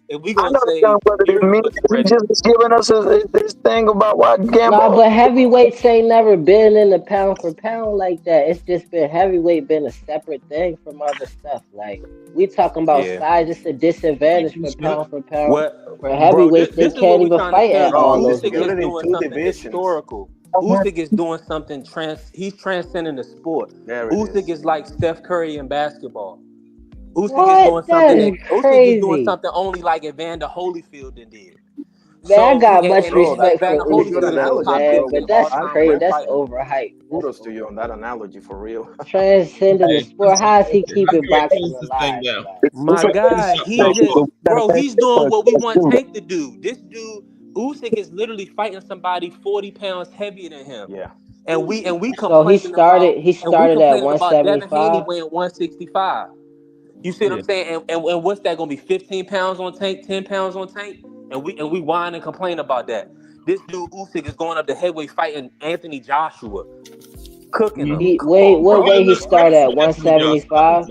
If we gonna say he just was giving us his thing about why Gamble. No, but heavyweights ain't never been in the pound for pound like that. It's just been heavyweight been a separate thing from other stuff. Like we talking about size, it's a disadvantage for pound. For heavyweights, they can't even fight at all those divisions. Historical. Usyk is doing something he's transcending the sport. Usyk is like Steph Curry in basketball. Usyk is doing something only like Evander Holyfield did. Man, I got much respect for Usyk, man, but that's crazy. That's overhyped. Kudos to you on that analogy, for real. Transcending the sport. How is he keeping boxing alive? My God, he's doing what we want Tank to do. This dude, Usyk, is literally fighting somebody 40 pounds heavier than him. Yeah. And we complain so he started at 175. Devin Haney weighing 165. You see what I'm saying? And what's that gonna be? 15 pounds on Tank, 10 pounds on Tank? And we whine and complain about that. This dude Usyk is going up to heavyweight fighting Anthony Joshua, cooking him. What way he started at 175?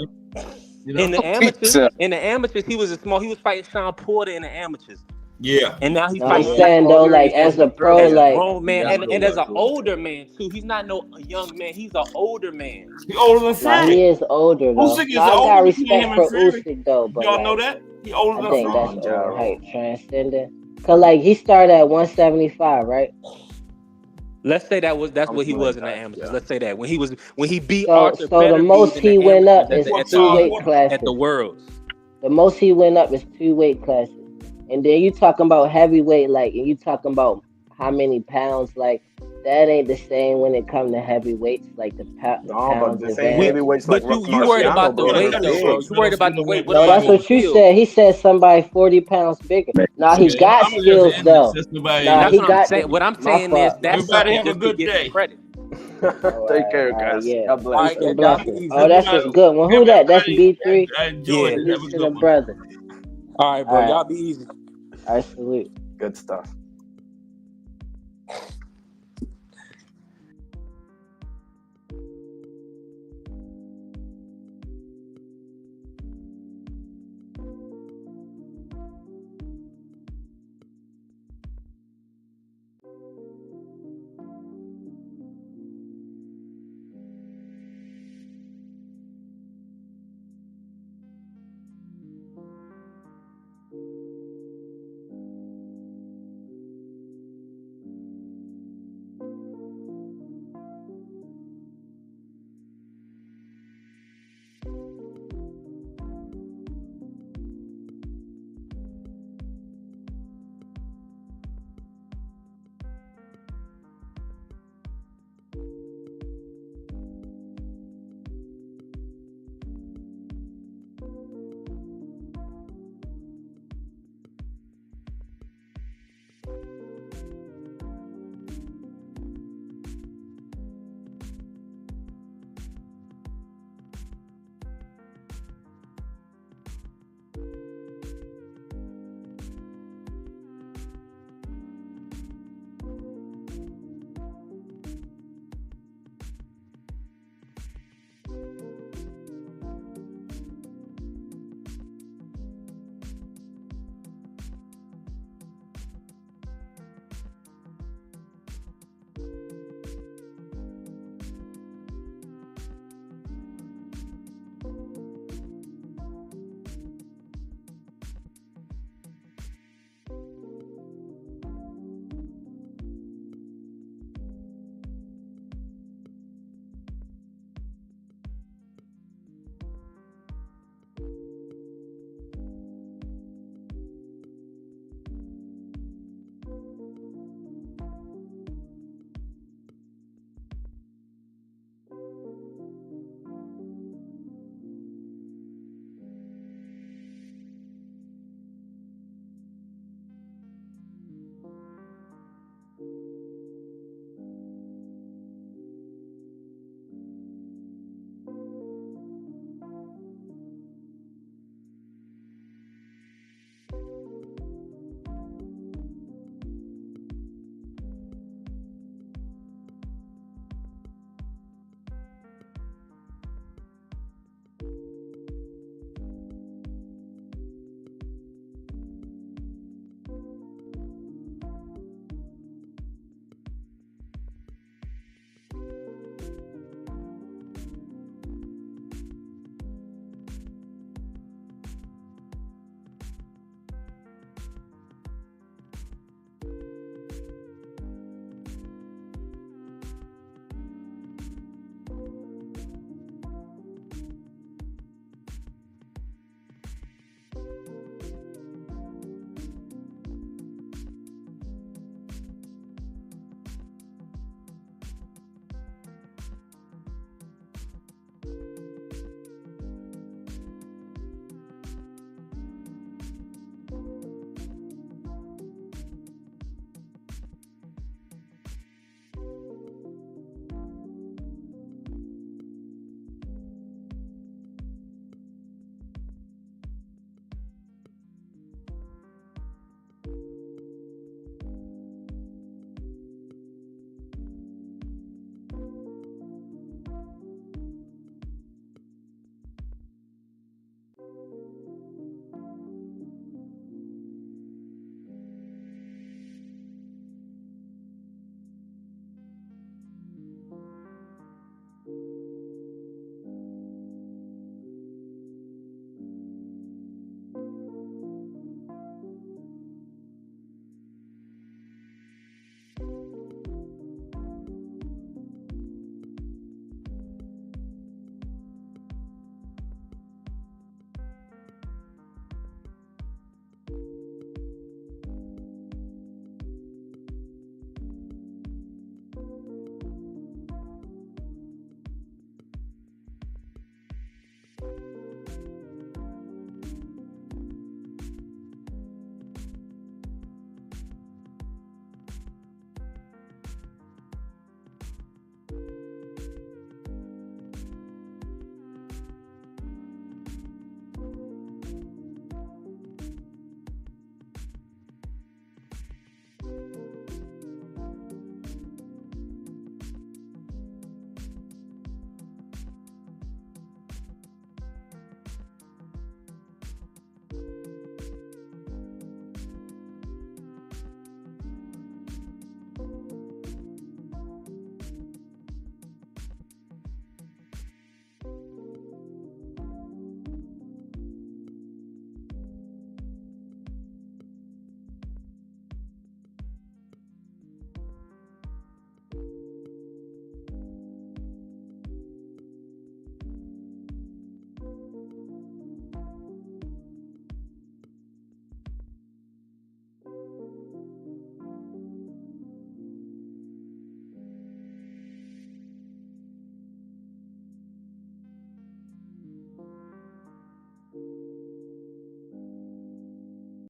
In the amateurs, he was fighting Sean Porter in the amateurs. Yeah. And now he's fighting. I'm saying though, like as a pro, as like a grown man, and as an older man too. He's not no young man. He's an older man. He's older than Fury. He is older though. Usyk is I older got respect for Usyk though, but y'all know that he older than Fury. I think that's overhyped, transcending. Cause like he started at 175, right? Let's say that's what he was in the amateurs. Let's say that when he beat Arthur. So the most he went up is 2 weight classes at the Worlds. The most he went up is 2 weight classes. And then you talking about heavyweight, like, and you talking about how many pounds, like, that ain't the same when it comes to heavyweights, like the pounds. But the same heavyweights, like you worried about the weight, though, bro. You worried about the weight. No, that's what you said. He said somebody 40 pounds bigger. Nah, he got skills though. Nah, he got. What I'm saying is that's everybody have a good day. Credit. Take care, guys. God bless. Oh, that's a good one. Who that? That's B3. I enjoyed it. Peace to the brother. All right, bro. Y'all be easy. I salute. Good stuff.